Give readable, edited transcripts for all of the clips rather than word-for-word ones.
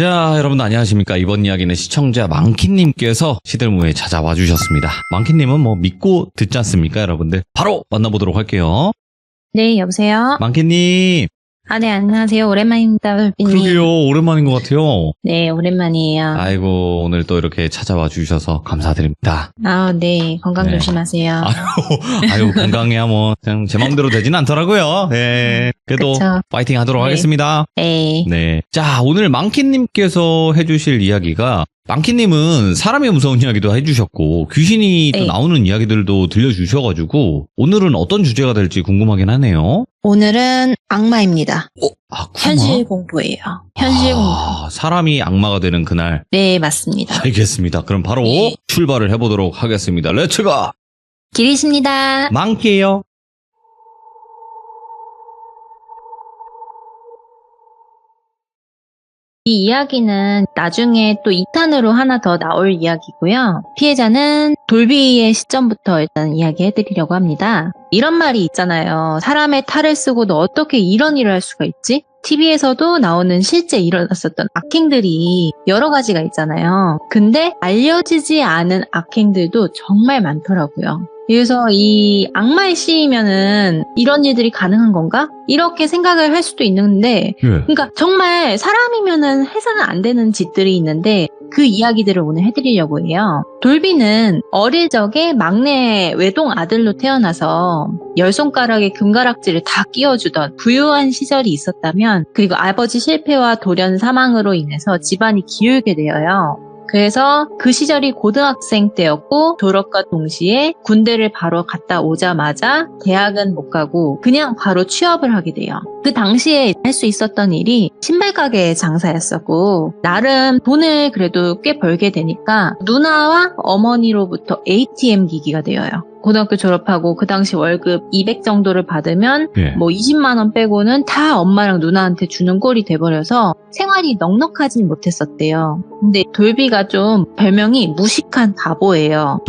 자, 여러분 안녕하십니까. 이번 이야기는 시청자 망키님께서 시들무에 찾아와 주셨습니다. 망키님은 뭐 믿고 듣지 않습니까, 여러분들? 바로 만나보도록 할게요. 네, 여보세요? 망키님. 네, 안녕하세요. 오랜만입니다, 돌비님. 그러게요. 오랜만인 것 같아요. 네, 오랜만이에요. 아이고, 오늘 또 이렇게 찾아와 주셔서 감사드립니다. 네, 건강 네. 조심하세요. 아유, 건강해야 뭐, 그냥 제 마음대로 되진 않더라고요. 네. 그래도 그쵸. 파이팅 하도록 네. 하겠습니다. 네. 네. 자, 오늘 망키님께서 해주실 이야기가, 망키님은 사람이 무서운 이야기도 해주셨고, 귀신이 또 네. 나오는 이야기들도 들려주셔가지고, 오늘은 어떤 주제가 될지 궁금하긴 하네요. 오늘은 악마입니다. 악마? 현실 공포예요. 현실 공포. 사람이 악마가 되는 그날. 네, 맞습니다. 알겠습니다. 그럼 바로 네. 출발을 해보도록 하겠습니다. 렛츠가! 길이십니다. 망키예요. 이 이야기는 나중에 또 2탄으로 하나 더 나올 이야기고요. 피해자는 돌비의 시점부터 일단 이야기해드리려고 합니다. 이런 말이 있잖아요. 사람의 탈을 쓰고도 어떻게 이런 일을 할 수가 있지? TV에서도 나오는 실제 일어났었던 악행들이 여러 가지가 있잖아요. 근데 알려지지 않은 악행들도 정말 많더라고요. 그래서 이 악마의 씨이면은 이런 일들이 가능한 건가? 이렇게 생각을 할 수도 있는데, 그러니까 정말 사람이면은 해서는 안 되는 짓들이 있는데 그 이야기들을 오늘 해드리려고 해요. 돌비는 어릴 적에 막내 외동 아들로 태어나서 열 손가락에 금가락지를 다 끼워주던 부유한 시절이 있었다면, 그리고 아버지 실패와 돌연 사망으로 인해서 집안이 기울게 되어요. 그래서 그 시절이 고등학생 때였고, 졸업과 동시에 군대를 바로 갔다 오자마자 대학은 못 가고 그냥 바로 취업을 하게 돼요. 그 당시에 할 수 있었던 일이 신발 가게 장사였었고, 나름 돈을 그래도 꽤 벌게 되니까 누나와 어머니로부터 ATM 기기가 되어요. 고등학교 졸업하고 그 당시 월급 200 정도를 받으면 뭐 20만 원 빼고는 다 엄마랑 누나한테 주는 꼴이 돼버려서 생활이 넉넉하진 못했었대요. 근데 돌비가 좀 별명이 무식한 바보예요.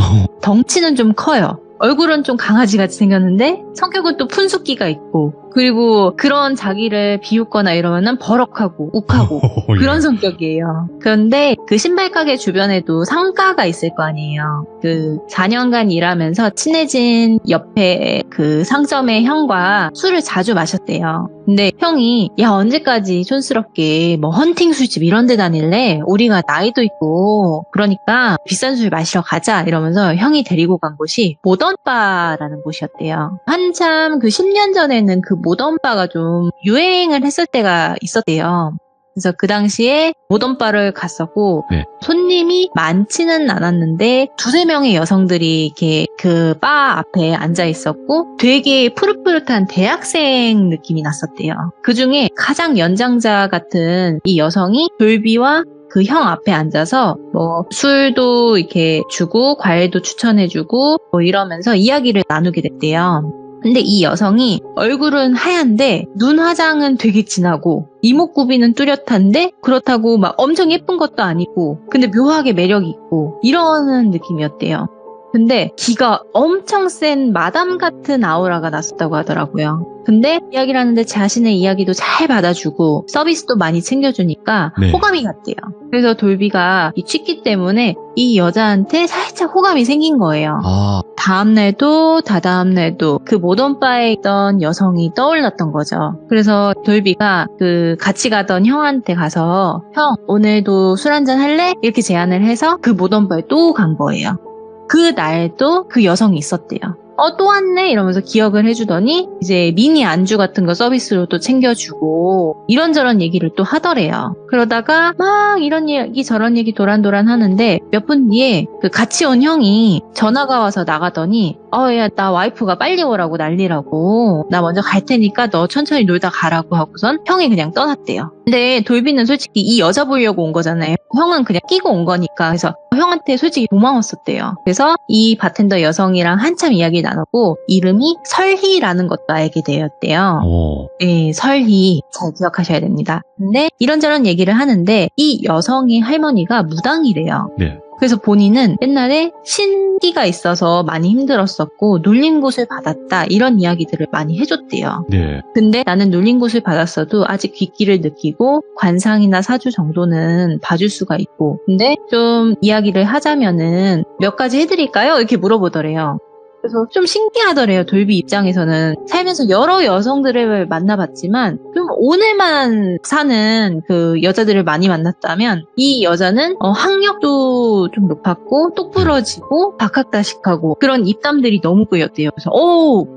덩치는 좀 커요. 얼굴은 좀 강아지같이 생겼는데 성격은 또 푼숙기가 있고, 그리고 그런 자기를 비웃거나 이러면은 버럭하고 욱하고 그런 성격이에요. 그런데 그 신발 가게 주변에도 상가가 있을 거 아니에요. 그 4년간 일하면서 친해진 옆에 그 상점의 형과 술을 자주 마셨대요. 근데 형이 야, 언제까지 촌스럽게 뭐 헌팅 술집 이런 데 다닐래? 우리가 나이도 있고 그러니까 비싼 술 마시러 가자 이러면서 형이 데리고 간 곳이 모던바라는 곳이었대요. 한참 그 10년 전에는 그 모던바가 좀 유행을 했을 때가 있었대요. 그래서 그 당시에 모던바를 갔었고, 손님이 많지는 않았는데 두세 명의 여성들이 이렇게 그 바 앞에 앉아 있었고, 되게 푸릇푸릇한 대학생 느낌이 났었대요. 그 중에 가장 연장자 같은 이 여성이 돌비와 그 형 앞에 앉아서 뭐 술도 이렇게 주고 과일도 추천해주고 뭐 이러면서 이야기를 나누게 됐대요. 근데 이 여성이 얼굴은 하얀데 눈 화장은 되게 진하고 이목구비는 뚜렷한데 그렇다고 막 엄청 예쁜 것도 아니고 근데 묘하게 매력이 있고 이러는 느낌이었대요. 근데 기가 엄청 센 마담 같은 아우라가 났었다고 하더라고요. 근데 이야기를 하는데 자신의 이야기도 잘 받아주고 서비스도 많이 챙겨주니까 호감이 갔대요. 그래서 돌비가 이 취기 때문에 이 여자한테 살짝 호감이 생긴 거예요. 다음날도 다다음날도 그 모던바에 있던 여성이 떠올랐던 거죠. 그래서 돌비가 그 같이 가던 형한테 가서 형, 오늘도 술 한잔 할래? 이렇게 제안을 해서 그 모던바에 또 간 거예요. 그 날도 그 여성이 있었대요. 또 왔네? 이러면서 기억을 해주더니 이제 미니 안주 같은 거 서비스로 또 챙겨주고 이런저런 얘기를 또 하더래요. 그러다가 막 이런 얘기 저런 얘기 도란도란 하는데 몇 분 뒤에 그 같이 온 형이 전화가 와서 나가더니 야, 나 와이프가 빨리 오라고 난리라고, 나 먼저 갈 테니까 너 천천히 놀다 가라고 하고선 형이 그냥 떠났대요. 근데 돌비는 솔직히 이 여자 보려고 온 거잖아요. 형은 그냥 끼고 온 거니까. 그래서 형한테 솔직히 고마웠었대요. 그래서 이 바텐더 여성이랑 한참 이야기 나누고 이름이 설희라는 것도 알게 되었대요. 네, 설희. 잘 기억하셔야 됩니다. 근데 이런저런 얘기를 하는데 이 여성의 할머니가 무당이래요. 그래서 본인은 옛날에 신기가 있어서 많이 힘들었었고 눌린 곳을 받았다 이런 이야기들을 많이 해줬대요. 네. 근데 나는 눌린 곳을 받았어도 아직 귓기를 느끼고 관상이나 사주 정도는 봐줄 수가 있고 근데 좀 이야기를 하자면은 몇 가지 해드릴까요? 이렇게 물어보더래요. 그래서 좀 신기하더래요. 돌비 입장에서는 살면서 여러 여성들을 만나봤지만 좀 오늘만 사는 그 여자들을 많이 만났다면 이 여자는 학력도 좀 높았고 똑부러지고 박학다식하고 그런 입담들이 너무 보였대요. 그래서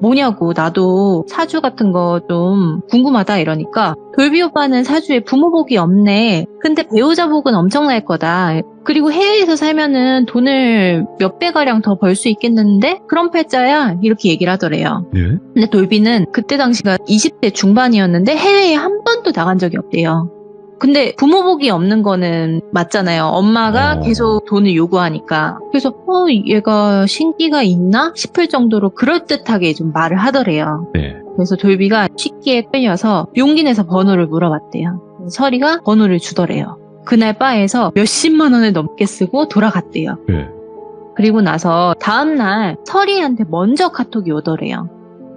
뭐냐고 나도 사주 같은 거 좀 궁금하다 이러니까 돌비 오빠는 사주에 부모복이 없네. 근데 배우자 복은 엄청날 거다. 그리고 해외에서 살면은 돈을 몇 배가량 더 벌 수 있겠는데? 그런 패자야. 이렇게 얘기를 하더래요. 네. 근데 돌비는 그때 당시가 20대 중반이었는데 해외에 한 번도 나간 적이 없대요. 근데 부모복이 없는 거는 맞잖아요. 엄마가 계속 돈을 요구하니까. 그래서 얘가 신기가 있나 싶을 정도로 그럴듯하게 좀 말을 하더래요. 네. 그래서 돌비가 식기에 끌려서 용기 내서 번호를 물어봤대요. 설이가 번호를 주더래요. 그날 바에서 몇십만 원을 넘게 쓰고 돌아갔대요. 네. 그리고 나서 다음날 설이한테 먼저 카톡이 오더래요.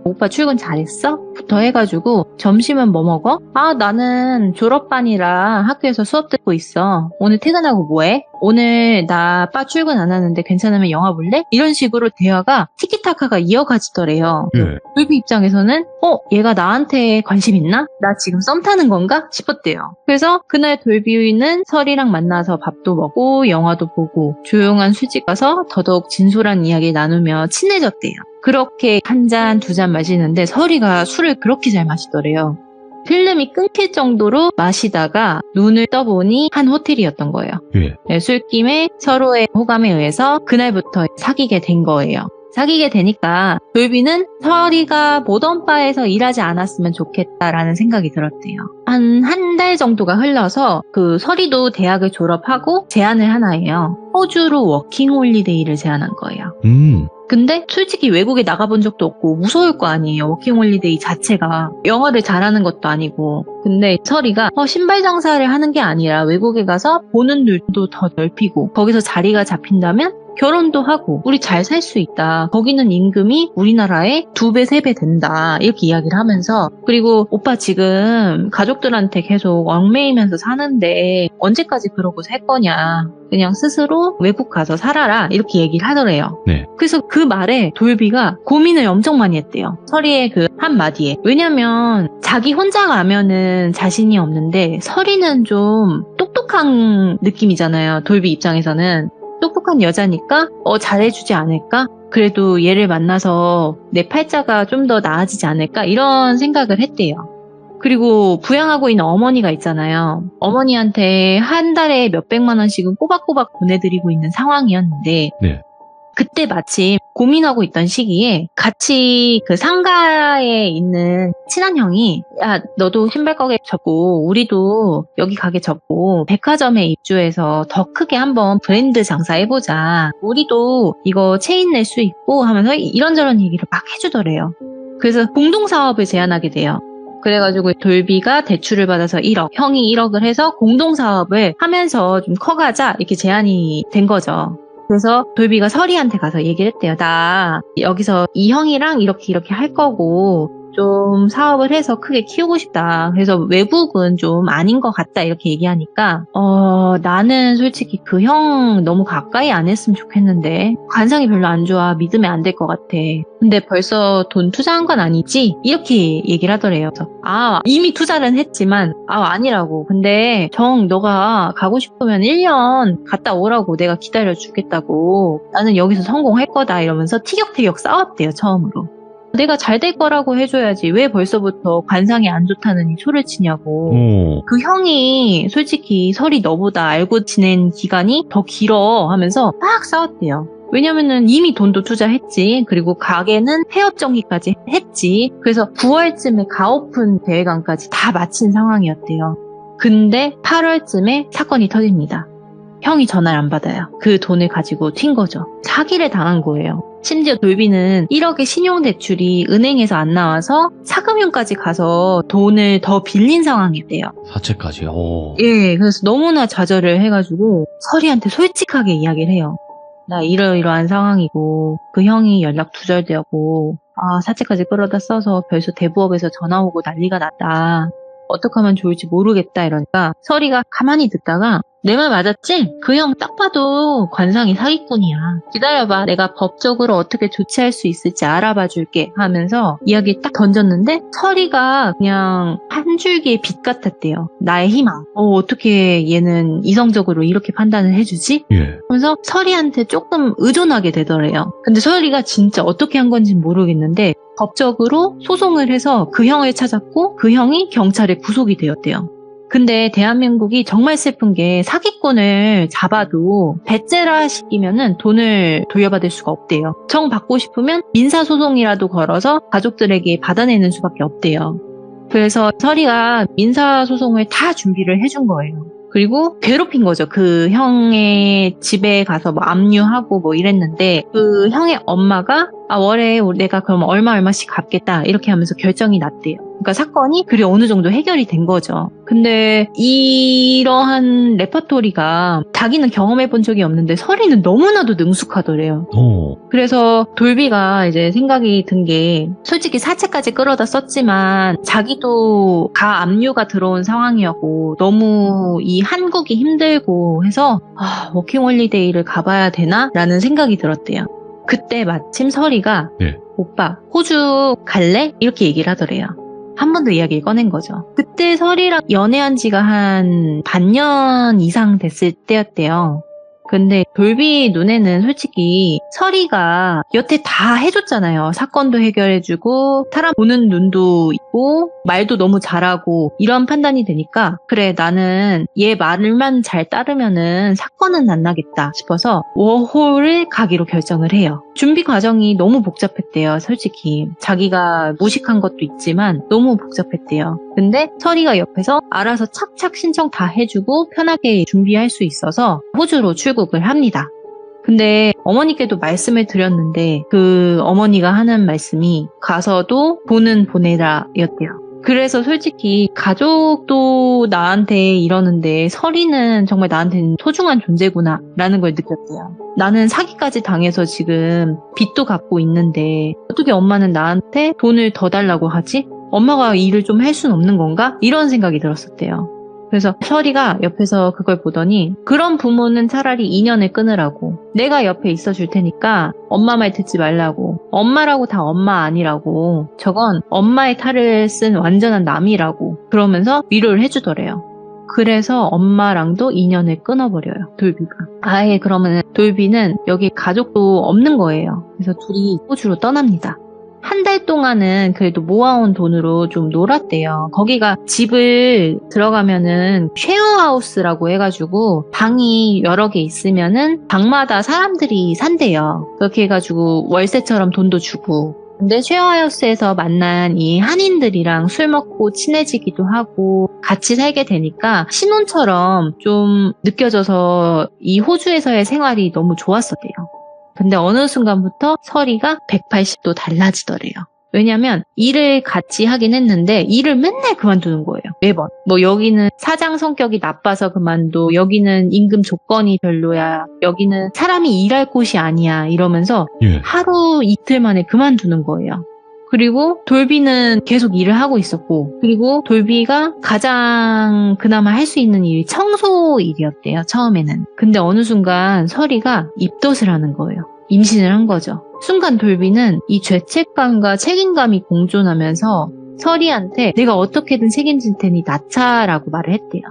오빠 출근 잘했어? 부터 해가지고 점심은 뭐 먹어? 나는 졸업반이라 학교에서 수업 듣고 있어. 오늘 퇴근하고 뭐해? 오늘 나 빠 출근 안 하는데 괜찮으면 영화 볼래? 이런 식으로 대화가 티키타카가 이어가지더래요. 네. 돌비 입장에서는 얘가 나한테 관심 있나? 나 지금 썸 타는 건가? 싶었대요. 그래서 그날 돌비는 설이랑 만나서 밥도 먹고 영화도 보고 조용한 술집 가서 더더욱 진솔한 이야기 나누며 친해졌대요. 그렇게 한 잔, 두 잔 마시는데 설이가 술을 그렇게 잘 마시더래요. 필름이 끊길 정도로 마시다가 눈을 떠보니 한 호텔이었던 거예요. 네. 술김에 서로의 호감에 의해서 그날부터 사귀게 된 거예요. 사귀게 되니까 돌비는 설이가 모던 바에서 일하지 않았으면 좋겠다라는 생각이 들었대요. 한 달 정도가 흘러서 그 설이도 대학을 졸업하고 제안을 하나 해요. 호주로 워킹 홀리데이를 제안한 거예요. 근데 솔직히 외국에 나가본 적도 없고 무서울 거 아니에요. 워킹홀리데이 자체가. 영어를 잘하는 것도 아니고. 근데 설이가 신발 장사를 하는 게 아니라 외국에 가서 보는 눈도 더 넓히고 거기서 자리가 잡힌다면 결혼도 하고 우리 잘 살 수 있다. 거기는 임금이 우리나라의 2배, 3배 된다. 이렇게 이야기를 하면서 그리고 오빠 지금 가족들한테 계속 얽매이면서 사는데 언제까지 그러고 살 거냐. 그냥 스스로 외국 가서 살아라. 이렇게 얘기를 하더래요. 네. 그래서 그 말에 돌비가 고민을 엄청 많이 했대요. 설이의 그 한마디에. 왜냐면 자기 혼자 가면은 자신이 없는데 설이는 좀 똑똑한 느낌이잖아요. 돌비 입장에서는. 똑똑한 여자니까 잘해주지 않을까? 그래도 얘를 만나서 내 팔자가 좀 더 나아지지 않을까? 이런 생각을 했대요. 그리고 부양하고 있는 어머니가 있잖아요. 어머니한테 한 달에 몇백만 원씩은 꼬박꼬박 보내드리고 있는 상황이었는데 네. 그때 마침 고민하고 있던 시기에 같이 그 상가에 있는 친한 형이 야 너도 신발 가게 접고 우리도 여기 가게 접고 백화점에 입주해서 더 크게 한번 브랜드 장사해보자. 우리도 이거 체인 낼 수 있고 하면서 이런저런 얘기를 막 해주더래요. 그래서 공동사업을 제안하게 돼요. 그래가지고 돌비가 대출을 받아서 1억, 형이 1억을 해서 공동사업을 하면서 좀 커가자 이렇게 제안이 된 거죠. 그래서 돌비가 설이한테 가서 얘기를 했대요. 나 여기서 이 형이랑 이렇게 할 거고 좀 사업을 해서 크게 키우고 싶다. 그래서 외국은 좀 아닌 것 같다. 이렇게 얘기하니까 나는 솔직히 그 형 너무 가까이 안 했으면 좋겠는데 관상이 별로 안 좋아. 믿으면 안 될 것 같아. 근데 벌써 돈 투자한 건 아니지? 이렇게 얘기를 하더래요. 그래서 이미 투자는 했지만 아니라고. 근데 정 너가 가고 싶으면 1년 갔다 오라고 내가 기다려 주겠다고. 나는 여기서 성공할 거다 이러면서 티격태격 싸웠대요. 처음으로. 내가 잘 될 거라고 해줘야지 왜 벌써부터 관상이 안 좋다는 소리를 치냐고. 그 형이 솔직히 설이 너보다 알고 지낸 기간이 더 길어 하면서 막 싸웠대요. 왜냐면은 이미 돈도 투자했지. 그리고 가게는 폐업 정리까지 했지. 그래서 9월쯤에 가오픈 대회관까지 다 마친 상황이었대요. 근데 8월쯤에 사건이 터집니다. 형이 전화를 안 받아요. 그 돈을 가지고 튄 거죠. 사기를 당한 거예요. 심지어 돌비는 1억의 신용대출이 은행에서 안 나와서 사금융까지 가서 돈을 더 빌린 상황이 돼요. 사채까지요. 예, 그래서 너무나 좌절을 해가지고 설이한테 솔직하게 이야기를 해요. 나 이러이러한 상황이고 그 형이 연락 두절되었고 사채까지 끌어다 써서 벌써 대부업에서 전화 오고 난리가 났다. 어떻게 하면 좋을지 모르겠다 이러니까 설이가 가만히 듣다가 내 말 맞았지? 그 형 딱 봐도 관상이 사기꾼이야. 기다려봐. 내가 법적으로 어떻게 조치할 수 있을지 알아봐 줄게 하면서 이야기 딱 던졌는데 설이가 그냥 한 줄기의 빛 같았대요. 나의 희망. 어떻게 얘는 이성적으로 이렇게 판단을 해주지? 예. 그래서 설이한테 조금 의존하게 되더래요. 근데 설이가 진짜 어떻게 한 건지 모르겠는데 법적으로 소송을 해서 그 형을 찾았고 그 형이 경찰에 구속이 되었대요. 근데 대한민국이 정말 슬픈 게 사기꾼을 잡아도 배째라 시키면은 돈을 돌려받을 수가 없대요. 정 받고 싶으면 민사소송이라도 걸어서 가족들에게 받아내는 수밖에 없대요. 그래서 설이가 민사소송을 다 준비를 해준 거예요. 그리고 괴롭힌 거죠. 그 형의 집에 가서 뭐 압류하고 뭐 이랬는데 그 형의 엄마가 월에 내가 그럼 얼마씩 갚겠다 이렇게 하면서 결정이 났대요. 그러니까 사건이 그리 어느 정도 해결이 된 거죠. 근데 이러한 레퍼토리가 자기는 경험해 본 적이 없는데 설이는 너무나도 능숙하더래요. 그래서 돌비가 이제 생각이 든 게 솔직히 사채까지 끌어다 썼지만 자기도 가 압류가 들어온 상황이었고 너무 이 한국이 힘들고 해서 워킹홀리데이를 가봐야 되나? 라는 생각이 들었대요. 그때 마침 설이가 오빠 호주 갈래? 이렇게 얘기를 하더래요. 한 번 더 이야기를 꺼낸 거죠. 그때 설이랑 연애한 지가 한 반년 이상 됐을 때였대요. 근데 돌비 눈에는 솔직히 설이가 여태 다 해줬잖아요. 사건도 해결해주고 사람 보는 눈도 있고 말도 너무 잘하고 이런 판단이 되니까 그래 나는 얘 말만 잘 따르면은 사건은 안 나겠다 싶어서 워홀을 가기로 결정을 해요. 준비 과정이 너무 복잡했대요. 솔직히 자기가 무식한 것도 있지만 너무 복잡했대요. 근데 설이가 옆에서 알아서 착착 신청 다 해주고 편하게 준비할 수 있어서 호주로 출국을 합니다. 근데 어머니께도 말씀을 드렸는데 그 어머니가 하는 말씀이 가서도 돈은 보내라 였대요. 그래서 솔직히 가족도 나한테 이러는데 설이는 정말 나한테는 소중한 존재구나 라는 걸 느꼈대요. 나는 사기까지 당해서 지금 빚도 갚고 있는데 어떻게 엄마는 나한테 돈을 더 달라고 하지? 엄마가 일을 좀 할 순 없는 건가? 이런 생각이 들었었대요. 그래서 설이가 옆에서 그걸 보더니 그런 부모는 차라리 인연을 끊으라고 내가 옆에 있어줄 테니까 엄마 말 듣지 말라고 엄마라고 다 엄마 아니라고 저건 엄마의 탈을 쓴 완전한 남이라고 그러면서 위로를 해주더래요. 그래서 엄마랑도 인연을 끊어버려요. 돌비가. 아예 그러면 돌비는 여기 가족도 없는 거예요. 그래서 둘이 호주로 떠납니다. 한 달 동안은 그래도 모아온 돈으로 좀 놀았대요. 거기가 집을 들어가면은 쉐어하우스라고 해가지고 방이 여러 개 있으면은 방마다 사람들이 산대요. 그렇게 해가지고 월세처럼 돈도 주고. 근데 쉐어하우스에서 만난 이 한인들이랑 술 먹고 친해지기도 하고 같이 살게 되니까 신혼처럼 좀 느껴져서 이 호주에서의 생활이 너무 좋았었대요. 근데 어느 순간부터 설이가 180도 달라지더래요. 왜냐면 일을 같이 하긴 했는데 일을 맨날 그만두는 거예요. 매번. 뭐 여기는 사장 성격이 나빠서 그만둬. 여기는 임금 조건이 별로야. 여기는 사람이 일할 곳이 아니야. 이러면서 하루 이틀 만에 그만두는 거예요. 그리고 돌비는 계속 일을 하고 있었고 그리고 돌비가 가장 그나마 할 수 있는 일이 청소 일이었대요. 처음에는. 근데 어느 순간 설이가 입덧을 하는 거예요. 임신을 한 거죠. 순간 돌비는 이 죄책감과 책임감이 공존하면서 설이한테 내가 어떻게든 책임질 테니 낳자라고 말을 했대요.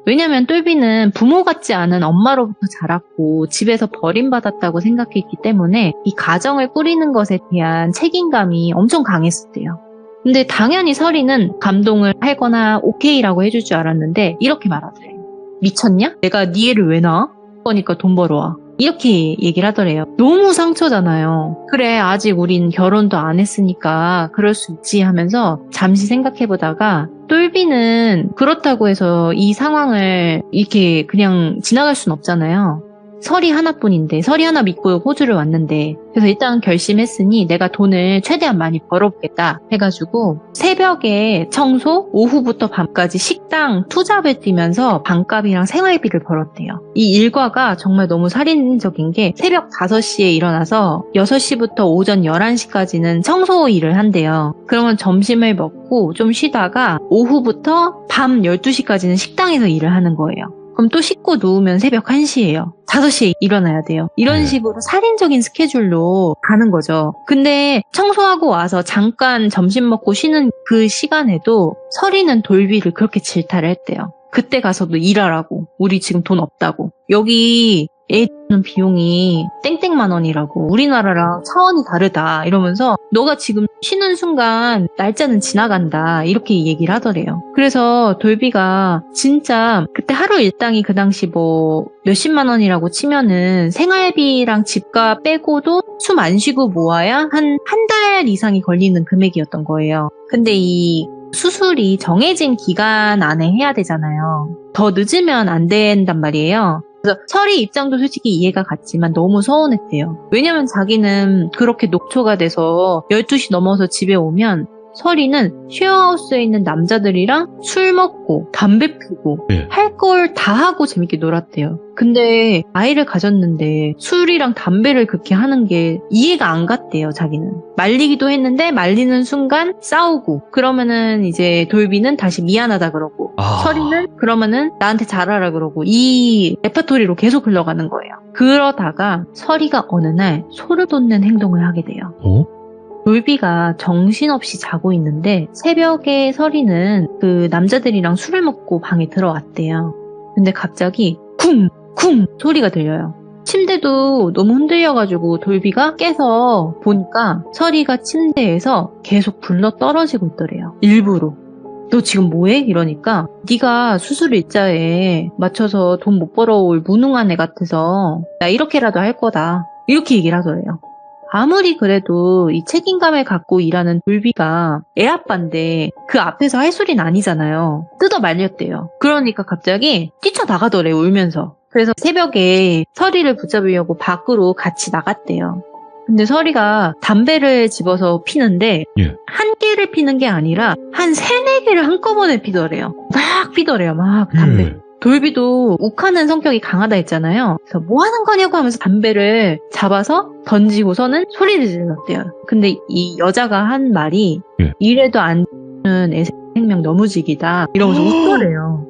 왜냐면 돌비는 부모 같지 않은 엄마로부터 자랐고 집에서 버림받았다고 생각했기 때문에 이 가정을 꾸리는 것에 대한 책임감이 엄청 강했었대요. 근데 당연히 설이는 감동을 하거나 오케이라고 해줄 줄 알았는데 이렇게 말하더래요. 미쳤냐? 내가 네 애를 왜 낳아? 그러니까 돈 벌어와. 이렇게 얘기를 하더래요. 너무 상처잖아요. 그래 아직 우린 결혼도 안 했으니까 그럴 수 있지 하면서 잠시 생각해보다가 돌비는 그렇다고 해서 이 상황을 이렇게 그냥 지나갈 순 없잖아요. 설이 하나뿐인데 설이 하나 믿고 호주를 왔는데 그래서 일단 결심했으니 내가 돈을 최대한 많이 벌어보겠다 해가지고 새벽에 청소, 오후부터 밤까지 식당 투잡을 뛰면서 방값이랑 생활비를 벌었대요. 이 일과가 정말 너무 살인적인 게 새벽 5시에 일어나서 6시부터 오전 11시까지는 청소 일을 한대요. 그러면 점심을 먹고 좀 쉬다가 오후부터 밤 12시까지는 식당에서 일을 하는 거예요. 그럼 또 씻고 누우면 새벽 1시예요. 5시에 일어나야 돼요. 이런 식으로 살인적인 스케줄로 가는 거죠. 근데 청소하고 와서 잠깐 점심 먹고 쉬는 그 시간에도 설이는 돌비를 그렇게 질타를 했대요. 그때 가서도 일하라고. 우리 지금 돈 없다고. 여기 애 주는 비용이 땡땡만 원이라고. 우리나라랑 차원이 다르다. 이러면서 너가 지금 쉬는 순간 날짜는 지나간다. 이렇게 얘기를 하더래요. 그래서 돌비가 진짜 그때 하루 일당이 그 당시 뭐 몇십만 원이라고 치면은 생활비랑 집값 빼고도 숨 안 쉬고 모아야 한 달 이상이 걸리는 금액이었던 거예요. 근데 이 수술이 정해진 기간 안에 해야 되잖아요. 더 늦으면 안 된단 말이에요. 그래서 설이 입장도 솔직히 이해가 갔지만 너무 서운했대요. 왜냐면 자기는 그렇게 녹초가 돼서 12시 넘어서 집에 오면 설이는 쉐어하우스에 있는 남자들이랑 술 먹고 담배 피고 할 걸 다 하고 재밌게 놀았대요. 근데 아이를 가졌는데 술이랑 담배를 그렇게 하는 게 이해가 안 갔대요, 자기는. 말리기도 했는데 말리는 순간 싸우고 그러면은 이제 돌비는 다시 미안하다 그러고 설이는 그러면은 나한테 잘하라 그러고 이 레퍼토리로 계속 흘러가는 거예요. 그러다가 설이가 어느 날 소를 돋는 행동을 하게 돼요. 돌비가 정신없이 자고 있는데 새벽에 설이는 그 남자들이랑 술을 먹고 방에 들어왔대요. 근데 갑자기 쿵쿵 소리가 들려요. 침대도 너무 흔들려가지고 돌비가 깨서 보니까 설이가 침대에서 계속 굴러 떨어지고 있더래요. 일부러. 너 지금 뭐해? 이러니까 네가 수술 일자에 맞춰서 돈 못 벌어올 무능한 애 같아서 나 이렇게라도 할 거다. 이렇게 얘기를 하더래요. 아무리 그래도 이 책임감을 갖고 일하는 돌비가 애아빠인데 그 앞에서 할 소리는 아니잖아요. 뜯어 말렸대요. 그러니까 갑자기 뛰쳐나가더래요, 울면서. 그래서 새벽에 설이를 붙잡으려고 밖으로 같이 나갔대요. 근데 설이가 담배를 집어서 피는데 한 개를 피는 게 아니라 한 3-4개를 한꺼번에 피더래요. 막 피더래요, 막 담배. 돌비도 욱하는 성격이 강하다 했잖아요. 그래서 뭐 하는 거냐고 하면서 담배를 잡아서 던지고서는 소리를 질렀대요. 근데 이 여자가 한 말이 이래도 안 주는 애 생명 너무지기다 이러면서 웃더래요.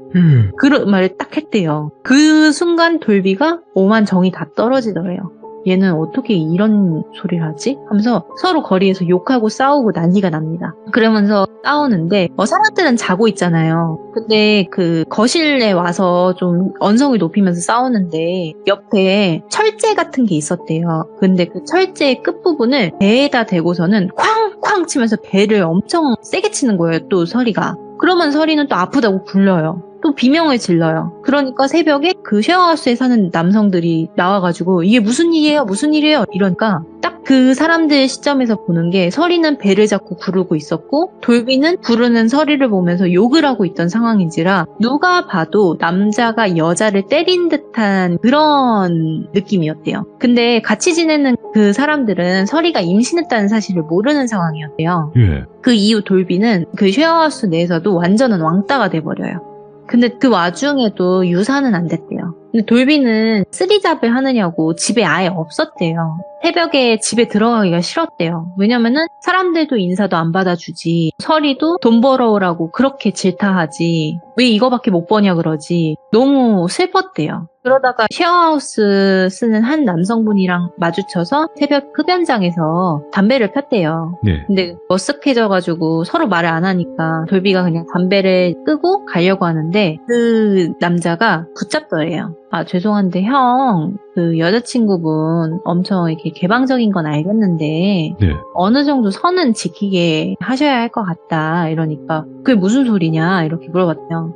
그런 말을 딱 했대요. 그 순간 돌비가 오만 정이 다 떨어지더래요. 얘는 어떻게 이런 소리를 하지? 하면서 서로 거리에서 욕하고 싸우고 난리가 납니다. 그러면서 싸우는데 사람들은 자고 있잖아요. 근데 그 거실에 와서 좀 언성을 높이면서 싸우는데 옆에 철제 같은 게 있었대요. 근데 그 철제의 끝부분을 배에다 대고서는 쾅쾅 치면서 배를 엄청 세게 치는 거예요. 또 설이가. 그러면 설이는 또 아프다고 굴려요. 또 비명을 질러요. 그러니까 새벽에 그 쉐어하우스에 사는 남성들이 나와가지고 이게 무슨 일이에요? 무슨 일이에요? 이러니까 딱 그 사람들 시점에서 보는 게 설이는 배를 잡고 구르고 있었고 돌비는 구르는 설이를 보면서 욕을 하고 있던 상황인지라 누가 봐도 남자가 여자를 때린 듯한 그런 느낌이었대요. 근데 같이 지내는 그 사람들은 설이가 임신했다는 사실을 모르는 상황이었대요. 그 이후 돌비는 그 쉐어하우스 내에서도 완전한 왕따가 돼버려요. 근데 그 와중에도 유산은 안 됐대요. 근데 돌비는 쓰리잡을 하느냐고 집에 아예 없었대요. 새벽에 집에 들어가기가 싫었대요. 왜냐면은 사람들도 인사도 안 받아주지. 설이도 돈 벌어오라고 그렇게 질타하지. 왜 이거밖에 못 버냐 그러지. 너무 슬펐대요. 그러다가 쉐어하우스 쓰는 한 남성분이랑 마주쳐서 새벽 흡연장에서 담배를 폈대요. 근데 머쓱해져가지고 서로 말을 안 하니까 돌비가 그냥 담배를 끄고 가려고 하는데 그 남자가 붙잡더래요. 아, 죄송한데 형, 그 여자친구분 엄청 이렇게 개방적인 건 알겠는데 어느 정도 선은 지키게 하셔야 할 것 같다 이러니까 그게 무슨 소리냐 이렇게 물어봤대요.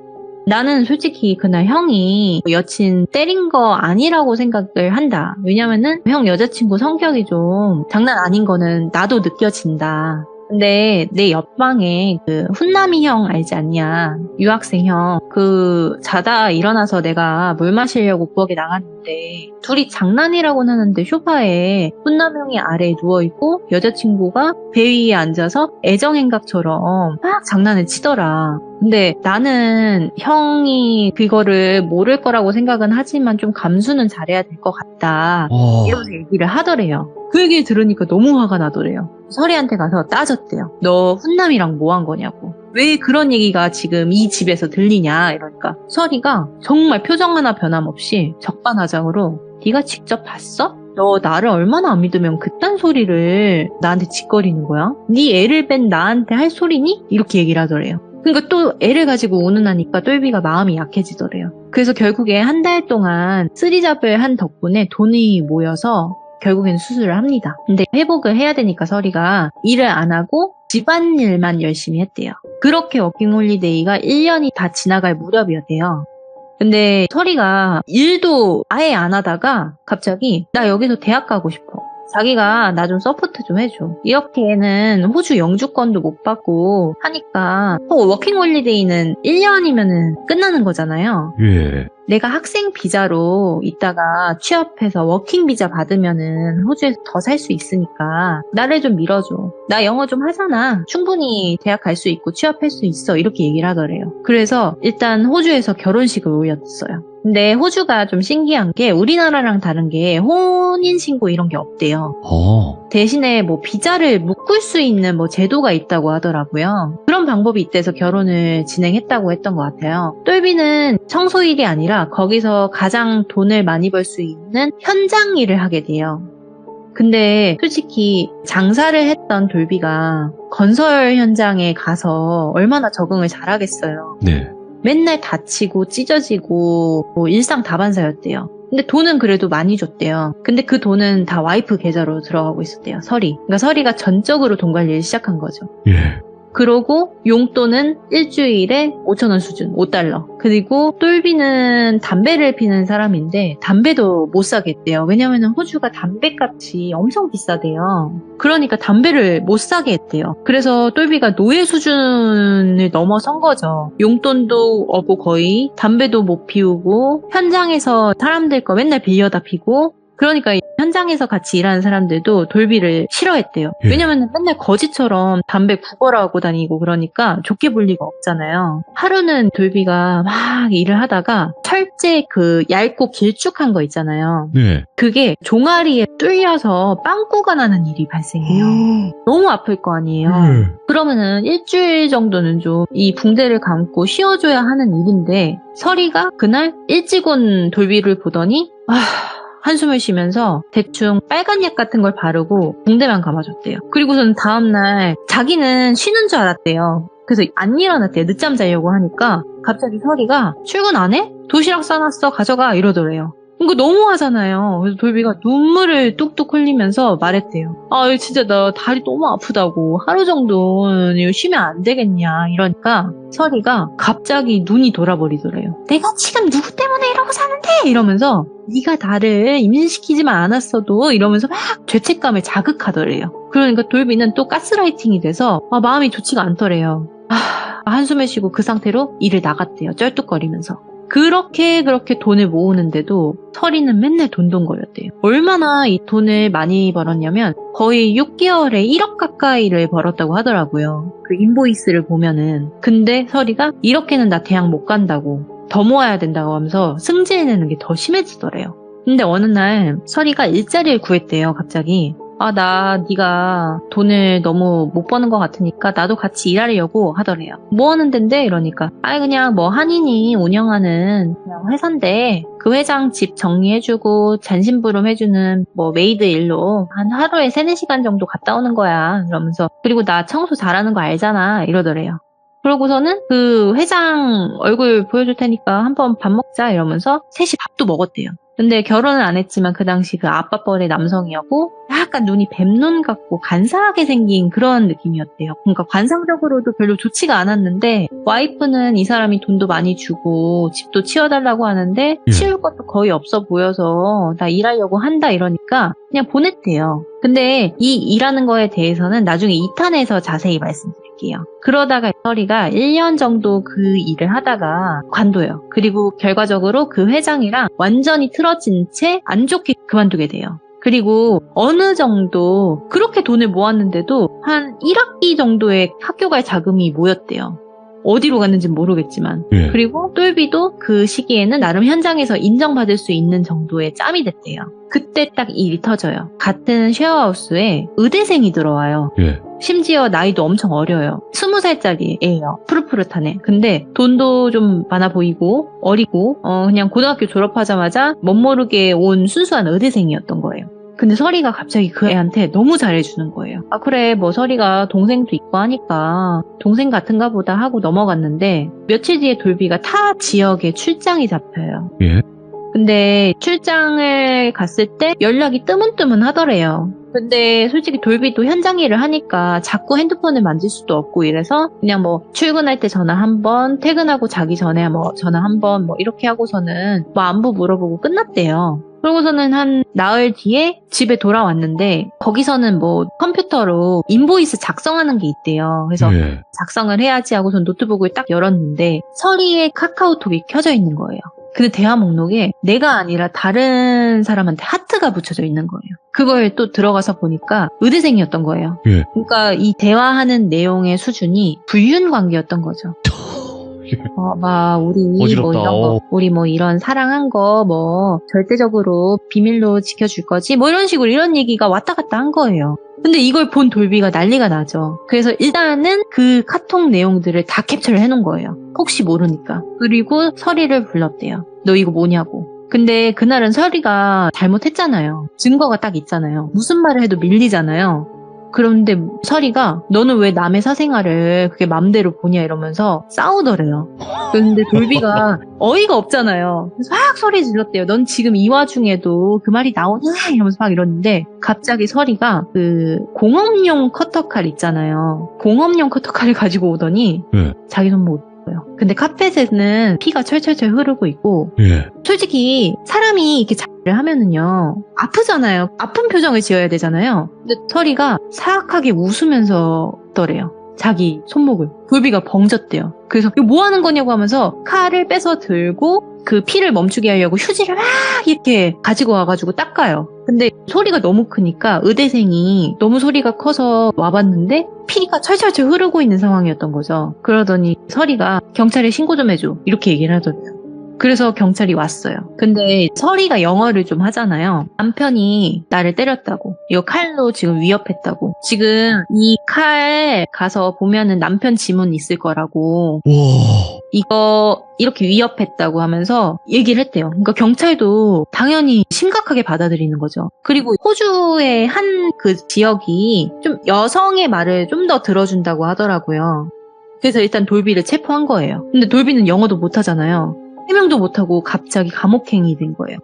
나는 솔직히 그날 형이 여친 때린 거 아니라고 생각을 한다. 왜냐면은 형 여자친구 성격이 좀 장난 아닌 거는 나도 느껴진다. 근데 내 옆방에 그 훈남이 형 알지 않냐? 유학생 형. 그 자다 일어나서 내가 물 마시려고 부엌에 나갔는데 둘이 장난이라고는 하는데 소파에 훈남 형이 아래에 누워있고 여자친구가 배 위에 앉아서 애정행각처럼 막 장난을 치더라. 근데 나는 형이 그거를 모를 거라고 생각은 하지만 좀 감수는 잘해야 될 것 같다. 이러면서 얘기를 하더래요. 그 얘기 들으니까 너무 화가 나더래요. 설이한테 가서 따졌대요. 너 훈남이랑 뭐 한 거냐고. 왜 그런 얘기가 지금 이 집에서 들리냐 이러니까 설이가 정말 표정 하나 변함없이 적반하장으로 네가 직접 봤어? 너 나를 얼마나 안 믿으면 그딴 소리를 나한테 짓거리는 거야? 네 애를 뺀 나한테 할 소리니? 이렇게 얘기를 하더래요. 그러니까 또 애를 가지고 운운하니까 똘비가 마음이 약해지더래요. 그래서 결국에 한 달 동안 쓰리잡을 한 덕분에 돈이 모여서 결국엔 수술을 합니다. 근데 회복을 해야 되니까 설이가 일을 안 하고 집안일만 열심히 했대요. 그렇게 워킹홀리데이가 1년이 다 지나갈 무렵이었대요. 근데 설이가 일도 아예 안 하다가 갑자기 나 여기서 대학 가고 싶어. 자기가 나 좀 서포트 좀 해줘. 이렇게는 호주 영주권도 못 받고 하니까 워킹홀리데이는 1년이면 끝나는 거잖아요. 예. 내가 학생 비자로 있다가 취업해서 워킹 비자 받으면은 호주에서 더 살 수 있으니까 나를 좀 밀어줘. 나 영어 좀 하잖아. 충분히 대학 갈 수 있고 취업할 수 있어. 이렇게 얘기를 하더래요. 그래서 일단 호주에서 결혼식을 올렸어요. 근데 호주가 좀 신기한 게 우리나라랑 다른 게 혼인신고 이런 게 없대요. 대신에 뭐 비자를 묶을 수 있는 뭐 제도가 있다고 하더라고요. 그런 방법이 있대서 결혼을 진행했다고 했던 것 같아요. 똘비는 청소일이 아니라 거기서 가장 돈을 많이 벌 수 있는 현장 일을 하게 돼요. 근데 솔직히 장사를 했던 돌비가 건설 현장에 가서 얼마나 적응을 잘하겠어요. 네. 맨날 다치고 찢어지고 뭐 일상 다반사였대요. 근데 돈은 그래도 많이 줬대요. 근데 그 돈은 다 와이프 계좌로 들어가고 있었대요. 설이. 그러니까 설이가 전적으로 돈 관리를 시작한 거죠. 예. 그러고 용돈은 일주일에 5,000원 수준, $5. 그리고 똘비는 담배를 피는 사람인데 담배도 못 사겠대요. 왜냐면 호주가 담배값이 엄청 비싸대요. 그러니까 담배를 못 사게 했대요. 그래서 똘비가 노예 수준을 넘어선 거죠. 용돈도 없고 거의 담배도 못 피우고 현장에서 사람들 거 맨날 빌려다 피고 그러니까 현장에서 같이 일하는 사람들도 돌비를 싫어했대요. 예. 왜냐면 맨날 거지처럼 담배 구걸하고 다니고 그러니까 좋게 볼 리가 없잖아요. 하루는 돌비가 막 일을 하다가 철제 그 얇고 길쭉한 거 있잖아요. 네. 그게 종아리에 뚫려서 빵꾸가 나는 일이 발생해요. 너무 아플 거 아니에요. 그러면은 일주일 정도는 좀 이 붕대를 감고 쉬어줘야 하는 일인데 설이가 그날 일찍 온 돌비를 보더니 한숨을 쉬면서 대충 빨간 약 같은 걸 바르고 붕대만 감아줬대요. 그리고선 다음날 자기는 쉬는 줄 알았대요. 그래서 안 일어났대요. 늦잠 자려고 하니까 갑자기 설이가 출근 안 해? 도시락 싸놨어 가져가 이러더래요. 이거 너무하잖아요. 그래서 돌비가 눈물을 뚝뚝 흘리면서 말했대요. 이거 진짜 나 다리 너무 아프다고 하루 정도는 이거 쉬면 안 되겠냐 이러니까 설이가 갑자기 눈이 돌아버리더래요. 내가 지금 누구 때문에 이러고 사는데 이러면서 네가 나를 임신시키지만 않았어도 이러면서 막 죄책감을 자극하더래요. 그러니까 돌비는 또 가스라이팅이 돼서 마음이 좋지가 않더래요. 한숨을 쉬고 그 상태로 일을 나갔대요. 쩔뚝거리면서. 그렇게 돈을 모으는데도 설이는 맨날 돈돈거렸대요. 얼마나 이 돈을 많이 벌었냐면 거의 6개월에 1억 가까이를 벌었다고 하더라고요. 그 인보이스를 보면은. 근데 설이가 이렇게는 나 대학 못 간다고 더 모아야 된다고 하면서 승질내는 게 더 심해지더래요. 근데 어느 날 설이가 일자리를 구했대요. 갑자기. 네가 돈을 너무 못 버는 것 같으니까 나도 같이 일하려고 하더래요. 뭐 하는 덴데? 이러니까 그냥 뭐 한인이 운영하는 그냥 회사인데 그 회장 집 정리해주고 잔심부름 해주는 뭐 메이드 일로 한 하루에 3-4시간 정도 갔다 오는 거야 이러면서 그리고 나 청소 잘하는 거 알잖아 이러더래요. 그러고서는 그 회장 얼굴 보여줄 테니까 한번 밥 먹자 이러면서 셋이 밥도 먹었대요. 근데 결혼은 안 했지만 그 당시 그 아빠 뻘의 남성이었고 약간 눈이 뱀눈 같고 간사하게 생긴 그런 느낌이었대요. 그러니까 관상적으로도 별로 좋지가 않았는데 와이프는 이 사람이 돈도 많이 주고 집도 치워달라고 하는데 예. 치울 것도 거의 없어 보여서 나 일하려고 한다 이러니까 그냥 보냈대요. 근데 이 일하는 거에 대해서는 나중에 2탄에서 자세히 말씀드릴게요. 그러다가 설이가 1년 정도 그 일을 하다가 관둬요. 그리고 결과적으로 그 회장이랑 완전히 틀어진 채 안 좋게 그만두게 돼요. 그리고 어느 정도 그렇게 돈을 모았는데도 한 1학기 정도의 학교 갈 자금이 모였대요. 어디로 갔는지는 모르겠지만. 예. 그리고 똘비도 그 시기에는 나름 현장에서 인정받을 수 있는 정도의 짬이 됐대요. 그때 딱 일이 터져요. 같은 쉐어하우스에 의대생이 들어와요. 예. 심지어 나이도 엄청 어려요. 20살짜리 애예요. 푸릇푸릇하네. 근데 돈도 좀 많아 보이고 어리고 그냥 고등학교 졸업하자마자 멋모르게 온 순수한 의대생이었던 거예요. 근데 설이가 갑자기 그 애한테 너무 잘해주는 거예요. 아 그래 뭐 설이가 동생도 있고 하니까 동생 같은가 보다 하고 넘어갔는데 며칠 뒤에 돌비가 타 지역에 출장이 잡혀요. 예. 근데 출장을 갔을 때 연락이 뜨문뜨문 하더래요. 근데 솔직히 돌비도 현장 일을 하니까 자꾸 핸드폰을 만질 수도 없고 이래서 그냥 뭐 출근할 때 전화 한 번, 퇴근하고 자기 전에 뭐 전화 한 번 뭐 이렇게 하고서는 뭐 안부 물어보고 끝났대요. 그러고서는 한 나흘 뒤에 집에 돌아왔는데 거기서는 뭐 컴퓨터로 인보이스 작성하는 게 있대요. 그래서 예. 작성을 해야지 하고선 노트북을 딱 열었는데 설이의 카카오톡이 켜져 있는 거예요. 근데 대화 목록에 내가 아니라 다른 사람한테 하트가 붙여져 있는 거예요. 그걸 또 들어가서 보니까 의대생이었던 거예요. 예. 그러니까 이 대화하는 내용의 수준이 불륜 관계였던 거죠. 막 우리 어지럽다. 뭐 이런 거, 우리 뭐 이런 사랑한 거 뭐 절대적으로 비밀로 지켜줄 거지 뭐 이런 식으로 이런 얘기가 왔다 갔다 한 거예요. 근데 이걸 본 돌비가 난리가 나죠. 그래서 일단은 그 카톡 내용들을 다 캡처를 해놓은 거예요. 혹시 모르니까. 그리고 설이를 불렀대요. 너 이거 뭐냐고. 근데 그날은 설이가 잘못했잖아요. 증거가 딱 있잖아요. 무슨 말을 해도 밀리잖아요. 그런데 설이가 너는 왜 남의 사생활을 그렇게 맘대로 보냐 이러면서 싸우더래요. 근데 돌비가 어이가 없잖아요. 그래서 막 소리 질렀대요. 넌 지금 이 와중에도 그 말이 나오냐 이러면서 막 이러는데 갑자기 설이가 그 공업용 커터칼 있잖아요. 공업용 커터칼을 가지고 오더니 예. 자기 손목 어요. 근데 카펫에는 피가 철철철 흐르고 있고 예. 솔직히 사람이 이렇게 자를 하면은요 아프잖아요. 아픈 표정을 지어야 되잖아요. 근데 설이가 사악하게 웃으면서 더래요. 자기 손목을. 돌비가 벙졌대요. 그래서 이거 뭐 하는 거냐고 하면서 칼을 빼서 들고 그 피를 멈추게 하려고 휴지를 막 이렇게 가지고 와가지고 닦아요. 근데 소리가 너무 크니까 의대생이 너무 소리가 커서 와봤는데 피가 철철철 흐르고 있는 상황이었던 거죠. 그러더니 설이가 경찰에 신고 좀 해줘 이렇게 얘기를 하더래요. 그래서 경찰이 왔어요. 근데 설이가 영어를 좀 하잖아요. 남편이 나를 때렸다고. 이거 칼로 지금 위협했다고. 지금 이 칼 가서 보면은 남편 지문 있을 거라고. 와. 이거 이렇게 위협했다고 하면서 얘기를 했대요. 그러니까 경찰도 당연히 심각하게 받아들이는 거죠. 그리고 호주의 한 그 지역이 좀 여성의 말을 좀 더 들어준다고 하더라고요. 그래서 일단 돌비를 체포한 거예요. 근데 돌비는 영어도 못하잖아요. 해명도 못하고 갑자기 감옥행이 된 거예요.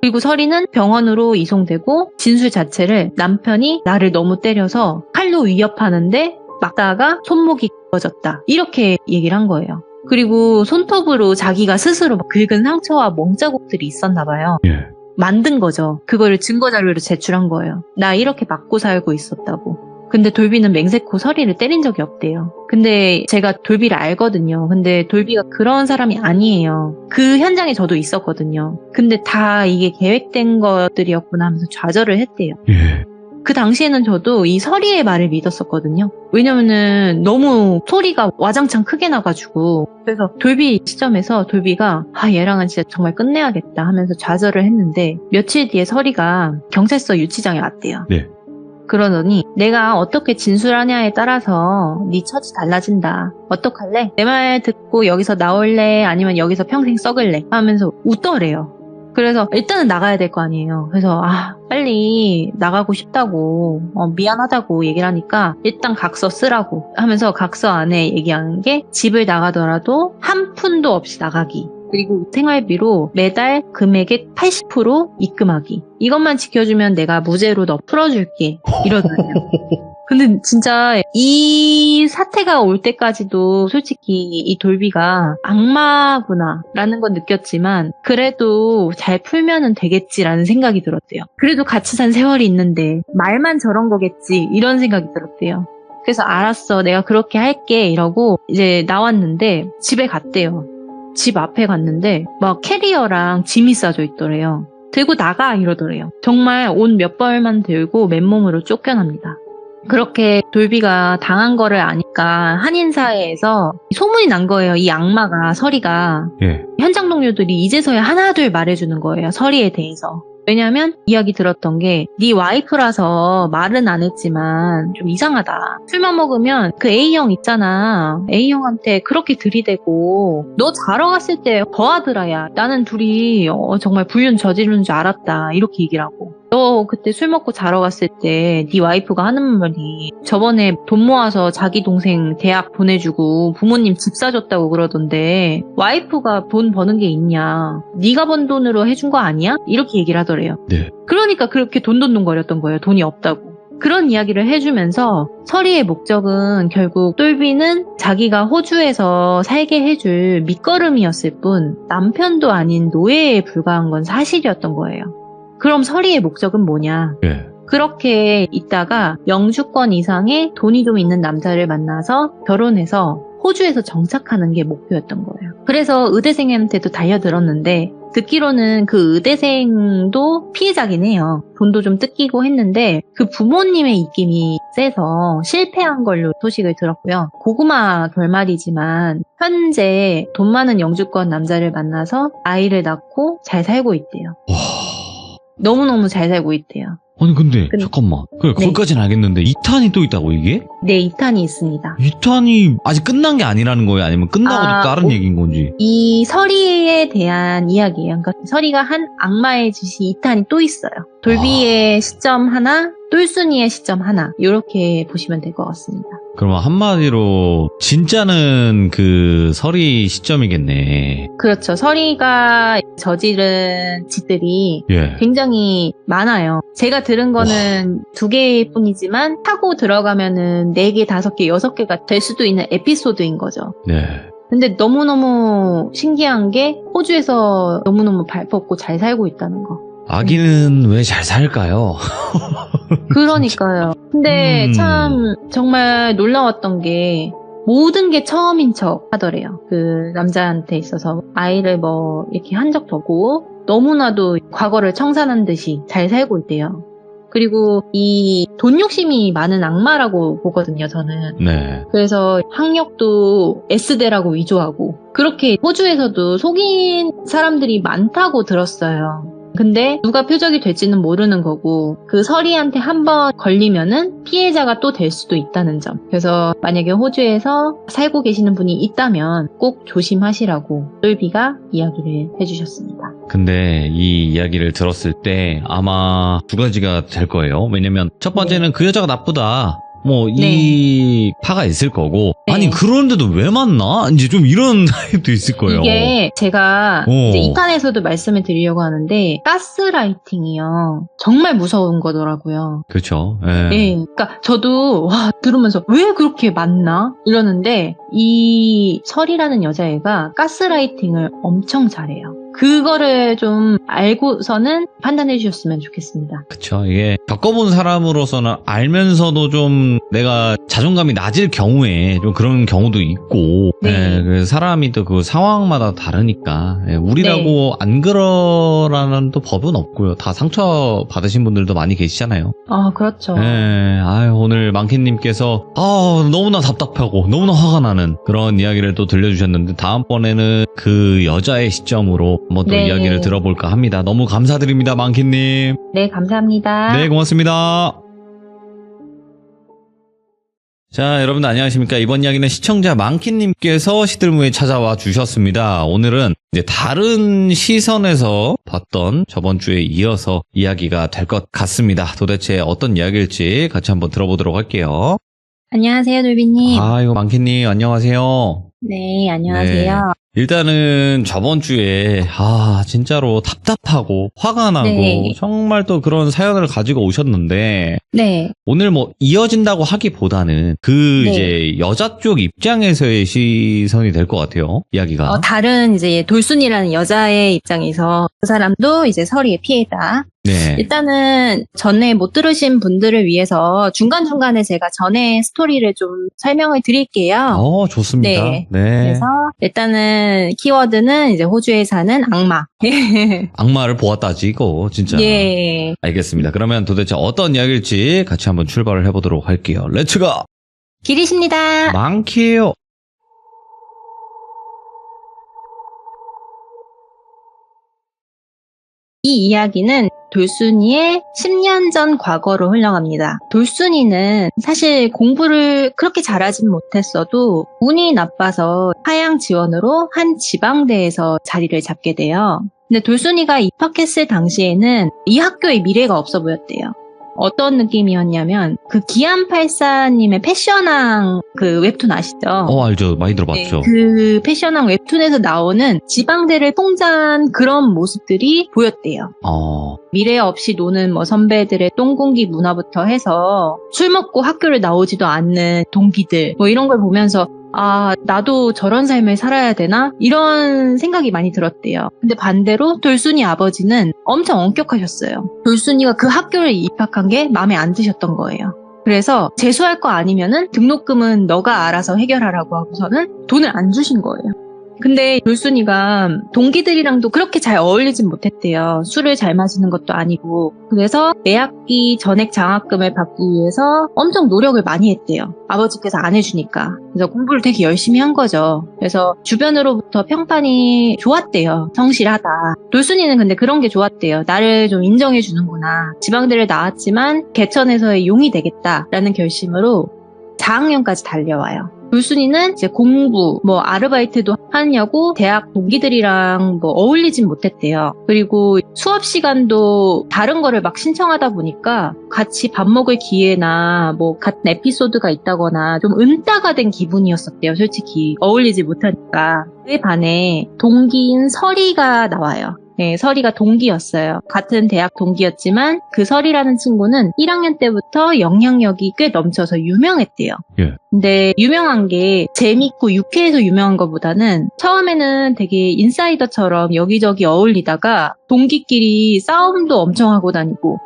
그리고 설이는 병원으로 이송되고 진술 자체를 남편이 나를 너무 때려서 칼로 위협하는데 막다가 손목이 굵어졌다. 이렇게 얘기를 한 거예요. 그리고 손톱으로 자기가 스스로 긁은 상처와 멍자국들이 있었나 봐요. 예. 만든 거죠. 그거를 증거자료로 제출한 거예요. 나 이렇게 맞고 살고 있었다고. 근데 돌비는 맹세코 설이를 때린 적이 없대요. 근데 제가 돌비를 알거든요. 근데 돌비가 그런 사람이 아니에요. 그 현장에 저도 있었거든요. 근데 다 이게 계획된 것들이었구나 하면서 좌절을 했대요. 예. 그 당시에는 저도 이 설이의 말을 믿었었거든요. 왜냐면은 너무 소리가 와장창 크게 나가지고. 그래서 돌비 시점에서 돌비가 얘랑은 진짜 정말 끝내야겠다 하면서 좌절을 했는데 며칠 뒤에 설이가 경찰서 유치장에 왔대요. 네. 그러더니 내가 어떻게 진술하냐에 따라서 네 처지 달라진다. 어떡할래? 내 말 듣고 여기서 나올래? 아니면 여기서 평생 썩을래? 하면서 웃더래요. 그래서 일단은 나가야 될 거 아니에요. 그래서 빨리 나가고 싶다고 미안하다고 얘기를 하니까 일단 각서 쓰라고 하면서 각서 안에 얘기한 게 집을 나가더라도 한 푼도 없이 나가기. 그리고 생활비로 매달 금액의 80% 입금하기. 이것만 지켜주면 내가 무죄로 너 풀어줄게. 이러더라고요. 근데 진짜 이 사태가 올 때까지도 솔직히 이 돌비가 악마구나 라는 건 느꼈지만 그래도 잘 풀면은 되겠지라는 생각이 들었대요. 그래도 같이 산 세월이 있는데 말만 저런 거겠지 이런 생각이 들었대요. 그래서 알았어 내가 그렇게 할게 이러고 이제 나왔는데 집에 갔대요. 집 앞에 갔는데 막 캐리어랑 짐이 싸져 있더래요. 들고 나가 이러더래요. 정말 옷 몇 벌만 들고 맨몸으로 쫓겨납니다. 그렇게 돌비가 당한 거를 아니까 한인사회에서 소문이 난 거예요. 이 악마가 서리가 예. 현장 동료들이 이제서야 하나둘 말해주는 거예요. 서리에 대해서. 왜냐면 이야기 들었던 게 네 와이프라서 말은 안 했지만 좀 이상하다. 술만 먹으면 그 A형 있잖아. A형한테 그렇게 들이대고 너 자러 갔을 때 더하더라야. 나는 둘이 정말 불륜 저지르는 줄 알았다. 이렇게 얘기를 하고. 너 그때 술 먹고 자러 갔을 때 네 와이프가 하는 말이 저번에 돈 모아서 자기 동생 대학 보내주고 부모님 집 사줬다고 그러던데 와이프가 돈 버는 게 있냐. 네가 번 돈으로 해준 거 아니야? 이렇게 얘기를 하더래요. 네. 그러니까 그렇게 돈돈돈거렸던 거예요. 돈이 없다고. 그런 이야기를 해주면서 서리의 목적은 결국 똘비는 자기가 호주에서 살게 해줄 밑거름이었을 뿐 남편도 아닌 노예에 불과한 건 사실이었던 거예요. 그럼 서리의 목적은 뭐냐? 예. 그렇게 있다가 영주권 이상의 돈이 좀 있는 남자를 만나서 결혼해서 호주에서 정착하는 게 목표였던 거예요. 그래서 의대생한테도 달려들었는데 듣기로는 그 의대생도 피해자긴 해요. 돈도 좀 뜯기고 했는데 그 부모님의 입김이 세서 실패한 걸로 소식을 들었고요. 고구마 결말이지만 현재 돈 많은 영주권 남자를 만나서 아이를 낳고 잘 살고 있대요. 와. 너무너무 잘 살고 있대요. 아니 근데 잠깐만. 그래, 네. 거기까지는 알겠는데 2탄이 또 있다고 이게? 네, 2탄이 있습니다. 2탄이 아직 끝난 게 아니라는 거예요? 아니면 끝나고도 다른 얘기인 건지? 이 서리에 대한 이야기예요. 그러니까 서리가 한 악마의 짓이 2탄이 또 있어요. 돌비의 시점 하나, 똘순이의 시점 하나 이렇게 보시면 될 것 같습니다. 그러면 한마디로 진짜는 그 서리 시점이겠네. 그렇죠. 서리가 저지른 짓들이 예. 굉장히 많아요. 제가 들은 거는 2개일 뿐이지만 타고 들어가면은 4개, 5개, 6개가 될 수도 있는 에피소드인 거죠. 네. 근데 너무너무 신기한 게 호주에서 너무너무 발 뻗고 잘 살고 있다는 거. 아기는 왜 잘 살까요? 그러니까요. 근데 참 정말 놀라웠던 게 모든 게 처음인 척 하더래요. 그 남자한테 있어서 아이를 뭐 이렇게 한 적도 없고 너무나도 과거를 청산한 듯이 잘 살고 있대요. 그리고 이 돈 욕심이 많은 악마라고 보거든요, 저는. 네. 그래서 학력도 S대라고 위조하고 그렇게 호주에서도 속인 사람들이 많다고 들었어요. 근데 누가 표적이 될지는 모르는 거고 그 서리한테 한번 걸리면은 피해자가 또 될 수도 있다는 점. 그래서 만약에 호주에서 살고 계시는 분이 있다면 꼭 조심하시라고 똘비가 이야기를 해주셨습니다. 근데 이 이야기를 들었을 때 아마 2가지가 될 거예요. 왜냐면 첫 번째는 그 여자가 나쁘다. 뭐 이 파가 있을 거고 네. 아니 그런데도 왜 만나? 이제 좀 이런 타입도 있을 거예요. 이게 제가 이제 어. 2탄에서도 말씀을 드리려고 하는데 가스라이팅이요. 정말 무서운 거더라고요. 그렇죠. 네. 예. 그러니까 저도 와 들으면서 왜 그렇게 맞나 이러는데 이 설이라는 여자애가 가스라이팅을 엄청 잘해요. 그거를 좀 알고서는 판단해 주셨으면 좋겠습니다. 그쵸. 이게 겪어본 사람으로서는 알면서도 좀 내가 자존감이 낮을 경우에 좀 그런 경우도 있고, 네. 예, 그래서 사람이 또 그 상황마다 다르니까, 예, 우리라고 안 그러라는 또 법은 없고요. 다 상처 받으신 분들도 많이 계시잖아요. 아 그렇죠. 예, 아유, 오늘 망키님께서, 너무나 답답하고, 너무나 화가 나는 그런 이야기를 또 들려주셨는데, 다음번에는 그 여자의 시점으로 한번 또 네. 이야기를 들어볼까 합니다. 너무 감사드립니다, 망키님. 네 감사합니다. 네, 고맙습니다. 자, 여러분들 안녕하십니까. 이번 이야기는 시청자 망키님께서 시들무에 찾아와 주셨습니다. 오늘은 이제 다른 시선에서 봤던 저번 주에 이어서 이야기가 될 것 같습니다. 도대체 어떤 이야기일지 같이 한번 들어보도록 할게요. 안녕하세요 돌비님. 이거 망키님 안녕하세요. 네 안녕하세요. 일단은 저번 주에 진짜로 답답하고 화가 나고 네. 정말 또 그런 사연을 가지고 오셨는데 네. 오늘 뭐 이어진다고 하기보다는 네. 이제 여자 쪽 입장에서의 시선이 될 것 같아요. 이야기가. 다른 이제 돌순이라는 여자의 입장에서 그 사람도 이제 서리의 피해다. 네. 일단은 전에 못 들으신 분들을 위해서 중간중간에 제가 전에 스토리를 좀 설명을 드릴게요. 좋습니다. 네. 네. 그래서 일단은 키워드는 이제 호주에 사는 악마. 악마를 보았다지 이거 진짜. 예. 알겠습니다. 그러면 도대체 어떤 이야기일지 같이 한번 출발을 해보도록 할게요. 렛츠고! 길이십니다. 많게요. 이 이야기는 돌순이의 10년 전 과거로 흘러갑니다. 돌순이는 사실 공부를 그렇게 잘하진 못했어도 운이 나빠서 하향 지원으로 한 지방대에서 자리를 잡게 돼요. 근데 돌순이가 입학했을 당시에는 이 학교에 미래가 없어 보였대요. 어떤 느낌이었냐면 그 기안84님의 패션왕 그 웹툰 아시죠? 알죠. 많이 들어봤죠. 네, 그 패션왕 웹툰에서 나오는 지방대를 통제한 그런 모습들이 보였대요. 미래 없이 노는 뭐 선배들의 똥공기 문화부터 해서 술 먹고 학교를 나오지도 않는 동기들 뭐 이런 걸 보면서 나도 저런 삶을 살아야 되나? 이런 생각이 많이 들었대요. 근데 반대로 돌순이 아버지는 엄청 엄격하셨어요. 돌순이가 그 학교를 입학한 게 마음에 안 드셨던 거예요. 그래서 재수할 거 아니면은 등록금은 너가 알아서 해결하라고 하고서는 돈을 안 주신 거예요. 근데 돌순이가 동기들이랑도 그렇게 잘 어울리진 못했대요. 술을 잘 마시는 것도 아니고. 그래서 매학기 전액 장학금을 받기 위해서 엄청 노력을 많이 했대요. 아버지께서 안 해주니까. 그래서 공부를 되게 열심히 한 거죠. 그래서 주변으로부터 평판이 좋았대요. 성실하다. 돌순이는 근데 그런 게 좋았대요. 나를 좀 인정해 주는구나. 지방대를 나왔지만 개천에서의 용이 되겠다라는 결심으로 4학년까지 달려와요. 돌순이는 이제 공부, 아르바이트도 하냐고 대학 동기들이랑 어울리진 못했대요. 그리고 수업 시간도 다른 거를 막 신청하다 보니까 같이 밥 먹을 기회나 같은 에피소드가 있다거나 좀 은따가 된 기분이었었대요. 솔직히 어울리지 못하니까. 그에 반해 동기인 설이가 나와요. 네, 설이가 동기였어요. 같은 대학 동기였지만 그 설이라는 친구는 1학년 때부터 영향력이 꽤 넘쳐서 유명했대요. 예. 근데 유명한 게 재밌고 유쾌해서 유명한 것보다는 처음에는 되게 인사이더처럼 여기저기 어울리다가 동기끼리 싸움도 엄청 하고 다니고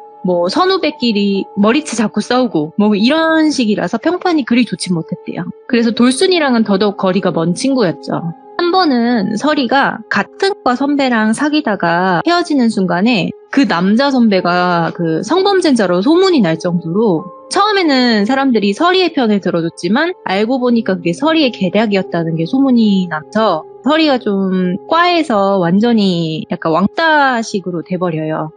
선후배끼리 머리채 잡고 싸우고 이런 식이라서 평판이 그리 좋지 못했대요. 그래서 돌순이랑은 더더욱 거리가 먼 친구였죠. 한 번은 설이가 같은 과 선배랑 사귀다가 헤어지는 순간에 그 남자 선배가 그 성범죄자로 소문이 날 정도로 처음에는 사람들이 설이의 편을 들어줬지만 알고 보니까 그게 설이의 계략이었다는 게 소문이 나서 설이가 좀 과에서 완전히 약간 왕따식으로 돼버려요.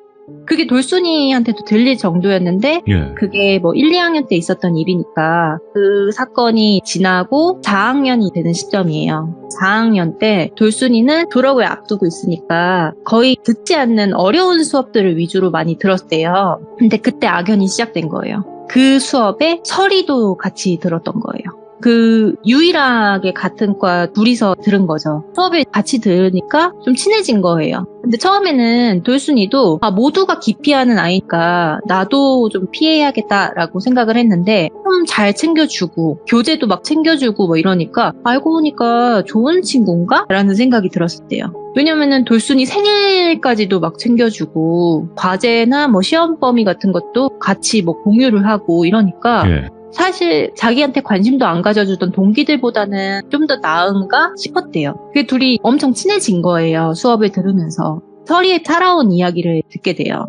그게 돌순이한테도 들릴 정도였는데 그게 1, 2학년 때 있었던 일이니까 그 사건이 지나고 4학년이 되는 시점이에요. 4학년 때 돌순이는 졸업을 앞두고 있으니까 거의 듣지 않는 어려운 수업들을 위주로 많이 들었대요. 근데 그때 악연이 시작된 거예요. 그 수업에 설이도 같이 들었던 거예요. 그 유일하게 같은 과 둘이서 들은 거죠. 수업을 같이 들으니까 좀 친해진 거예요. 근데 처음에는 돌순이도 모두가 기피하는 아이니까 나도 좀 피해야겠다라고 생각을 했는데 좀 잘 챙겨주고 교재도 막 챙겨주고 이러니까 알고 보니까 좋은 친구인가? 라는 생각이 들었었대요. 왜냐면은 돌순이 생일까지도 막 챙겨주고 과제나 시험 범위 같은 것도 같이 공유를 하고 이러니까 사실 자기한테 관심도 안 가져주던 동기들보다는 좀 더 나은가 싶었대요. 그 둘이 엄청 친해진 거예요. 수업을 들으면서. 설이의 살아온 이야기를 듣게 돼요.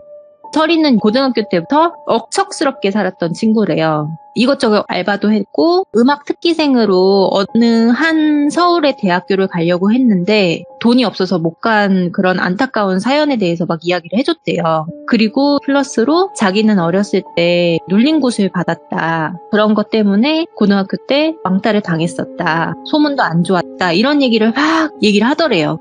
설이는 고등학교 때부터 억척스럽게 살았던 친구래요. 이것저것 알바도 했고 음악 특기생으로 어느 한 서울의 대학교를 가려고 했는데 돈이 없어서 못 간 그런 안타까운 사연에 대해서 막 이야기를 해줬대요. 그리고 플러스로 자기는 어렸을 때 눌림굿을 받았다. 그런 것 때문에 고등학교 때 왕따를 당했었다. 소문도 안 좋았다. 이런 얘기를 막 얘기를 하더래요.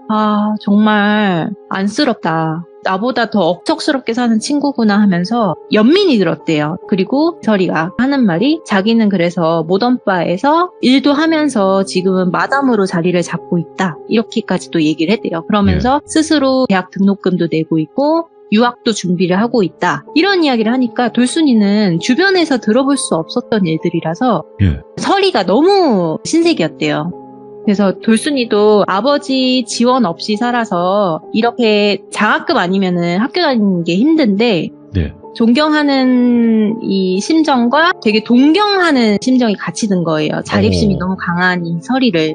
정말 안쓰럽다. 나보다 더 억척스럽게 사는 친구구나 하면서 연민이 들었대요. 그리고 설이가 하는 말이 말이 자기는 그래서 모던바에서 일도 하면서 지금은 마담으로 자리를 잡고 있다. 이렇게까지 또 얘기를 했대요. 그러면서 스스로 대학 등록금도 내고 있고 유학도 준비를 하고 있다. 이런 이야기를 하니까 돌순이는 주변에서 들어볼 수 없었던 일들이라서 설이가 너무 신세계였대요. 그래서 돌순이도 아버지 지원 없이 살아서 이렇게 장학금 아니면은 학교 다니는 게 힘든데 존경하는 이 심정과 되게 동경하는 심정이 같이 든 거예요. 자립심이 너무 강한 이 설이를.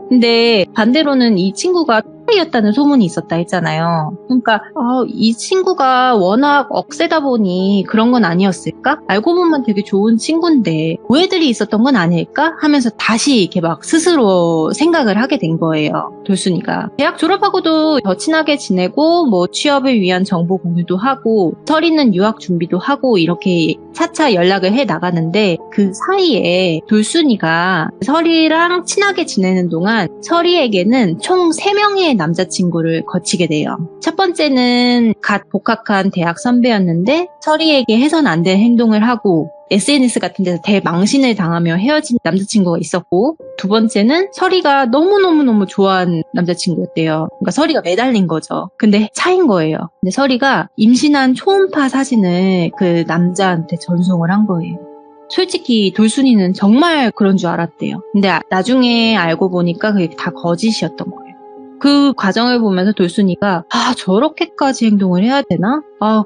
근데 반대로는 이 친구가 X였다는 소문이 있었다 했잖아요. 그러니까 이 친구가 워낙 억세다 보니 그런 건 아니었을까? 알고 보면 되게 좋은 친구인데 오해들이 있었던 건 아닐까? 하면서 다시 이렇게 막 스스로 생각을 하게 된 거예요. 돌순이가. 대학 졸업하고도 더 친하게 지내고 뭐 취업을 위한 정보 공유도 하고 설이는 유학 준비도 하고 이렇게 차차 연락을 해 나가는데 그 사이에 돌순이가 설이랑 친하게 지내는 동안 설이에게는 총 3명의 남자친구를 거치게 돼요. 첫 번째는 갓 복학한 대학 선배였는데 설이에게 해선 안 될 행동을 하고 SNS 같은 데서 대망신을 당하며 헤어진 남자친구가 있었고, 두 번째는 설이가 너무너무너무 좋아하는 남자친구였대요. 그러니까 설이가 매달린 거죠. 근데 차인 거예요. 근데 설이가 임신한 초음파 사진을 그 남자한테 전송을 한 거예요. 솔직히 돌순이는 정말 그런 줄 알았대요. 근데 나중에 알고 보니까 그게 다 거짓이었던 거예요. 그 과정을 보면서 돌순이가 저렇게까지 행동을 해야 되나?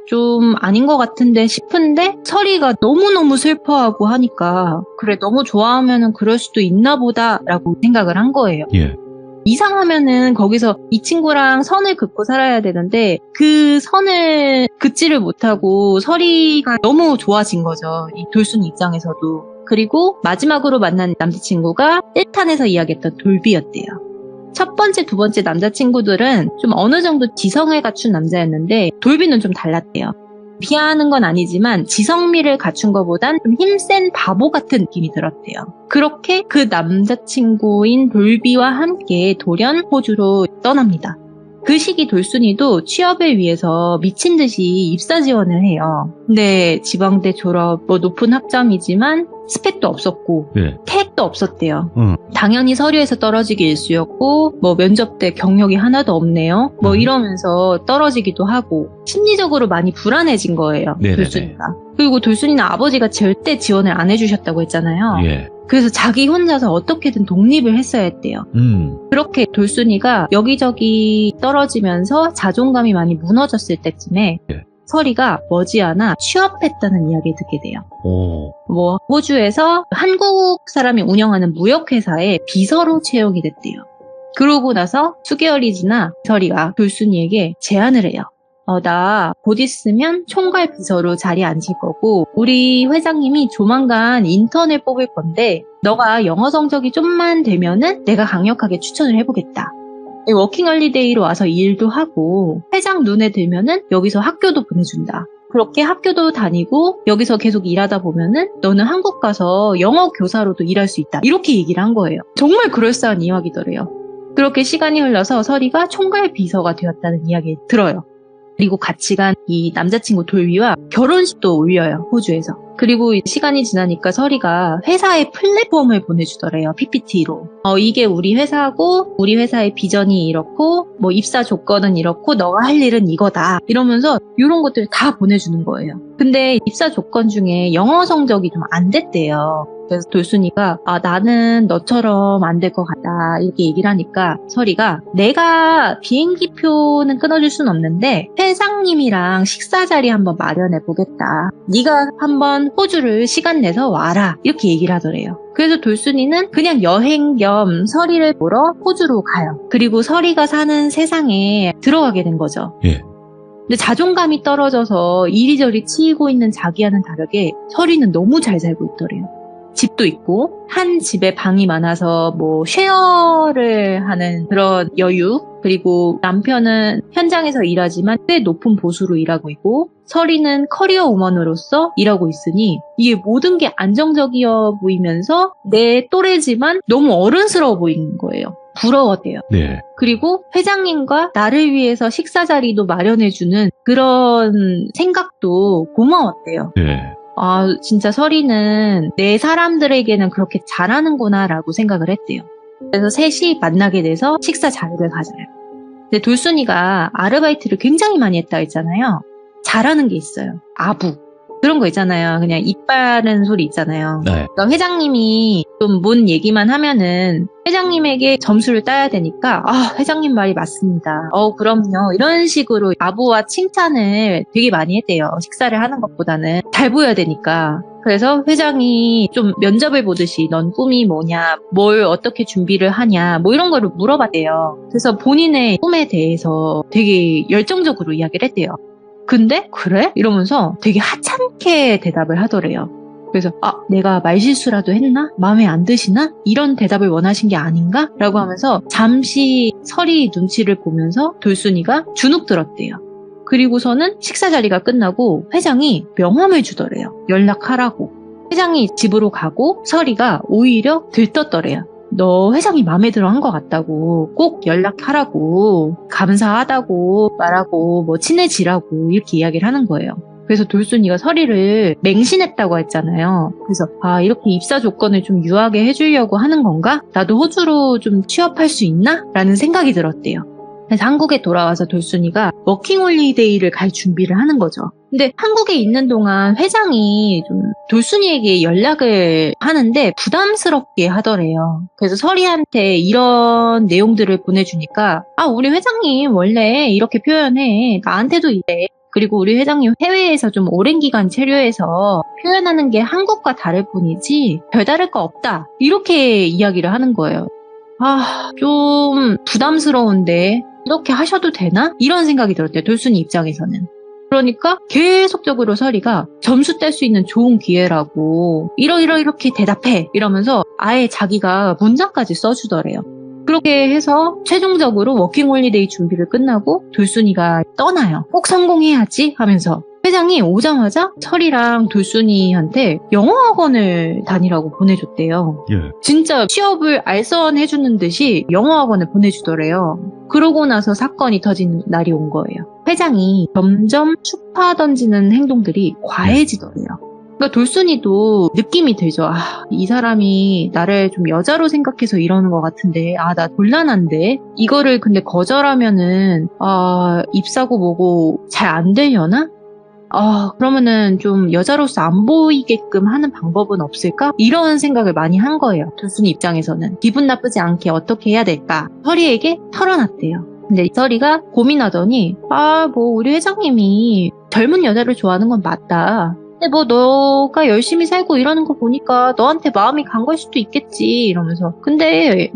좀 아닌 것 같은데 싶은데 설이가 너무너무 슬퍼하고 하니까 그래 너무 좋아하면은 그럴 수도 있나 보다라고 생각을 한 거예요. 이상하면은 거기서 이 친구랑 선을 긋고 살아야 되는데 그 선을 긋지를 못하고 설이가 너무 좋아진 거죠. 이 돌순이 입장에서도. 그리고 마지막으로 만난 남자친구가 1탄에서 이야기했던 돌비였대요. 첫 번째, 두 번째 남자친구들은 좀 어느 정도 지성을 갖춘 남자였는데 돌비는 좀 달랐대요. 비하하는 건 아니지만 지성미를 갖춘 것보단 좀 힘센 바보 같은 느낌이 들었대요. 그렇게 그 남자친구인 돌비와 함께 돌연 호주로 떠납니다. 그 시기 돌순이도 취업을 위해서 미친 듯이 입사 지원을 해요. 근데 지방대 졸업, 높은 학점이지만 스펙도 없었고 택도 없었대요. 당연히 서류에서 떨어지기 일쑤였고 면접 때 경력이 하나도 없네요. 이러면서 떨어지기도 하고 심리적으로 많이 불안해진 거예요. 돌순이가. 그리고 돌순이는 아버지가 절대 지원을 안 해주셨다고 했잖아요. 그래서 자기 혼자서 어떻게든 독립을 했어야 했대요. 그렇게 돌순이가 여기저기 떨어지면서 자존감이 많이 무너졌을 때쯤에 설이가 머지않아 취업했다는 이야기를 듣게 돼요. 호주에서 한국 사람이 운영하는 무역회사에 비서로 채용이 됐대요. 그러고 나서 수개월이 지나 설이가 돌순이에게 제안을 해요. 나 곧 있으면 총괄 비서로 자리에 앉을 거고 우리 회장님이 조만간 인턴을 뽑을 건데 너가 영어 성적이 좀만 되면은 내가 강력하게 추천을 해보겠다. 워킹홀리데이로 와서 일도 하고 회장 눈에 들면은 여기서 학교도 보내준다. 그렇게 학교도 다니고 여기서 계속 일하다 보면은 너는 한국 가서 영어 교사로도 일할 수 있다. 이렇게 얘기를 한 거예요. 정말 그럴싸한 이야기더래요. 그렇게 시간이 흘러서 설이가 총괄 비서가 되었다는 이야기 들어요. 그리고 같이 간 이 남자친구 돌비와 결혼식도 올려요. 호주에서. 그리고 시간이 지나니까 설이가 회사에 플랫폼을 보내주더래요. PPT로. 이게 우리 회사고 우리 회사의 비전이 이렇고 입사 조건은 이렇고 너가 할 일은 이거다. 이러면서 이런 것들을 다 보내주는 거예요. 근데 입사 조건 중에 영어 성적이 좀 안 됐대요. 그래서 돌순이가 나는 너처럼 안 될 것 같다 이렇게 얘기를 하니까 설이가 내가 비행기표는 끊어줄 순 없는데 회장님이랑 식사 자리 한번 마련해 보겠다. 네가 한번 호주를 시간 내서 와라 이렇게 얘기를 하더래요. 그래서 돌순이는 그냥 여행 겸 설이를 보러 호주로 가요. 그리고 설이가 사는 세상에 들어가게 된 거죠. 근데 자존감이 떨어져서 이리저리 치이고 있는 자기와는 다르게 설이는 너무 잘 살고 있더래요. 집도 있고 한 집에 방이 많아서 쉐어를 하는 그런 여유, 그리고 남편은 현장에서 일하지만 꽤 높은 보수로 일하고 있고 설이는 커리어 우먼으로서 일하고 있으니 이게 모든 게 안정적이어 보이면서 내 또래지만 너무 어른스러워 보이는 거예요. 부러웠대요. 그리고 회장님과 나를 위해서 식사 자리도 마련해주는 그런 생각도 고마웠대요. 진짜 설이는 내 사람들에게는 그렇게 잘하는구나라고 생각을 했대요. 그래서 셋이 만나게 돼서 식사 자리를 가져요. 근데 돌순이가 아르바이트를 굉장히 많이 했다 했잖아요. 잘하는 게 있어요. 아부. 그런 거 있잖아요. 그냥 입 바른 소리 있잖아요. 네. 그러니까 회장님이 좀 뭔 얘기만 하면은 회장님에게 점수를 따야 되니까 회장님 말이 맞습니다. 그럼요. 이런 식으로 아부와 칭찬을 되게 많이 했대요. 식사를 하는 것보다는 잘 보여야 되니까. 그래서 회장이 좀 면접을 보듯이 넌 꿈이 뭐냐, 뭘 어떻게 준비를 하냐, 뭐 이런 거를 물어봤대요. 그래서 본인의 꿈에 대해서 되게 열정적으로 이야기를 했대요. 근데 그래? 이러면서 되게 하찮게 대답을 하더래요. 그래서 내가 말실수라도 했나? 마음에 안 드시나? 이런 대답을 원하신 게 아닌가? 라고 하면서 잠시 설이 눈치를 보면서 돌순이가 주눅 들었대요. 그리고서는 식사 자리가 끝나고 회장이 명함을 주더래요. 연락하라고. 회장이 집으로 가고 설이가 오히려 들떴더래요. 너 회장이 마음에 들어 한 것 같다고, 꼭 연락하라고, 감사하다고 말하고, 뭐 친해지라고 이렇게 이야기를 하는 거예요. 그래서 돌순이가 설이를 맹신했다고 했잖아요. 그래서 이렇게 입사 조건을 좀 유하게 해주려고 하는 건가? 나도 호주로 좀 취업할 수 있나? 라는 생각이 들었대요. 그래서 한국에 돌아와서 돌순이가 워킹홀리데이를 갈 준비를 하는 거죠. 근데 한국에 있는 동안 회장이 좀 돌순이에게 연락을 하는데 부담스럽게 하더래요. 그래서 설이한테 이런 내용들을 보내주니까 우리 회장님 원래 이렇게 표현해. 나한테도 이래. 그리고 우리 회장님 해외에서 좀 오랜 기간 체류해서 표현하는 게 한국과 다를 뿐이지 별다를 거 없다. 이렇게 이야기를 하는 거예요. 좀 부담스러운데 이렇게 하셔도 되나? 이런 생각이 들었대요. 돌순이 입장에서는. 그러니까 계속적으로 설이가 점수 뗄 수 있는 좋은 기회라고 이렇게 대답해 이러면서 아예 자기가 문장까지 써주더래요. 그렇게 해서 최종적으로 워킹홀리데이 준비를 끝나고 돌순이가 떠나요. 꼭 성공해야지 하면서. 회장이 오자마자 설이랑 돌순이한테 영어학원을 다니라고 보내줬대요. 예. 진짜 취업을 알선해주는 듯이 영어학원을 보내주더래요. 그러고 나서 사건이 터진 날이 온 거예요. 회장이 점점 추파 던지는 행동들이 과해지더래요. 그러니까 돌순이도 느낌이 들죠. 이 사람이 나를 좀 여자로 생각해서 이러는 것 같은데, 나 곤란한데? 이거를 근데 거절하면은, 입사고 뭐고 잘 안 되려나? 그러면은 좀 여자로서 안 보이게끔 하는 방법은 없을까? 이런 생각을 많이 한 거예요. 돌순이 입장에서는. 기분 나쁘지 않게 어떻게 해야 될까? 설이에게 털어놨대요. 근데 설이가 고민하더니 우리 회장님이 젊은 여자를 좋아하는 건 맞다. 근데 너가 열심히 살고 이러는 거 보니까 너한테 마음이 간 걸 수도 있겠지 이러면서. 근데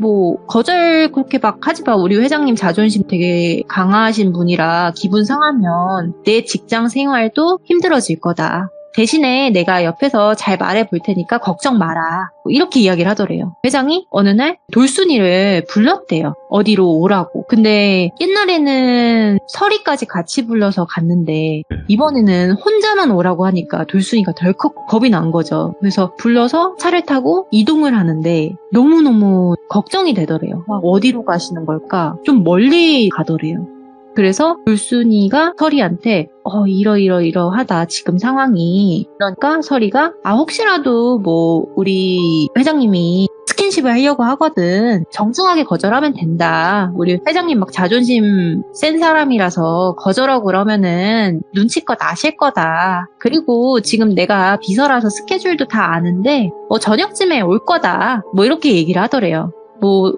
거절 그렇게 막 하지 마. 우리 회장님 자존심 되게 강하신 분이라 기분 상하면 내 직장 생활도 힘들어질 거다. 대신에 내가 옆에서 잘 말해볼 테니까 걱정 마라. 이렇게 이야기를 하더래요. 회장이 어느 날 돌순이를 불렀대요. 어디로 오라고. 근데 옛날에는 설이까지 같이 불러서 갔는데 이번에는 혼자만 오라고 하니까 돌순이가 덜컥 겁이 난 거죠. 그래서 불러서 차를 타고 이동을 하는데 너무너무 걱정이 되더래요. 어디로 가시는 걸까? 좀 멀리 가더래요. 그래서 돌순이가 설이한테 이러하다 지금 상황이. 그러니까 설이가 혹시라도 우리 회장님이 스킨십을 하려고 하거든. 정중하게 거절하면 된다. 우리 회장님 막 자존심 센 사람이라서 거절하고 그러면은 눈치껏 아실 거다. 그리고 지금 내가 비서라서 스케줄도 다 아는데 저녁쯤에 올 거다. 이렇게 얘기를 하더래요.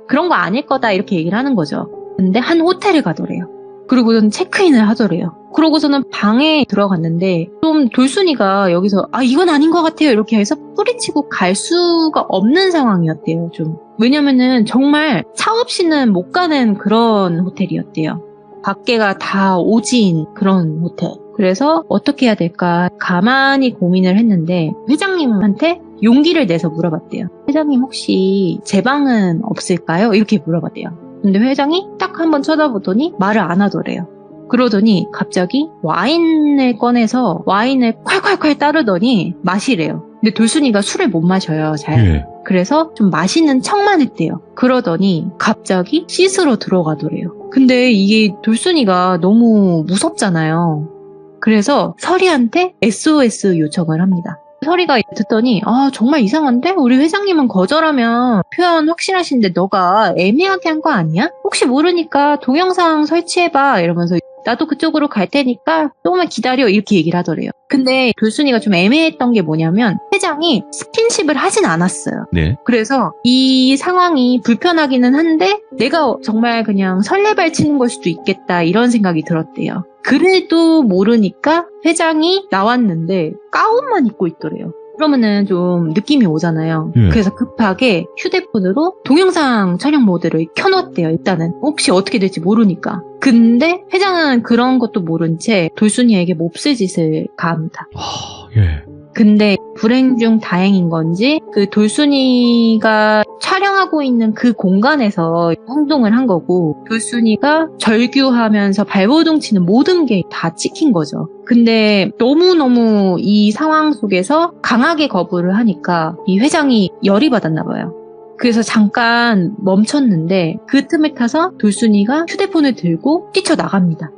그런 거 아닐 거다 이렇게 얘기를 하는 거죠. 근데 한 호텔을 가더래요. 그리고는 체크인을 하더래요. 그러고서는 방에 들어갔는데 좀 돌순이가 여기서 이건 아닌 것 같아요 이렇게 해서 뿌리치고 갈 수가 없는 상황이었대요. 좀. 왜냐면은 정말 차 없이는 못 가는 그런 호텔이었대요. 밖에가 다 오지인 그런 호텔. 그래서 어떻게 해야 될까 가만히 고민을 했는데 회장님한테 용기를 내서 물어봤대요. 회장님 혹시 제 방은 없을까요? 이렇게 물어봤대요. 근데 회장이 딱 한번 쳐다보더니 말을 안 하더래요. 그러더니 갑자기 와인을 꺼내서 와인을 콸콸콸 따르더니 마시래요. 근데 돌순이가 술을 못 마셔요, 잘. 예. 그래서 좀 마시는 척만 했대요. 그러더니 갑자기 씻으러 들어가더래요. 근데 이게 돌순이가 너무 무섭잖아요. 그래서 설이한테 SOS 요청을 합니다. 설이가 듣더니 정말 이상한데? 우리 회장님은 거절하면 표현 확실하신데 너가 애매하게 한 거 아니야? 혹시 모르니까 동영상 설치해봐 이러면서 나도 그쪽으로 갈 테니까 조금만 기다려 이렇게 얘기를 하더래요. 근데 돌순이가 좀 애매했던 게 뭐냐면 회장이 스킨십을 하진 않았어요. 네. 그래서 이 상황이 불편하기는 한데 내가 정말 그냥 설레발 치는 걸 수도 있겠다 이런 생각이 들었대요. 그래도 모르니까 회장이 나왔는데 가운만 입고 있더래요. 그러면은 좀 느낌이 오잖아요. 그래서 급하게 휴대폰으로 동영상 촬영 모드를 켜놓았대요. 일단은 혹시 어떻게 될지 모르니까. 근데 회장은 그런 것도 모른 채 돌순이에게 몹쓸 짓을 가합니다. 예. 근데 불행 중 다행인 건지 그 돌순이가 촬영하고 있는 그 공간에서 행동을 한 거고 돌순이가 절규하면서 발버둥 치는 모든 게 다 찍힌 거죠. 근데 너무너무 이 상황 속에서 강하게 거부를 하니까 이 회장이 열이 받았나 봐요. 그래서 잠깐 멈췄는데 그 틈을 타서 돌순이가 휴대폰을 들고 뛰쳐나갑니다.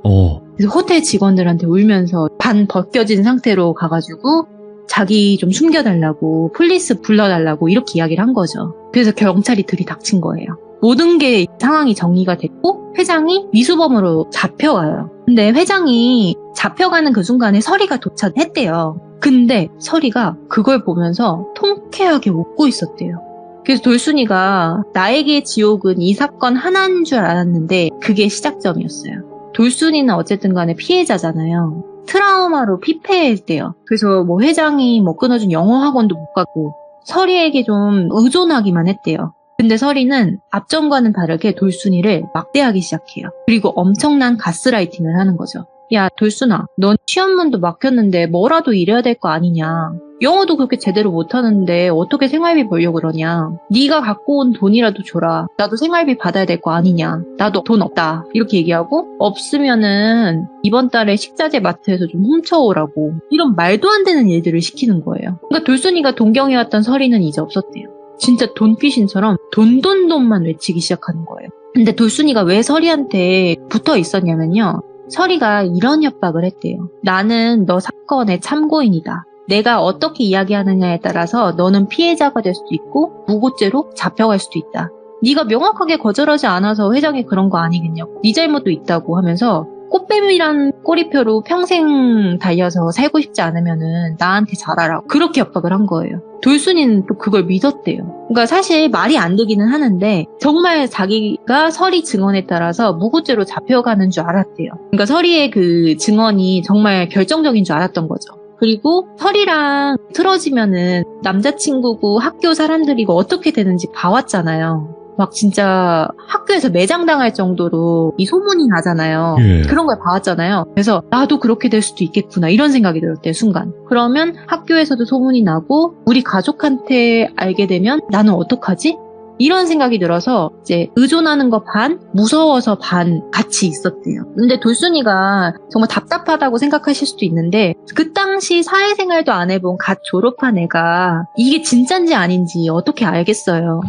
그래서 호텔 직원들한테 울면서 반 벗겨진 상태로 가가지고 자기 좀 숨겨달라고 폴리스 불러달라고 이렇게 이야기를 한 거죠. 그래서 경찰이 들이닥친 거예요. 모든 게 상황이 정리가 됐고 회장이 미수범으로 잡혀가요. 근데 회장이 잡혀가는 그 순간에 설이가 도착했대요. 근데 설이가 그걸 보면서 통쾌하게 웃고 있었대요. 그래서 돌순이가 나에게 지옥은 이 사건 하나인 줄 알았는데 그게 시작점이었어요. 돌순이는 어쨌든 간에 피해자잖아요. 트라우마로 피폐했대요. 그래서 뭐 회장이 끊어준 영어 학원도 못 가고 설이에게 좀 의존하기만 했대요. 근데 설이는 앞전과는 다르게 돌순이를 막대하기 시작해요. 그리고 엄청난 가스라이팅을 하는 거죠. 야 돌순아, 넌 시험문도 막혔는데 뭐라도 이래야 될 거 아니냐. 영어도 그렇게 제대로 못하는데 어떻게 생활비 벌려고 그러냐. 네가 갖고 온 돈이라도 줘라. 나도 생활비 받아야 될 거 아니냐. 나도 돈 없다. 이렇게 얘기하고 없으면은 이번 달에 식자재 마트에서 좀 훔쳐오라고 이런 말도 안 되는 일들을 시키는 거예요. 그러니까 돌순이가 동경해왔던 설이는 이제 없었대요. 진짜 돈귀신처럼 돈돈돈만 외치기 시작하는 거예요. 근데 돌순이가 왜 설이한테 붙어 있었냐면요. 설이가 이런 협박을 했대요. 나는 너 사건의 참고인이다. 내가 어떻게 이야기하느냐에 따라서 너는 피해자가 될 수도 있고 무고죄로 잡혀갈 수도 있다. 네가 명확하게 거절하지 않아서 회장이 그런 거 아니겠냐고. 네 잘못도 있다고 하면서 꽃뱀이란 꼬리표로 평생 달려서 살고 싶지 않으면은 나한테 잘하라고 그렇게 협박을 한 거예요. 돌순이는 또 그걸 믿었대요. 그러니까 사실 말이 안 되기는 하는데 정말 자기가 설이 증언에 따라서 무고죄로 잡혀가는 줄 알았대요. 그러니까 설이의 그 증언이 정말 결정적인 줄 알았던 거죠. 그리고 설이랑 틀어지면은 남자친구고 학교 사람들이고 어떻게 되는지 봐왔잖아요. 막 진짜 학교에서 매장당할 정도로 이 소문이 나잖아요. 예. 그런 걸 봐왔잖아요. 그래서 나도 그렇게 될 수도 있겠구나 이런 생각이 들었대요. 순간. 그러면 학교에서도 소문이 나고 우리 가족한테 알게 되면 나는 어떡하지? 이런 생각이 들어서 이제 의존하는 거 반, 무서워서 반 같이 있었대요. 근데 돌순이가 정말 답답하다고 생각하실 수도 있는데 그 당시 사회생활도 안 해본 갓 졸업한 애가 이게 진짠지 아닌지 어떻게 알겠어요.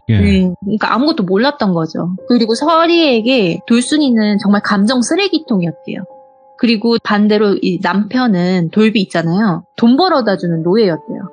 예. 네, 그러니까 아무것도 몰랐던 거죠. 그리고 설이에게 돌순이는 정말 감정 쓰레기통이었대요. 그리고 반대로 이 남편은 돌비 있잖아요. 돈 벌어다 주는 노예였대요.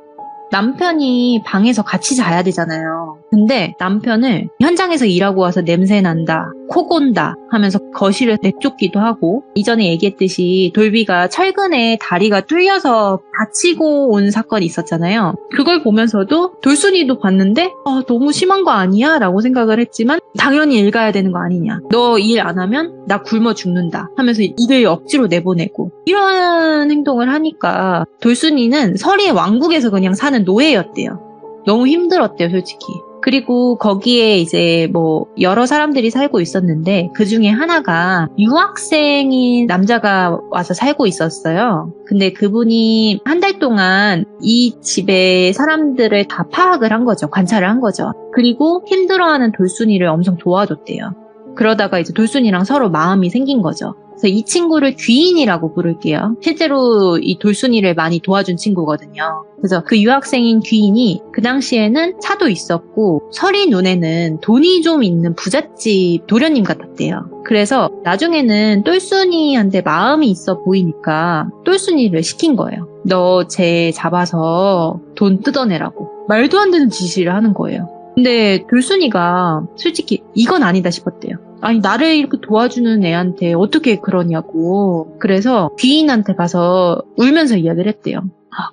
남편이 방에서 같이 자야 되잖아요. 근데 남편을 현장에서 일하고 와서 냄새 난다, 코 곤다 하면서 거실에 내쫓기도 하고 이전에 얘기했듯이 돌비가 철근에 다리가 뚫려서 다치고 온 사건이 있었잖아요. 그걸 보면서도 돌순이도 봤는데 너무 심한 거 아니야? 라고 생각을 했지만 당연히 일 가야 되는 거 아니냐. 너 일 안 하면 나 굶어 죽는다 하면서 일을 억지로 내보내고 이런 행동을 하니까 돌순이는 설이의 왕국에서 그냥 사는 노예였대요. 너무 힘들었대요, 솔직히. 그리고 거기에 이제 뭐 여러 사람들이 살고 있었는데 그 중에 하나가 유학생인 남자가 와서 살고 있었어요. 근데 그분이 한 달 동안 이 집의 사람들을 다 파악을 한 거죠. 관찰을 한 거죠. 그리고 힘들어하는 돌순이를 엄청 도와줬대요. 그러다가 이제 돌순이랑 서로 마음이 생긴 거죠. 그래서 이 친구를 귀인이라고 부를게요. 실제로 이 돌순이를 많이 도와준 친구거든요. 그래서 그 유학생인 귀인이 그 당시에는 차도 있었고 설이 눈에는 돈이 좀 있는 부잣집 도련님 같았대요. 그래서 나중에는 똘순이한테 마음이 있어 보이니까 똘순이를 시킨 거예요. 너 쟤 잡아서 돈 뜯어내라고. 말도 안 되는 지시를 하는 거예요. 근데 돌순이가 솔직히 이건 아니다 싶었대요. 아니 나를 이렇게 도와주는 애한테 어떻게 그러냐고. 그래서 귀인한테 가서 울면서 이야기를 했대요.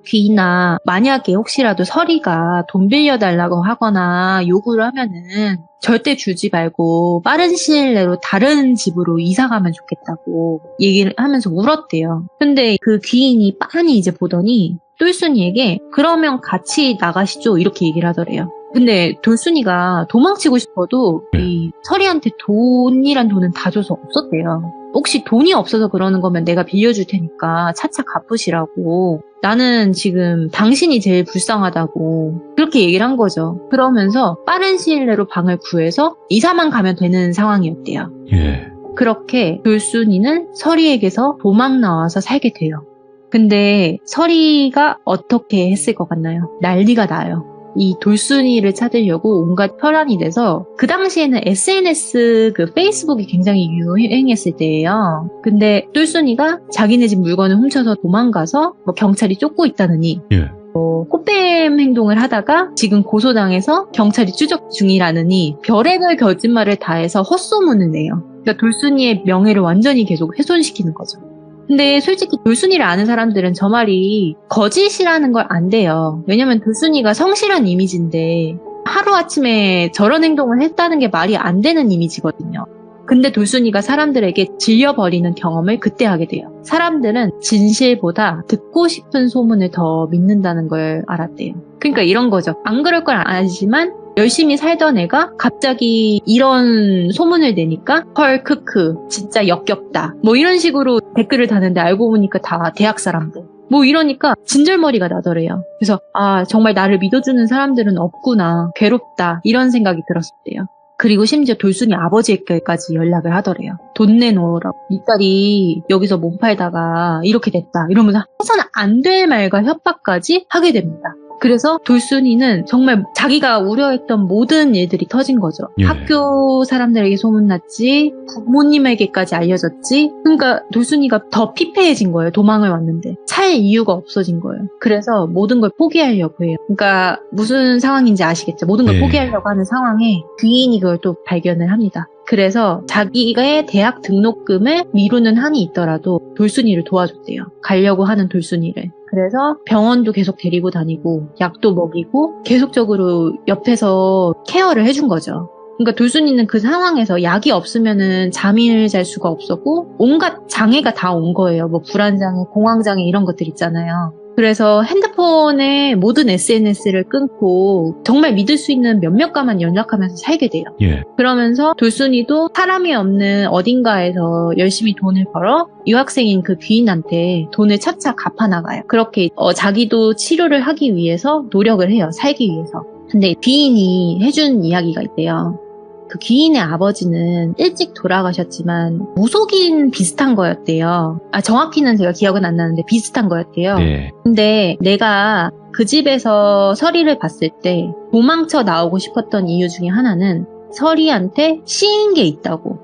귀인아, 만약에 혹시라도 서리가 돈 빌려달라고 하거나 요구를 하면은 절대 주지 말고 빠른 시일 내로 다른 집으로 이사 가면 좋겠다고 얘기를 하면서 울었대요. 근데 그 귀인이 빤히 이제 보더니 똘순이에게 그러면 같이 나가시죠 이렇게 얘기를 하더래요. 근데 돌순이가 도망치고 싶어도 이 서리한테 돈이란 돈은 다 줘서 없었대요. 혹시 돈이 없어서 그러는 거면 내가 빌려줄 테니까 차차 갚으시라고. 나는 지금 당신이 제일 불쌍하다고 그렇게 얘기를 한 거죠. 그러면서 빠른 시일 내로 방을 구해서 이사만 가면 되는 상황이었대요. 예. 그렇게 돌순이는 서리에게서 도망 나와서 살게 돼요. 근데 서리가 어떻게 했을 것 같나요? 난리가 나요. 이 돌순이를 찾으려고 온갖 혈안이 돼서 그 당시에는 SNS 그 페이스북이 굉장히 유행했을 때예요. 근데 돌순이가 자기네 집 물건을 훔쳐서 도망가서 뭐 경찰이 쫓고 있다느니 꽃뱀 행동을 하다가 지금 고소당해서 경찰이 추적 중이라느니 별의별 거짓말을 다해서 헛소문을 내요. 그러니까 돌순이의 명예를 완전히 계속 훼손시키는 거죠. 근데 솔직히 돌순이를 아는 사람들은 저 말이 거짓이라는 걸 안돼요. 왜냐면 돌순이가 성실한 이미지인데 하루아침에 저런 행동을 했다는 게 말이 안 되는 이미지거든요. 근데 돌순이가 사람들에게 질려버리는 경험을 그때 하게 돼요. 사람들은 진실보다 듣고 싶은 소문을 더 믿는다는 걸 알았대요. 그러니까 이런 거죠. 안 그럴 걸 알지만 열심히 살던 애가 갑자기 이런 소문을 내니까 헐 크크 진짜 역겹다 뭐 이런 식으로 댓글을 다는데 알고 보니까 다 대학 사람들 뭐 이러니까 진절머리가 나더래요. 그래서 정말 나를 믿어주는 사람들은 없구나 괴롭다 이런 생각이 들었대요. 그리고 심지어 돌순이 아버지에게까지 연락을 하더래요. 돈 내놓으라고. 이 딸이 여기서 몸 팔다가 이렇게 됐다 이러면서 해서는 안 될 말과 협박까지 하게 됩니다. 그래서 돌순이는 정말 자기가 우려했던 모든 일들이 터진 거죠. 예. 학교 사람들에게 소문났지, 부모님에게까지 알려졌지. 그러니까 돌순이가 더 피폐해진 거예요. 도망을 왔는데. 살 이유가 없어진 거예요. 그래서 모든 걸 포기하려고 해요. 그러니까 무슨 상황인지 아시겠죠? 모든 걸 포기하려고 하는 상황에 귀인이 그걸 또 발견을 합니다. 그래서 자기의 대학 등록금을 미루는 한이 있더라도 돌순이를 도와줬대요. 가려고 하는 돌순이를. 그래서 병원도 계속 데리고 다니고 약도 먹이고 계속적으로 옆에서 케어를 해준 거죠. 그러니까 돌순이는 그 상황에서 약이 없으면은 잠을 잘 수가 없었고 온갖 장애가 다 온 거예요. 뭐 불안장애, 공황장애 이런 것들 있잖아요. 그래서 핸드폰에 모든 SNS를 끊고 정말 믿을 수 있는 몇몇과만 연락하면서 살게 돼요. 예. 그러면서 돌순이도 사람이 없는 어딘가에서 열심히 돈을 벌어 유학생인 그 귀인한테 돈을 차차 갚아나가요. 그렇게 자기도 치료를 하기 위해서 노력을 해요. 살기 위해서. 근데 귀인이 해준 이야기가 있대요. 그 귀인의 아버지는 일찍 돌아가셨지만 무속인 비슷한 거였대요. 정확히는 제가 기억은 안 나는데 비슷한 거였대요. 네. 근데 내가 그 집에서 서리를 봤을 때 도망쳐 나오고 싶었던 이유 중에 하나는 서리한테 씌인 게 있다고.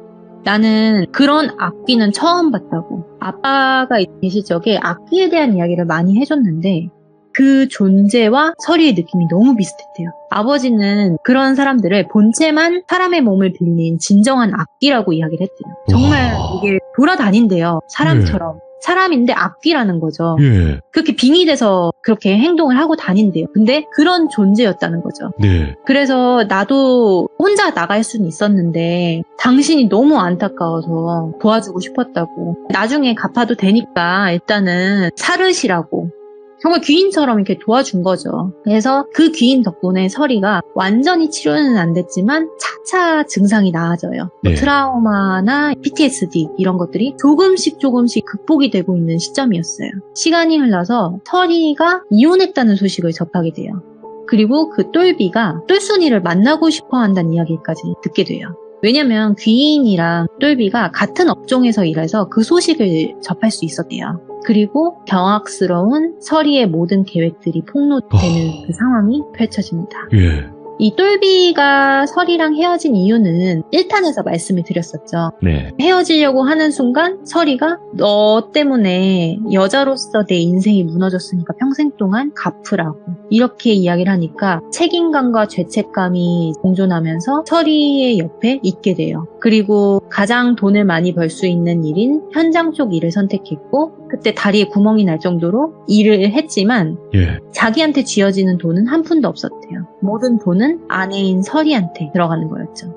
나는 그런 악귀는 처음 봤다고. 아빠가 계실 적에 악귀에 대한 이야기를 많이 해줬는데 그 존재와 서리의 느낌이 너무 비슷했대요. 아버지는 그런 사람들을 본체만 사람의 몸을 빌린 진정한 악귀라고 이야기를 했대요. 정말 이게 돌아다닌대요. 사람처럼. 사람인데 악귀라는 거죠. 예. 그렇게 빙의돼서 그렇게 행동을 하고 다닌대요. 근데 그런 존재였다는 거죠. 네. 그래서 나도 혼자 나갈 수는 있었는데 당신이 너무 안타까워서 도와주고 싶었다고. 나중에 갚아도 되니까 일단은 사르시라고. 정말 귀인처럼 이렇게 도와준 거죠. 그래서 그 귀인 덕분에 서리가 완전히 치료는 안 됐지만 차차 증상이 나아져요. 네. 트라우마나 PTSD 이런 것들이 조금씩 극복이 되고 있는 시점이었어요. 시간이 흘러서 서리가 이혼했다는 소식을 접하게 돼요. 그리고 그 똘비가 똘순이를 만나고 싶어 한다는 이야기까지 듣게 돼요. 왜냐면 귀인이랑 똘비가 같은 업종에서 일해서 그 소식을 접할 수 있었대요. 그리고 경악스러운 서리의 모든 계획들이 폭로되는 그 상황이 펼쳐집니다. 예. 이 똘비가 설이랑 헤어진 이유는 1탄에서 말씀을 드렸었죠. 네. 헤어지려고 하는 순간 설이가 너 때문에 여자로서 내 인생이 무너졌으니까 평생 동안 갚으라고 이렇게 이야기를 하니까 책임감과 죄책감이 공존하면서 설이의 옆에 있게 돼요. 그리고 가장 돈을 많이 벌 수 있는 일인 현장 쪽 일을 선택했고 그때 다리에 구멍이 날 정도로 일을 했지만 예. 자기한테 쥐어지는 돈은 한 푼도 없었대요. 모든 돈은 아내인 설이한테 들어가는 거였죠.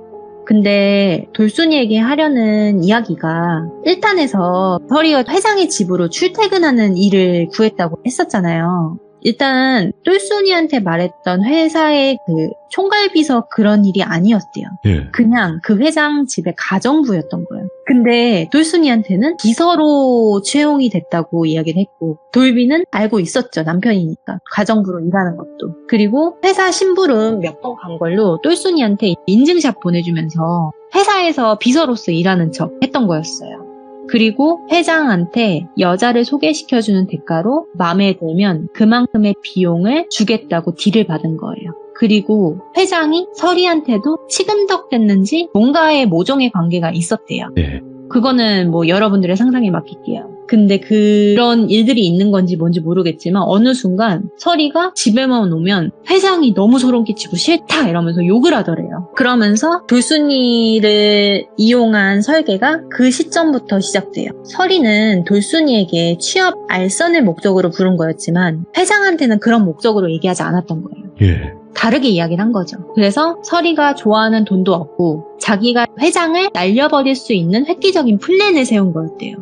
근데 돌순이에게 하려는 이야기가 1탄에서 설이가 회장의 집으로 출퇴근하는 일을 구했다고 했었잖아요. 일단 똘순이한테 말했던 회사의 그 총괄비서 그런 일이 아니었대요. 예. 그냥 그 회장 집의 가정부였던 거예요. 근데 돌순이한테는 비서로 채용이 됐다고 이야기를 했고 돌비는 알고 있었죠. 남편이니까. 가정부로 일하는 것도. 그리고 회사 심부름 몇 번 간 걸로 똘순이한테 인증샷 보내주면서 회사에서 비서로서 일하는 척 했던 거였어요. 그리고 회장한테 여자를 소개시켜주는 대가로 마음에 들면 그만큼의 비용을 주겠다고 딜을 받은 거예요. 그리고 회장이 설이한테도 치근덕댔는지 뭔가의 모종의 관계가 있었대요. 네. 그거는 뭐 여러분들의 상상에 맡길게요. 근데 그런 일들이 있는 건지 뭔지 모르겠지만 어느 순간 설이가 집에만 오면 회장이 너무 소름 끼치고 싫다 이러면서 욕을 하더래요. 그러면서 돌순이를 이용한 설계가 그 시점부터 시작돼요. 설이는 돌순이에게 취업 알선을 목적으로 부른 거였지만 회장한테는 그런 목적으로 얘기하지 않았던 거예요. 예. 다르게 이야기를 한 거죠. 그래서 설이가 좋아하는 돈도 얻고 자기가 회장을 날려버릴 수 있는 획기적인 플랜을 세운 거였대요.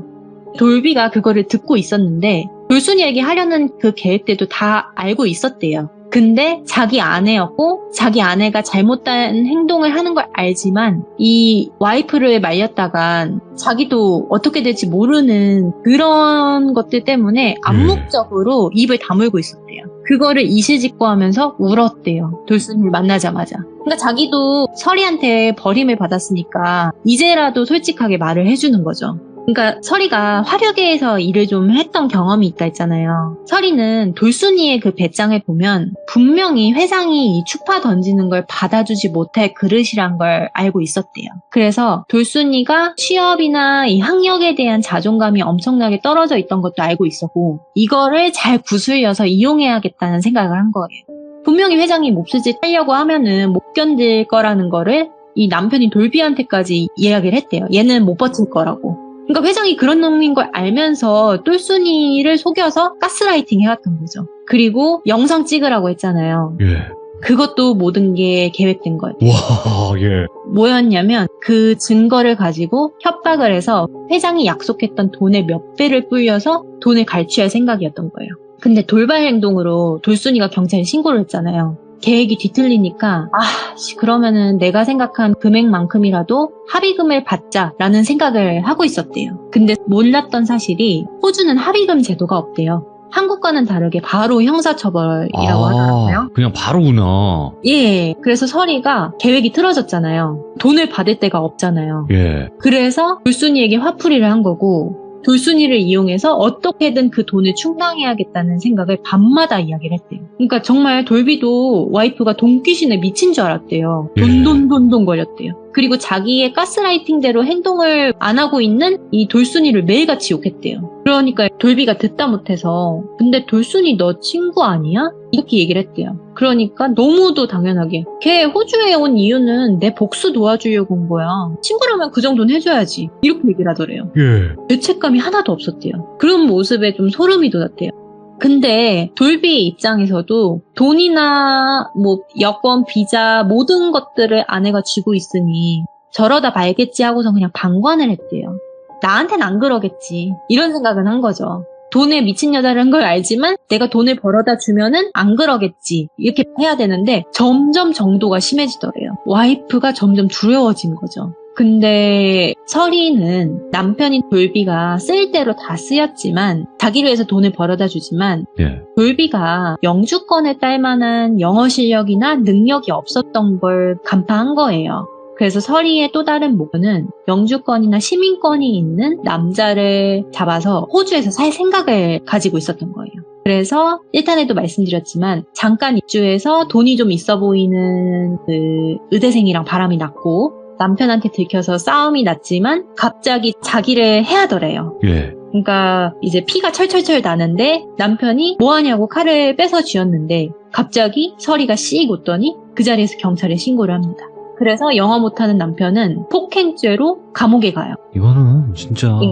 돌비가 그거를 듣고 있었는데 돌순이에게 하려는 그 계획들도 다 알고 있었대요. 근데 자기 아내였고 자기 아내가 잘못된 행동을 하는 걸 알지만 이 와이프를 말렸다간 자기도 어떻게 될지 모르는 그런 것들 때문에 암묵적으로 입을 다물고 있었대요. 그거를 이실직고하면서 울었대요. 돌순이를 만나자마자. 그러니까 자기도 설이한테 버림을 받았으니까 이제라도 솔직하게 말을 해주는 거죠. 그러니까 설이가 화력에서 일을 좀 했던 경험이 있다 했잖아요. 설이는 돌순이의 그 배짱을 보면 분명히 회장이 이 추파 던지는 걸 받아주지 못할 그릇이란 걸 알고 있었대요. 그래서 돌순이가 취업이나 이 학력에 대한 자존감이 엄청나게 떨어져 있던 것도 알고 있었고 이거를 잘 구슬려서 이용해야겠다는 생각을 한 거예요. 분명히 회장이 몹쓸짓 하려고 하면은 못 견딜 거라는 거를 이 남편이 돌비한테까지 이야기를 했대요. 얘는 못 버틸 거라고. 그러니까 회장이 그런 놈인 걸 알면서 똘순이를 속여서 가스라이팅 해왔던 거죠. 그리고 영상 찍으라고 했잖아요. 예. 그것도 모든 게 계획된 거예요. 와, 예. 뭐였냐면 그 증거를 가지고 협박을 해서 회장이 약속했던 돈의 몇 배를 불려서 돈을 갈취할 생각이었던 거예요. 근데 돌발 행동으로 돌순이가 경찰에 신고를 했잖아요. 계획이 뒤틀리니까 그러면은 내가 생각한 금액만큼이라도 합의금을 받자라는 생각을 하고 있었대요. 근데 몰랐던 사실이 호주는 합의금 제도가 없대요. 한국과는 다르게 바로 형사처벌이라고 하더라고요. 그냥 바로구나. 예, 그래서 설이가 계획이 틀어졌잖아요. 돈을 받을 데가 없잖아요. 예. 그래서 돌순이에게 화풀이를 한 거고 돌순이를 이용해서 어떻게든 그 돈을 충당해야겠다는 생각을 밤마다 이야기를 했대요. 그러니까 정말 돌비도 와이프가 돈귀신에 미친 줄 알았대요. 돈돈돈돈 거렸대요. 그리고 자기의 가스라이팅대로 행동을 안 하고 있는 이 돌순이를 매일같이 욕했대요. 그러니까 돌비가 듣다 못해서 근데 돌순이 너 친구 아니야? 이렇게 얘기를 했대요. 그러니까 너무도 당연하게 걔 호주에 온 이유는 내 복수 도와주려고 온 거야. 친구라면 그 정도는 해줘야지. 이렇게 얘기를 하더래요. 예. 죄책감이 하나도 없었대요. 그런 모습에 좀 소름이 돋았대요. 근데 돌비 입장에서도 돈이나 뭐 여권, 비자 모든 것들을 아내가 쥐고 있으니 저러다 말겠지 하고서 그냥 방관을 했대요. 나한텐 안 그러겠지. 이런 생각은 한 거죠. 돈에 미친 여자라는 걸 알지만 내가 돈을 벌어다 주면은 안 그러겠지. 이렇게 해야 되는데 점점 정도가 심해지더래요. 와이프가 점점 두려워진 거죠. 근데 설이는 남편인 돌비가 쓸 대로 다 쓰였지만 자기를 위해서 돈을 벌어다 주지만 예. 돌비가 영주권에 딸 만한 영어 실력이나 능력이 없었던 걸 간파한 거예요. 그래서 서리의 또 다른 목표는 영주권이나 시민권이 있는 남자를 잡아서 호주에서 살 생각을 가지고 있었던 거예요. 그래서 1탄에도 말씀드렸지만 잠깐 입주해서 돈이 좀 있어 보이는 그 의대생이랑 바람이 났고 남편한테 들켜서 싸움이 났지만 갑자기 자기를 해하더래요. 예. 그러니까 이제 피가 철철철 나는데 남편이 뭐하냐고 칼을 빼서 쥐었는데 갑자기 서리가 씩 웃더니 그 자리에서 경찰에 신고를 합니다. 그래서 영어 못하는 남편은 폭행죄로 감옥에 가요. 이거는 진짜 예.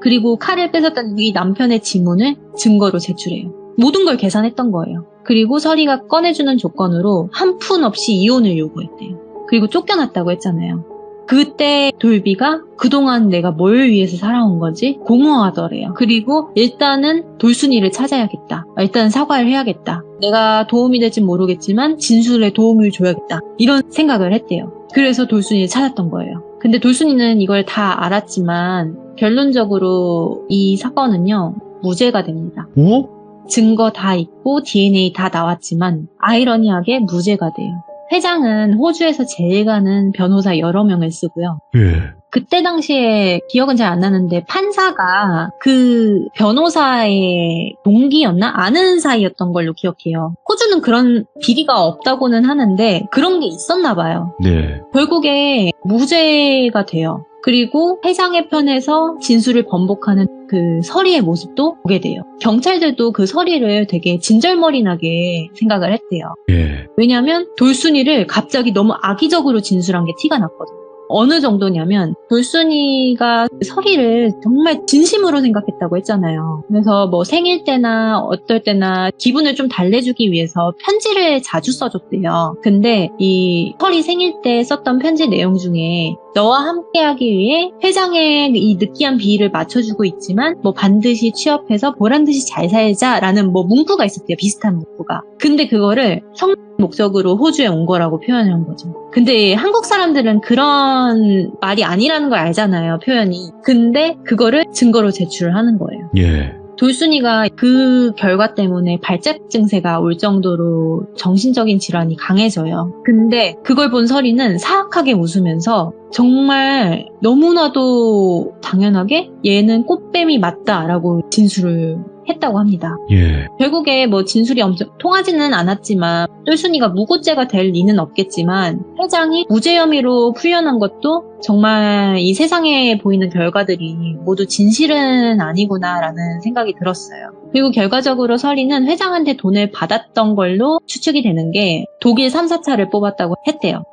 그리고 칼을 뺏었던 이 남편의 지문을 증거로 제출해요. 모든 걸 계산했던 거예요. 그리고 서리가 꺼내주는 조건으로 한 푼 없이 이혼을 요구했대요. 그리고 쫓겨났다고 했잖아요. 그때 돌비가 그동안 내가 뭘 위해서 살아온 거지? 공허하더래요. 그리고 일단은 돌순이를 찾아야겠다. 일단 사과를 해야겠다. 내가 도움이 될진 모르겠지만 진술에 도움을 줘야겠다. 이런 생각을 했대요. 그래서 돌순이를 찾았던 거예요. 근데 돌순이는 이걸 다 알았지만 결론적으로 이 사건은요. 무죄가 됩니다. 어? 증거 다 있고 DNA 다 나왔지만 아이러니하게 무죄가 돼요. 회장은 호주에서 제일 가는 변호사 여러 명을 쓰고요. 예. 그때 당시에 기억은 잘 안 나는데 판사가 그 변호사의 동기였나? 아는 사이였던 걸로 기억해요. 호주는 그런 비리가 없다고는 하는데 그런 게 있었나 봐요. 네. 결국에 무죄가 돼요. 그리고 회장의 편에서 진술을 번복하는 그 서리의 모습도 보게 돼요. 경찰들도 그 서리를 되게 진절머리나게 생각을 했대요. 예. 왜냐하면 돌순이를 갑자기 너무 악의적으로 진술한 게 티가 났거든요. 어느 정도냐면 돌순이가 서리를 정말 진심으로 생각했다고 했잖아요. 그래서 뭐 생일 때나 어떨 때나 기분을 좀 달래주기 위해서 편지를 자주 써줬대요. 근데 이 서리 생일 때 썼던 편지 내용 중에 너와 함께하기 위해 회장의 이 느끼한 비위를 맞춰주고 있지만 뭐 반드시 취업해서 보란듯이 잘 살자라는 뭐 문구가 있었대요. 비슷한 문구가. 근데 그거를 성 목적으로 호주에 온 거라고 표현을 한 거죠. 근데 한국 사람들은 그런 말이 아니라는 걸 알잖아요. 표현이. 근데 그거를 증거로 제출을 하는 거예요. 예. 돌순이가 그 결과 때문에 발작 증세가 올 정도로 정신적인 질환이 강해져요. 근데 그걸 본 서리는 사악하게 웃으면서 정말 너무나도 당연하게 얘는 꽃뱀이 맞다라고 진술을 했다고 합니다. 예. 결국에 뭐 진술이 엄청 통하지는 않았지만 똘순이가 무고죄가 될 리는 없겠지만 회장이 무죄 혐의로 풀려난 것도 정말 이 세상에 보이는 결과들이 모두 진실은 아니구나라는 생각이 들었어요. 그리고 결과적으로 서리는 회장한테 돈을 받았던 걸로 추측이 되는 게 독일 3, 4차를 뽑았다고 했대요.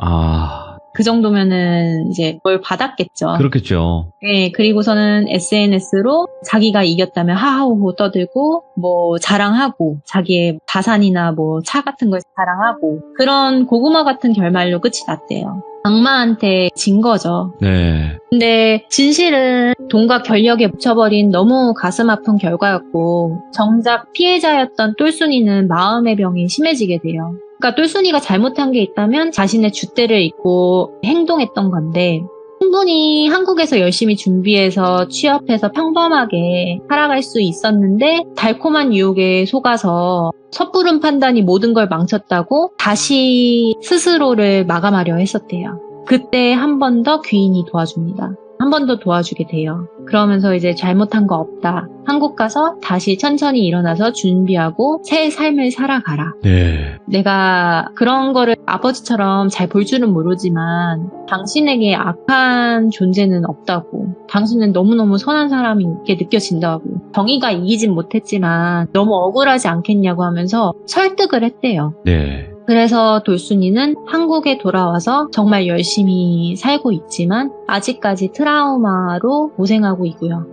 그 정도면은 이제 뭘 받았겠죠. 그렇겠죠. 네, 그리고서는 SNS로 자기가 이겼다면 하하호호 떠들고 뭐 자랑하고 자기의 자산이나 뭐 차 같은 걸 자랑하고 그런 고구마 같은 결말로 끝이 났대요. 악마한테 진 거죠. 네. 근데 진실은 돈과 권력에 묻혀버린 너무 가슴 아픈 결과였고 정작 피해자였던 똘순이는 마음의 병이 심해지게 돼요. 그러니까 똘순이가 잘못한 게 있다면 자신의 줏대를 잊고 행동했던 건데 충분히 한국에서 열심히 준비해서 취업해서 평범하게 살아갈 수 있었는데 달콤한 유혹에 속아서 섣부른 판단이 모든 걸 망쳤다고 다시 스스로를 마감하려 했었대요. 그때 한 번 더 귀인이 도와줍니다. 한 번 더 도와주게 돼요. 그러면서 이제 잘못한 거 없다. 한국 가서 다시 천천히 일어나서 준비하고 새 삶을 살아가라. 네. 내가 그런 거를 아버지처럼 잘 볼 줄은 모르지만 당신에게 악한 존재는 없다고. 당신은 너무너무 선한 사람이게 느껴진다고. 정의가 이기진 못했지만 너무 억울하지 않겠냐고 하면서 설득을 했대요. 네. 그래서 돌순이는 한국에 돌아와서 정말 열심히 살고 있지만 아직까지 트라우마로 고생하고 있고요.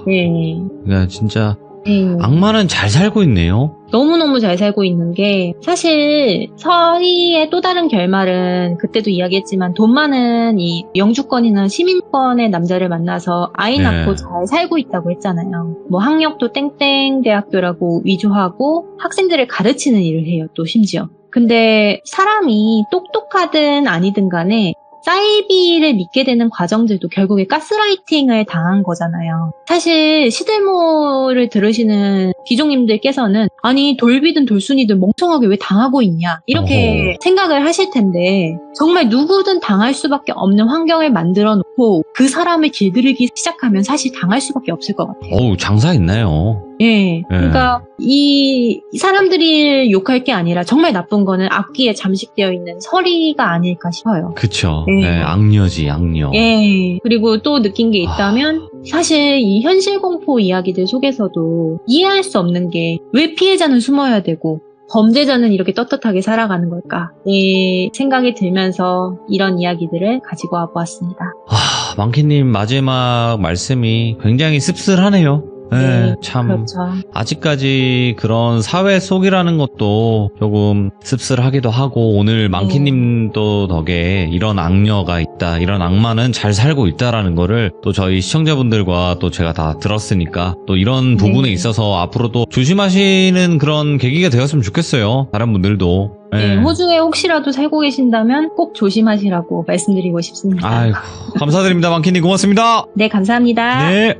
네. 그러니까 진짜 네. 악마는 잘 살고 있네요. 너무너무 잘 살고 있는 게 사실 서희의 또 다른 결말은 그때도 이야기했지만 돈 많은 이 영주권이나 시민권의 남자를 만나서 아이 네. 낳고 잘 살고 있다고 했잖아요. 뭐 학력도 땡땡 대학교라고 위조하고 학생들을 가르치는 일을 해요. 또 심지어. 근데 사람이 똑똑하든 아니든 간에 사이비를 믿게 되는 과정들도 결국에 가스라이팅을 당한 거잖아요. 사실 시들모를 들으시는 귀족님들께서는 아니 돌비든 돌순이든 멍청하게 왜 당하고 있냐 이렇게 생각을 하실 텐데 정말 누구든 당할 수밖에 없는 환경을 만들어 놓고 그 사람을 길들이기 시작하면 사실 당할 수밖에 없을 것 같아요. 어우, 장사 있네요. 예. 그러니까 이 사람들이 욕할 게 아니라 정말 나쁜 거는 악기에 잠식되어 있는 서리가 아닐까 싶어요. 그쵸. 예. 네, 악녀지, 악녀. 예. 그리고 또 느낀 게 있다면 사실 이 현실 공포 이야기들 속에서도 이해할 수 없는 게 왜 피해자는 숨어야 되고 범죄자는 이렇게 떳떳하게 살아가는 걸까? 생각이 들면서 이런 이야기들을 가지고 와보았습니다. 망키님 마지막 말씀이 굉장히 씁쓸하네요. 네, 참 그렇죠. 아직까지 그런 사회 속이라는 것도 조금 씁쓸하기도 하고 오늘 망키님도 덕에 이런 악녀가 있다, 이런 악마는 잘 살고 있다라는 거를 또 저희 시청자분들과 또 제가 다 들었으니까 또 이런 부분에 있어서 앞으로도 조심하시는 그런 계기가 되었으면 좋겠어요. 다른 분들도. 네, 호주에 혹시라도 살고 계신다면 꼭 조심하시라고 말씀드리고 싶습니다. 아이고, 감사드립니다. 망키님 고맙습니다. 네, 감사합니다. 네.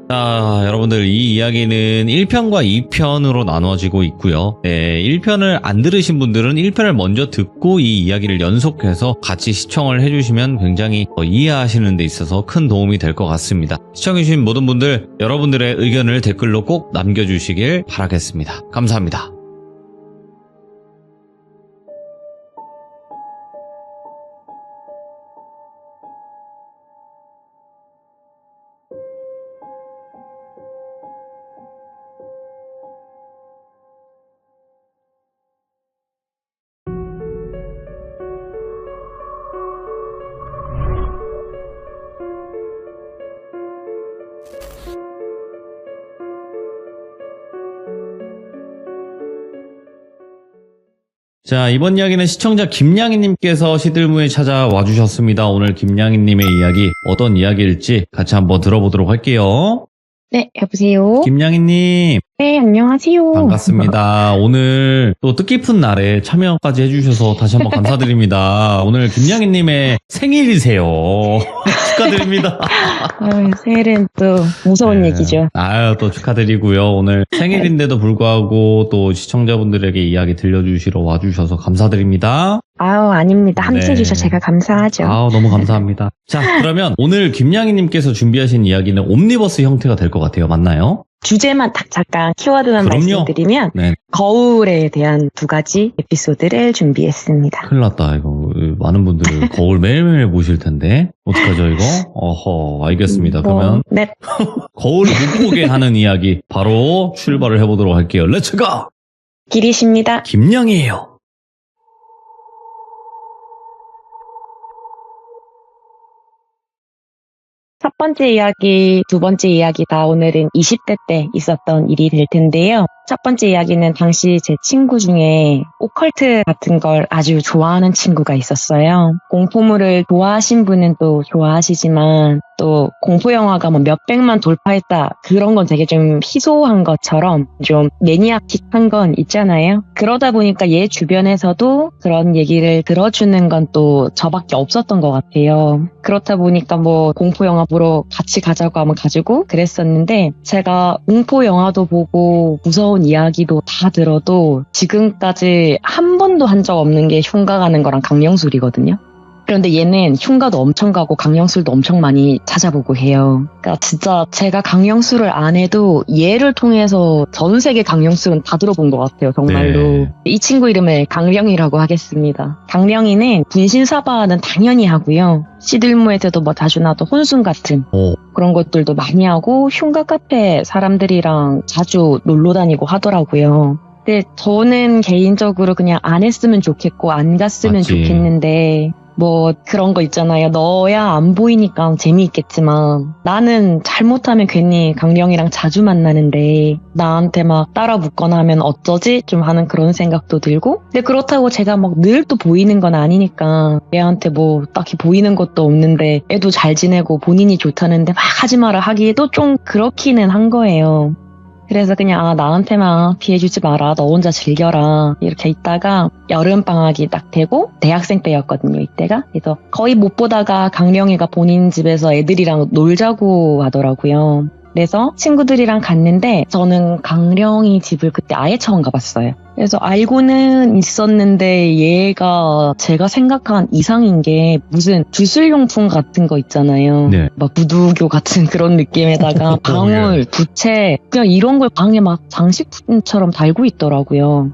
자, 여러분들 이 이야기는 1편과 2편으로 나눠지고 있고요. 네, 1편을 안 들으신 분들은 1편을 먼저 듣고 이 이야기를 연속해서 같이 시청을 해주시면 굉장히 이해하시는 데 있어서 큰 도움이 될 것 같습니다. 시청해주신 모든 분들, 여러분들의 의견을 댓글로 꼭 남겨주시길 바라겠습니다. 감사합니다. 자, 이번 이야기는 시청자 김양희님께서 시들무에 찾아와 주셨습니다. 오늘 김양희님의 이야기 어떤 이야기일지 같이 한번 들어보도록 할게요. 네, 여보세요? 김양희님 네, 안녕하세요. 반갑습니다. 오늘 또 뜻깊은 날에 참여까지 해주셔서 다시 한번 감사드립니다. 오늘 김양희님의 생일이세요. 축하드립니다. 생일은 또 무서운 얘기죠. 아유, 또 축하드리고요. 오늘 생일인데도 불구하고 또 시청자분들에게 이야기 들려주시러 와주셔서 감사드립니다. 아우, 아닙니다. 함께 해주셔서 제가 감사하죠. 아우, 너무 감사합니다. 자, 그러면 오늘 김양희님께서 준비하신 이야기는 옴니버스 형태가 될 것 같아요. 맞나요? 주제만 딱 잠깐 키워드만 말씀드리면 네. 거울에 대한 2가지 에피소드를 준비했습니다. 큰일 났다. 이거 많은 분들 거울 매일매일 보실 텐데 어떡하죠 이거? 어허, 알겠습니다. 그러면 네. 거울을 못 보게 하는 이야기 바로 출발을 해보도록 할게요. 렛츠고! 길이십니다. 김양희예요. 첫 번째 이야기, 두 번째 이야기 다 오늘은 20대 때 있었던 일이 될 텐데요. 첫 번째 이야기는 당시 제 친구 중에 오컬트 같은 걸 아주 좋아하는 친구가 있었어요. 공포물을 좋아하신 분은 또 좋아하시지만 또 공포영화가 뭐 몇백만 돌파했다 그런 건 되게 좀 희소한 것처럼 좀 매니악틱한 건 있잖아요. 그러다 보니까 얘 주변에서도 그런 얘기를 들어주는 건 또 저밖에 없었던 것 같아요. 그렇다 보니까 뭐 공포영화 보러 같이 가자고 하면 가지고 그랬었는데 제가 공포영화도 보고 무서운 이야기도 다 들어도 지금까지 한 번도 한 적 없는 게 흉가 가는 거랑 강령술이거든요. 그런데 얘는 흉가도 엄청 가고 강령술도 엄청 많이 찾아보고 해요. 그러니까 진짜 제가 강령술을 안 해도 얘를 통해서 전 세계 강령술은 다 들어본 것 같아요. 정말로. 네. 이 친구 이름을 강령이라고 하겠습니다. 강령이는 분신사바는 당연히 하고요. 시들무에서도 뭐 자주 나도 혼순 같은 그런 것들도 많이 하고 흉가 카페 사람들이랑 자주 놀러 다니고 하더라고요. 근데 저는 개인적으로 그냥 안 했으면 좋겠고 안 갔으면 맞지. 좋겠는데 뭐 그런 거 있잖아요. 너야 안 보이니까 재미있겠지만 나는 잘못하면 괜히 강령이랑 자주 만나는데 나한테 막 따라 붙거나 하면 어쩌지? 좀 하는 그런 생각도 들고 근데 그렇다고 제가 막 늘 또 보이는 건 아니니까 애한테 뭐 딱히 보이는 것도 없는데 애도 잘 지내고 본인이 좋다는데 막 하지 마라 하기에도 좀 그렇기는 한 거예요. 그래서 그냥 나한테만 피해주지 마라. 너 혼자 즐겨라. 이렇게 있다가 여름방학이 딱 되고 대학생 때였거든요. 이때가. 그래서 거의 못 보다가 강령이가 본인 집에서 애들이랑 놀자고 하더라고요. 그래서 친구들이랑 갔는데 저는 강령이 집을 그때 아예 처음 가봤어요. 그래서 알고는 있었는데 얘가 제가 생각한 이상인 게 무슨 주술용품 같은 거 있잖아요. 네. 막 무두교 같은 그런 느낌에다가 방울, 부채 그냥 이런 걸 방에 막 장식품처럼 달고 있더라고요.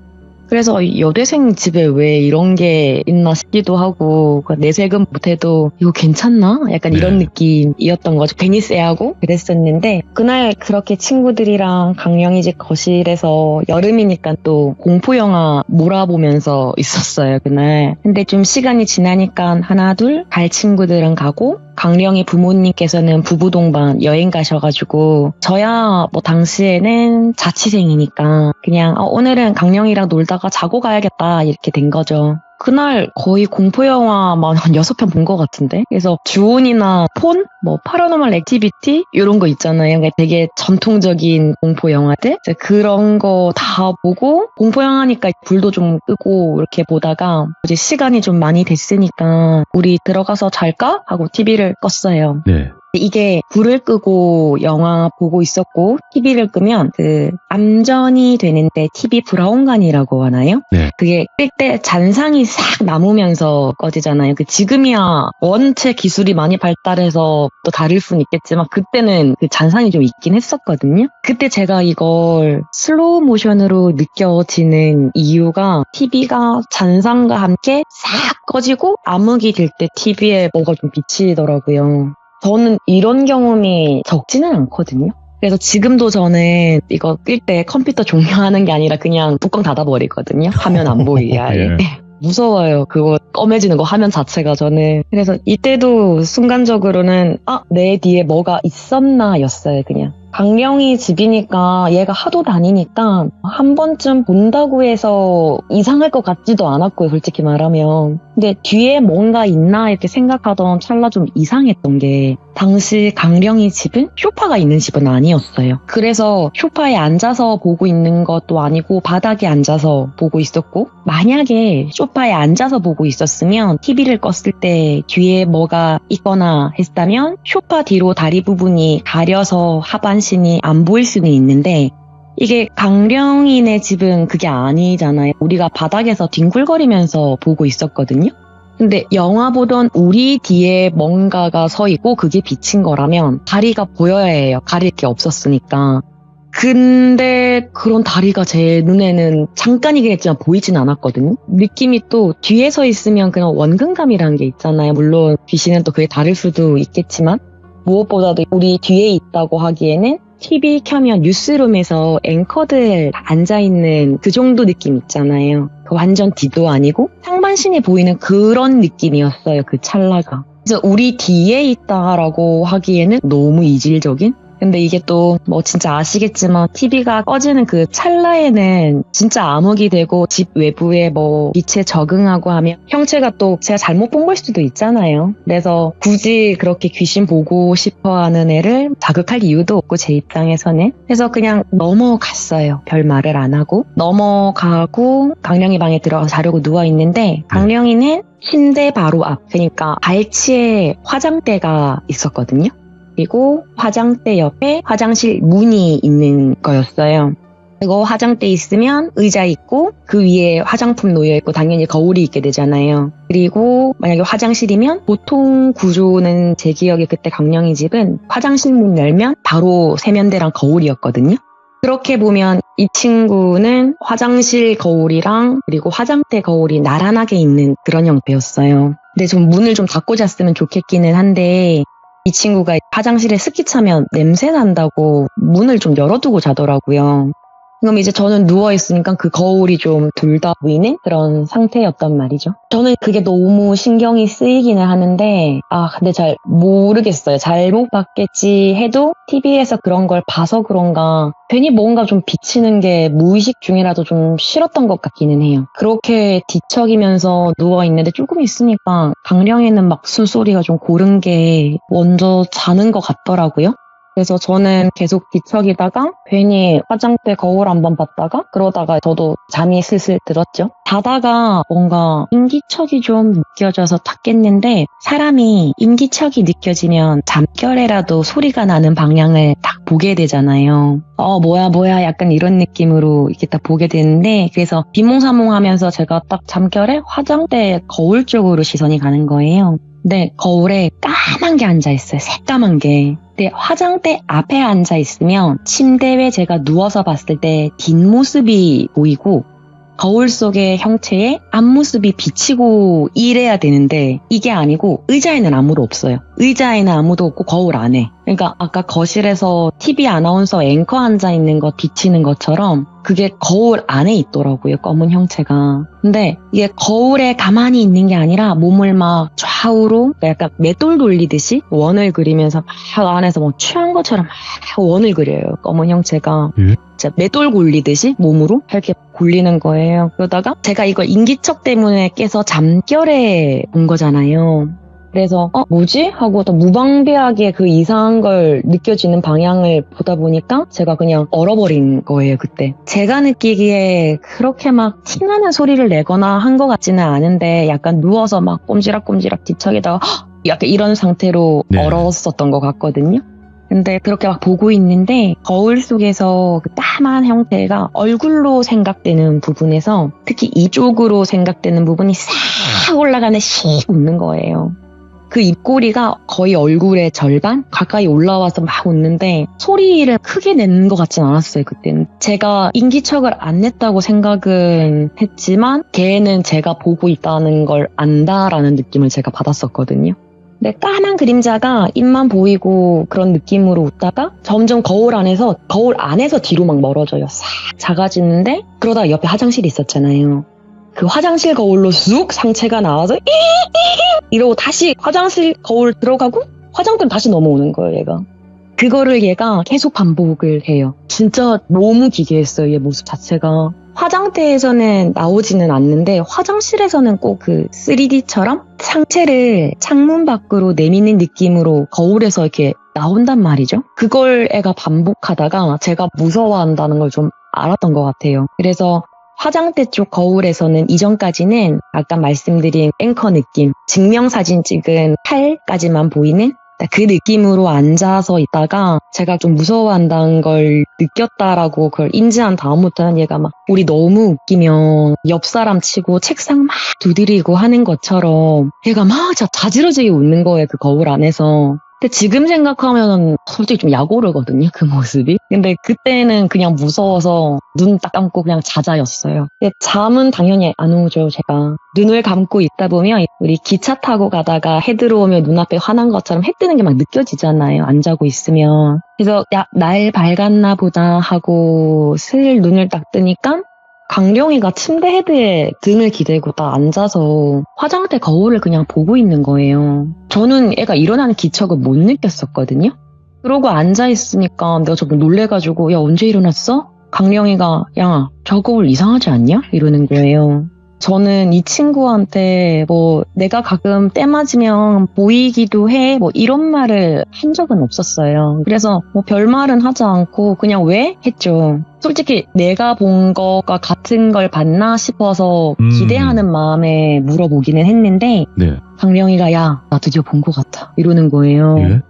그래서 여대생 집에 왜 이런 게 있나 싶기도 하고 내색은 못해도 이거 괜찮나? 약간 이런 느낌이었던 거죠. 괜히 쎄하고 그랬었는데 그날 그렇게 친구들이랑 강령이 집 거실에서 여름이니까 또 공포영화 몰아보면서 있었어요 그날. 근데 좀 시간이 지나니까 하나 둘 갈 친구들은 가고 강령이 부모님께서는 부부 동반 여행 가셔가지고 저야 뭐 당시에는 자취생이니까 그냥 오늘은 강령이랑 놀다가 자고 가야겠다 이렇게 된 거죠. 그날 거의 공포영화만 한 6편 본 것 같은데. 그래서 주온이나 폰, 뭐 파라노멀 액티비티 이런 거 있잖아요. 그러니까 되게 전통적인 공포영화들 그런 거 다 보고 공포영화니까 불도 좀 끄고 이렇게 보다가 이제 시간이 좀 많이 됐으니까 우리 들어가서 잘까? 하고 TV를 껐어요. 네. 이게 불을 끄고 영화 보고 있었고 TV를 끄면 그 암전이 되는데 TV 브라운관이라고 하나요? 네. 그게 끌 때 잔상이 싹 남으면서 꺼지잖아요. 그 지금이야 원체 기술이 많이 발달해서 또 다를 수는 있겠지만 그때는 그 잔상이 좀 있긴 했었거든요. 그때 제가 이걸 슬로우 모션으로 느껴지는 이유가 TV가 잔상과 함께 싹 꺼지고 암흑이 될 때 TV에 뭐가 좀 비치더라고요. 저는 이런 경험이 적지는 않거든요. 그래서 지금도 저는 이거 끌 때 컴퓨터 종료하는 게 아니라 그냥 뚜껑 닫아버리거든요. 화면 안 보이게 아예. 무서워요. 그거 검해지는 거 화면 자체가 저는. 그래서 이때도 순간적으로는 내 뒤에 뭐가 있었나 였어요. 그냥. 강령이 집이니까 얘가 하도 다니니까 한 번쯤 본다고 해서 이상할 것 같지도 않았고요. 솔직히 말하면. 근데 뒤에 뭔가 있나 이렇게 생각하던 찰나 좀 이상했던 게 당시 강령이 집은 소파가 있는 집은 아니었어요. 그래서 소파에 앉아서 보고 있는 것도 아니고 바닥에 앉아서 보고 있었고 만약에 소파에 앉아서 보고 있었으면 TV를 껐을 때 뒤에 뭐가 있거나 했다면 소파 뒤로 다리 부분이 가려서 하반신이 안 보일 수는 있는데 이게 강령이네 집은 그게 아니잖아요. 우리가 바닥에서 뒹굴거리면서 보고 있었거든요. 근데 영화 보던 우리 뒤에 뭔가가 서 있고 그게 비친 거라면 다리가 보여야 해요. 가릴 게 없었으니까. 근데 그런 다리가 제 눈에는 잠깐이겠지만 보이진 않았거든요. 느낌이 또 뒤에 서 있으면 그냥 원근감이라는 게 있잖아요. 물론 귀신은 또 그게 다를 수도 있겠지만 무엇보다도 우리 뒤에 있다고 하기에는 TV 켜면 뉴스룸에서 앵커들 앉아있는 그 정도 느낌 있잖아요. 그 완전 뒤도 아니고 상반신이 보이는 그런 느낌이었어요. 그 찰나가. 그래서 우리 뒤에 있다라고 하기에는 너무 이질적인? 근데 이게 또 뭐 진짜 아시겠지만 TV가 꺼지는 그 찰나에는 진짜 암흑이 되고 집 외부에 뭐 빛에 적응하고 하면 형체가 또 제가 잘못 본 걸 수도 있잖아요. 그래서 굳이 그렇게 귀신 보고 싶어 하는 애를 자극할 이유도 없고 제 입장에서는. 그래서 그냥 넘어갔어요. 별 말을 안 하고. 넘어가고 강령이 방에 들어가서 자려고 누워있는데 강령이는 침대 바로 앞, 그러니까 발치에 화장대가 있었거든요. 그리고 화장대 옆에 화장실 문이 있는 거였어요. 그리고 화장대 있으면 의자 있고 그 위에 화장품 놓여있고 당연히 거울이 있게 되잖아요. 그리고 만약에 화장실이면 보통 구조는 제 기억에 그때 강령이 집은 화장실 문 열면 바로 세면대랑 거울이었거든요. 그렇게 보면 이 친구는 화장실 거울이랑 그리고 화장대 거울이 나란하게 있는 그런 형태였어요. 근데 좀 문을 좀 닫고 잤으면 좋겠기는 한데 이 친구가 화장실에 습기 차면 냄새 난다고 문을 좀 열어두고 자더라고요. 그럼 이제 저는 누워있으니까 그 거울이 좀 둘 다 보이는 그런 상태였단 말이죠. 저는 그게 너무 신경이 쓰이기는 하는데 근데 잘 모르겠어요. 잘못 봤겠지 해도 TV에서 그런 걸 봐서 그런가 괜히 뭔가 좀 비치는 게 무의식 중이라도 좀 싫었던 것 같기는 해요. 그렇게 뒤척이면서 누워있는데 조금 있으니까 강령에는 막 숨소리가 좀 고른 게 먼저 자는 것 같더라고요. 그래서 저는 계속 뒤척이다가 괜히 화장대 거울 한번 봤다가 그러다가 저도 잠이 슬슬 들었죠. 자다가 뭔가 인기척이 좀 느껴져서 탁 깼는데 사람이 인기척이 느껴지면 잠결에라도 소리가 나는 방향을 딱 보게 되잖아요. 뭐야 약간 이런 느낌으로 이렇게 딱 보게 되는데 그래서 비몽사몽하면서 제가 딱 잠결에 화장대 거울 쪽으로 시선이 가는 거예요. 근데 거울에 까만 게 앉아있어요. 새까만 게. 근데 화장대 앞에 앉아있으면 침대에 제가 누워서 봤을 때 뒷모습이 보이고 거울 속의 형체에 앞모습이 비치고 이래야 되는데 이게 아니고 의자에는 아무도 없어요. 의자에는 아무도 없고 거울 안에. 그러니까 아까 거실에서 TV 아나운서 앵커 앉아있는 거 비치는 것처럼 그게 거울 안에 있더라고요. 검은 형체가. 근데 이게 거울에 가만히 있는 게 아니라 몸을 막 좌우로 약간 맷돌 돌리듯이 원을 그리면서 막 안에서 뭐 취한 것처럼 막 원을 그려요. 검은 형체가. 진짜 맷돌 굴리듯이 몸으로 이렇게 굴리는 거예요. 그러다가 제가 이걸 인기척 때문에 깨서 잠결에 본 거잖아요. 그래서 뭐지? 하고 또 무방비하게 그 이상한 걸 느껴지는 방향을 보다 보니까 제가 그냥 얼어버린 거예요, 그때. 제가 느끼기에 그렇게 막 티나는 소리를 내거나 한 것 같지는 않은데 약간 누워서 막 꼼지락꼼지락 뒤척이다가 약간 이런 상태로 네. 얼었었던 것 같거든요. 근데 그렇게 막 보고 있는데 거울 속에서 그 까만 형태가 얼굴로 생각되는 부분에서 특히 이쪽으로 생각되는 부분이 싹 올라가는 씩 웃는 거예요. 그 입꼬리가 거의 얼굴의 절반 가까이 올라와서 막 웃는데 소리를 크게 내는 것 같진 않았어요. 그때는 제가 인기척을 안 냈다고 생각은 했지만 걔는 제가 보고 있다는 걸 안다라는 느낌을 제가 받았었거든요. 근데 까만 그림자가 입만 보이고 그런 느낌으로 웃다가 점점 거울 안에서 뒤로 막 멀어져요. 싹 작아지는데 그러다가 옆에 화장실이 있었잖아요. 그 화장실 거울로 쑥 상체가 나와서 이러고 다시 화장실 거울 들어가고 화장대로 다시 넘어오는 거예요, 얘가. 그거를 얘가 계속 반복을 해요. 진짜 너무 기괴했어요, 얘 모습 자체가. 화장대에서는 나오지는 않는데 화장실에서는 꼭 그 3D처럼 상체를 창문 밖으로 내미는 느낌으로 거울에서 이렇게 나온단 말이죠. 그걸 애가 반복하다가 제가 무서워한다는 걸 좀 알았던 것 같아요. 그래서 화장대 쪽 거울에서는 이전까지는 아까 말씀드린 앵커 느낌, 증명사진 찍은 팔까지만 보이는 그 느낌으로 앉아서 있다가 제가 좀 무서워한다는 걸 느꼈다라고 그걸 인지한 다음부터는 얘가 막 우리 너무 웃기면 옆 사람 치고 책상 막 두드리고 하는 것처럼 얘가 막 자지러지게 웃는 거예요, 그 거울 안에서. 근데 지금 생각하면 솔직히 좀 약오르거든요, 그 모습이. 근데 그때는 그냥 무서워서 눈 딱 감고 그냥 자자였어요. 근데 잠은 당연히 안 오죠, 제가. 눈을 감고 있다 보면 우리 기차 타고 가다가 해 들어오면 눈앞에 환한 것처럼 해 뜨는 게 막 느껴지잖아요, 안 자고 있으면. 그래서 날 밝았나 보다 하고 슬 눈을 딱 뜨니까 강령이가 침대 헤드에 등을 기대고 딱 앉아서 화장대 거울을 그냥 보고 있는 거예요. 저는 애가 일어나는 기척을 못 느꼈었거든요. 그러고 앉아있으니까 내가 저거 놀래가지고 야 언제 일어났어? 강령이가 야 저 거울 이상하지 않냐? 이러는 거예요. 저는 이 친구한테 뭐 내가 가끔 때 맞으면 보이기도 해 뭐 이런 말을 한 적은 없었어요. 그래서 뭐 별말은 하지 않고 그냥 왜? 했죠. 솔직히 내가 본 거가 같은 걸 봤나 싶어서 기대하는 마음에 물어보기는 했는데 네. 강령이가 야 나 드디어 본 것 같아 이러는 거예요. 예?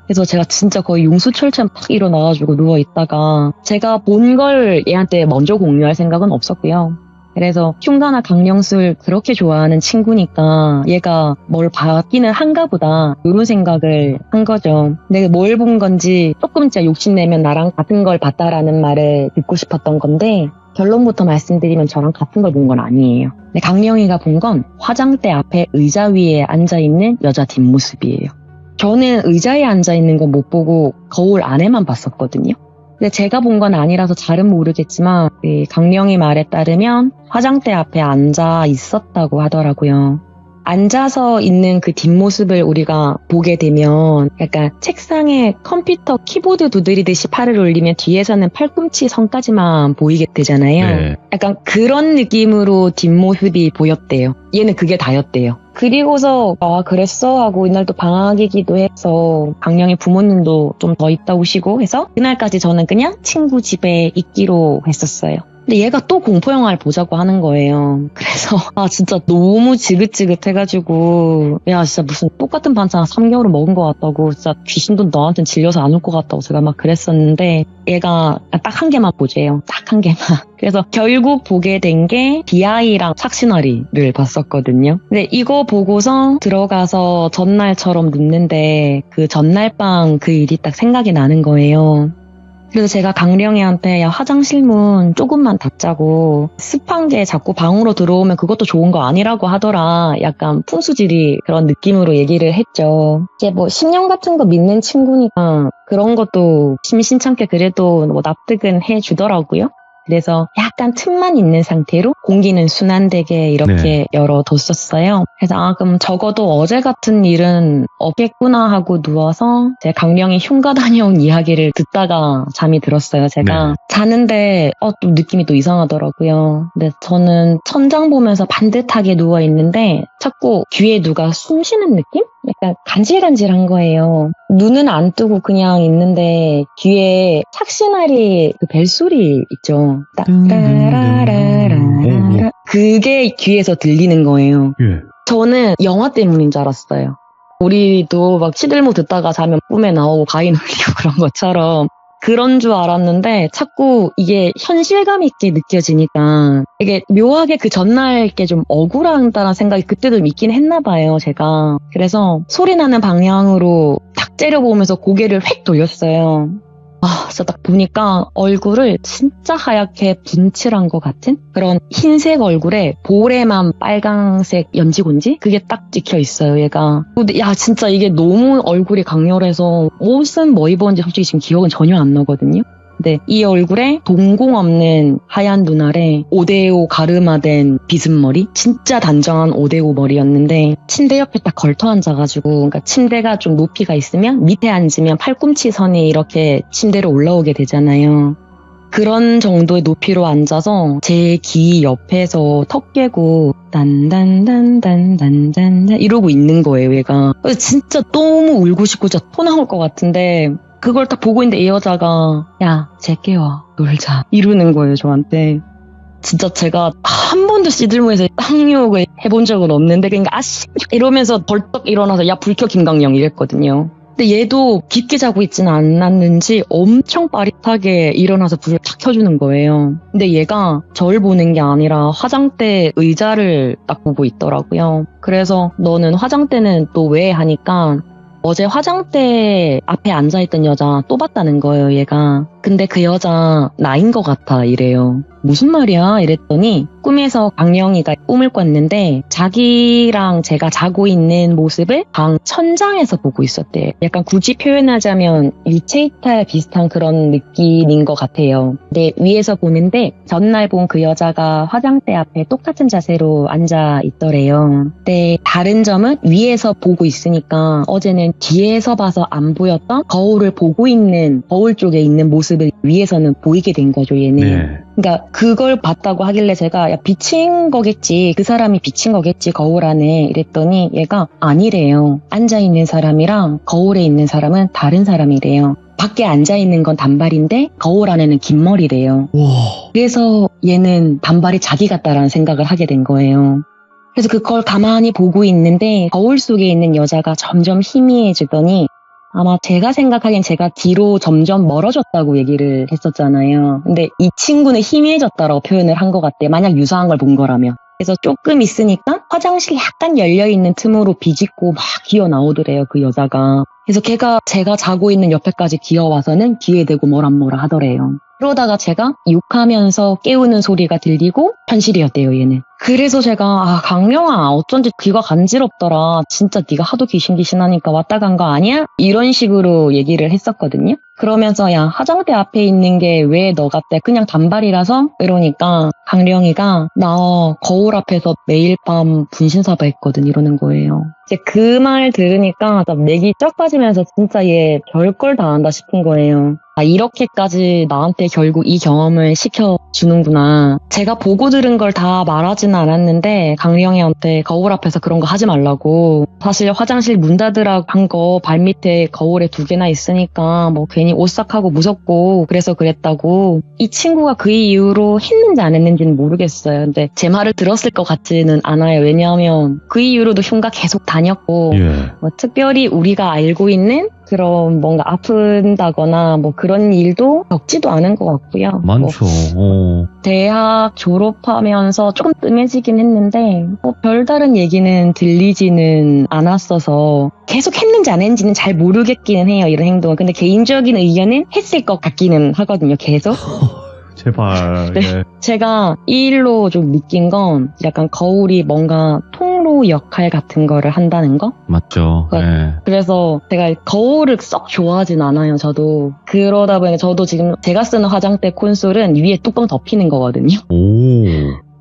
그래서 제가 진짜 거의 용수철처럼 팍 일어나가지고 누워있다가 제가 본 걸 얘한테 먼저 공유할 생각은 없었고요. 그래서 흉가나 강령술 그렇게 좋아하는 친구니까 얘가 뭘 봤기는 한가 보다 이런 생각을 한 거죠. 내가 뭘 본 건지 조금 진짜 욕심내면 나랑 같은 걸 봤다라는 말을 듣고 싶었던 건데 결론부터 말씀드리면 저랑 같은 걸 본 건 아니에요. 근데 강령이가 본 건 화장대 앞에 의자 위에 앉아있는 여자 뒷모습이에요. 저는 의자에 앉아있는 건 못 보고 거울 안에만 봤었거든요. 근데 제가 본 건 아니라서 잘은 모르겠지만 강령이 말에 따르면 화장대 앞에 앉아 있었다고 하더라고요. 앉아서 있는 그 뒷모습을 우리가 보게 되면 약간 책상에 컴퓨터 키보드 두드리듯이 팔을 올리면 뒤에서는 팔꿈치 선까지만 보이게 되잖아요. 네. 약간 그런 느낌으로 뒷모습이 보였대요. 얘는 그게 다였대요. 그리고서 그랬어 하고 이날 또 방학이기도 해서 강령이 부모님도 좀 더 있다 오시고 해서 그날까지 저는 그냥 친구 집에 있기로 했었어요. 근데 얘가 또 공포영화를 보자고 하는 거예요. 그래서 진짜 너무 지긋지긋해가지고 야 진짜 무슨 똑같은 반찬 3개월을 먹은 것 같다고 진짜 귀신도 너한텐 질려서 안 올 것 같다고 제가 막 그랬었는데 얘가 딱 한 개만 보재요. 딱 한 개만. 그래서 결국 보게 된 게 비아이랑 착신아리를 봤었거든요. 근데 이거 보고서 들어가서 전날처럼 눕는데 그 전날 밤 그 일이 딱 생각이 나는 거예요. 그래서 제가 강령이한테 야 화장실 문 조금만 닫자고 습한 게 자꾸 방으로 들어오면 그것도 좋은 거 아니라고 하더라. 약간 풍수지리 그런 느낌으로 얘기를 했죠. 이제 뭐 신령 같은 거 믿는 친구니까 그런 것도 심심찮게 그래도 뭐 납득은 해주더라고요. 그래서 약간 틈만 있는 상태로 공기는 순환되게 이렇게 열어뒀었어요. 그래서 그럼 적어도 어제 같은 일은 없겠구나 하고 누워서 제 강령이 흉가 다녀온 이야기를 듣다가 잠이 들었어요. 제가 자는데 또 느낌이 또 이상하더라고요. 근데 저는 천장 보면서 반듯하게 누워있는데 자꾸 귀에 누가 숨 쉬는 느낌? 약간 간질간질한 거예요. 눈은 안 뜨고 그냥 있는데 귀에 착신아리 그 벨소리 있죠. 따라라라라 그게 귀에서 들리는 거예요. 저는 영화 때문인 줄 알았어요. 우리도 막 시들모 듣다가 자면 꿈에 나오고 가위 눌리고 그런 것처럼 그런 줄 알았는데 자꾸 이게 현실감 있게 느껴지니까 이게 묘하게 그 전날 게 좀 억울하다는 생각이 그때도 있긴 했나 봐요, 제가. 그래서 소리 나는 방향으로 탁 째려보면서 고개를 획 돌렸어요. 진짜 딱 보니까 얼굴을 진짜 하얗게 분칠한 것 같은 그런 흰색 얼굴에 볼에만 빨강색 연지곤지? 그게 딱 찍혀 있어요, 얘가. 근데 진짜 이게 너무 얼굴이 강렬해서 옷은 뭐 입었는지 솔직히 지금 기억은 전혀 안 나거든요. 근데 이 얼굴에 동공 없는 하얀 눈알에 오데오 가르마된 비스머리? 진짜 단정한 오데오 머리였는데 침대 옆에 딱 걸터 앉아가지고 그러니까 침대가 좀 높이가 있으면 밑에 앉으면 팔꿈치 선이 이렇게 침대로 올라오게 되잖아요. 그런 정도의 높이로 앉아서 제 귀 옆에서 턱 깨고 단단단단단단 이러고 있는 거예요, 얘가. 그래서 진짜 너무 울고 싶고 진짜 토 나올 것 같은데 그걸 딱 보고 있는데 이 여자가 야, 쟤 깨워, 놀자 이러는 거예요, 저한테. 진짜 제가 한 번도 시들모에서 쌍욕을 해본 적은 없는데 그러니까 아씨 이러면서 벌떡 일어나서 야, 불 켜 김강령 이랬거든요. 근데 얘도 깊게 자고 있지는 않았는지 엄청 빠릿하게 일어나서 불을 탁 켜주는 거예요. 근데 얘가 저를 보는 게 아니라 화장대 의자를 딱 보고 있더라고요. 그래서 너는 화장대는 또 왜 하니까 어제 화장대 앞에 앉아있던 여자 또 봤다는 거예요, 얘가. 근데 그 여자 나인 것 같아 이래요. 무슨 말이야? 이랬더니 꿈에서 강령이가 꿈을 꿨는데 자기랑 제가 자고 있는 모습을 방 천장에서 보고 있었대요. 약간 굳이 표현하자면 유체이탈 비슷한 그런 느낌인 것 같아요. 근데 위에서 보는데 전날 본 그 여자가 화장대 앞에 똑같은 자세로 앉아 있더래요. 근데 다른 점은 위에서 보고 있으니까 어제는 뒤에서 봐서 안 보였던 거울을 보고 있는 거울 쪽에 있는 모습을 위에서는 보이게 된 거죠, 얘는. 그러니까 그걸 봤다고 하길래 제가 야, 비친 거겠지, 그 사람이 비친 거겠지 거울 안에 이랬더니 얘가 아니래요. 앉아있는 사람이랑 거울에 있는 사람은 다른 사람이래요. 밖에 앉아있는 건 단발인데 거울 안에는 긴 머리래요. 그래서 얘는 단발이 자기 같다라는 생각을 하게 된 거예요. 그래서 그걸 가만히 보고 있는데 거울 속에 있는 여자가 점점 희미해지더니 아마 제가 생각하기엔 제가 뒤로 점점 멀어졌다고 얘기를 했었잖아요. 근데 이 친구는 희미해졌다라고 표현을 한 것 같대요. 만약 유사한 걸 본 거라면. 그래서 조금 있으니까 화장실 약간 열려있는 틈으로 비집고 막 기어 나오더래요, 그 여자가. 그래서 걔가 제가 자고 있는 옆에까지 기어와서는 귀에 대고 뭐라 하더래요. 그러다가 제가 욕하면서 깨우는 소리가 들리고 현실이었대요, 얘는. 그래서 제가 강령아 어쩐지 귀가 간지럽더라. 진짜 네가 하도 귀신하니까 왔다 간 거 아니야? 이런 식으로 얘기를 했었거든요. 그러면서 야, 화장대 앞에 있는 게 왜 너 같대? 그냥 단발이라서? 이러니까 강령이가 나 거울 앞에서 매일 밤 분신사바 했거든 이러는 거예요. 이제 그 말 들으니까 맥이 쩍 빠지면서 진짜 얘 별걸 다 안다 싶은 거예요. 이렇게까지 나한테 결국 이 경험을 시켜주는구나. 제가 보고 들은 걸 다 말하지 좋아하지는 않았는데 강령이한테 거울 앞에서 그런 거 하지 말라고. 사실 화장실 문 닫으라고 한 거 발밑에 거울에 2개나 있으니까 뭐 괜히 오싹하고 무섭고 그래서 그랬다고. 이 친구가 그 이후로 했는지 안 했는지는 모르겠어요. 근데 제 말을 들었을 것 같지는 않아요. 왜냐하면 그 이후로도 흉가 계속 다녔고 예. 뭐 특별히 우리가 알고 있는 그런 뭔가 아픈다거나 뭐 그런 일도 겪지도 않은 것 같고요. 뭐 많죠. 대학 졸업하면서 조금 뜸해지긴 했는데 뭐 별다른 얘기는 들리지는 않았어서 계속 했는지 안 했는지는 잘 모르겠기는 해요. 이런 행동은. 근데 개인적인 의견은 했을 것 같기는 하거든요. 계속. 제발. 네. 예. 제가 이 일로 좀 느낀 건 약간 거울이 뭔가 통로 역할 같은 거를 한다는 거? 맞죠. 예. 그래서 제가 거울을 썩 좋아하진 않아요, 저도. 그러다 보니 저도 지금 제가 쓰는 화장대 콘솔은 위에 뚜껑 덮이는 거거든요. 오.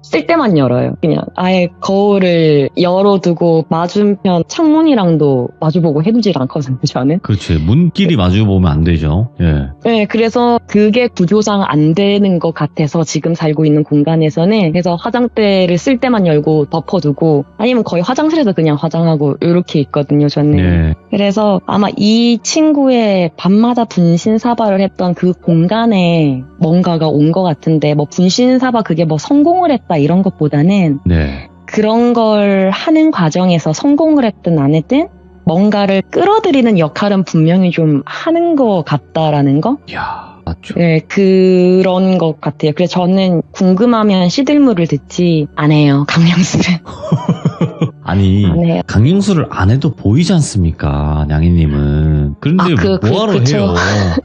쓸 때만 열어요. 그냥 아예 거울을 열어두고 맞은편 창문이랑도 마주보고 해두질 않거든요, 저는. 그렇지. 문끼리 마주 보면 안 되죠. 예. 네, 그래서 그게 구조상 안 되는 것 같아서 지금 살고 있는 공간에서는 그래서 화장대를 쓸 때만 열고 덮어두고 아니면 거의 화장실에서 그냥 화장하고 이렇게 있거든요, 저는. 예. 그래서 아마 이 친구의 밤마다 분신사바를 했던 그 공간에 뭔가가 온 것 같은데 뭐 분신사바 그게 뭐 성공을 했다 이런 것보다는 네. 그런 걸 하는 과정에서 성공을 했든 안 했든 뭔가를 끌어들이는 역할은 분명히 좀 하는 것 같다라는 거? 이야, 맞죠. 네, 그런 것 같아요. 그래서 저는 궁금하면 시들물을 듣지 안 해요, 강령술은. 아니, 안 해요. 강령술을 안 해도 보이지 않습니까, 냥이님은. 그런데 뭐하러 그쵸. 해요?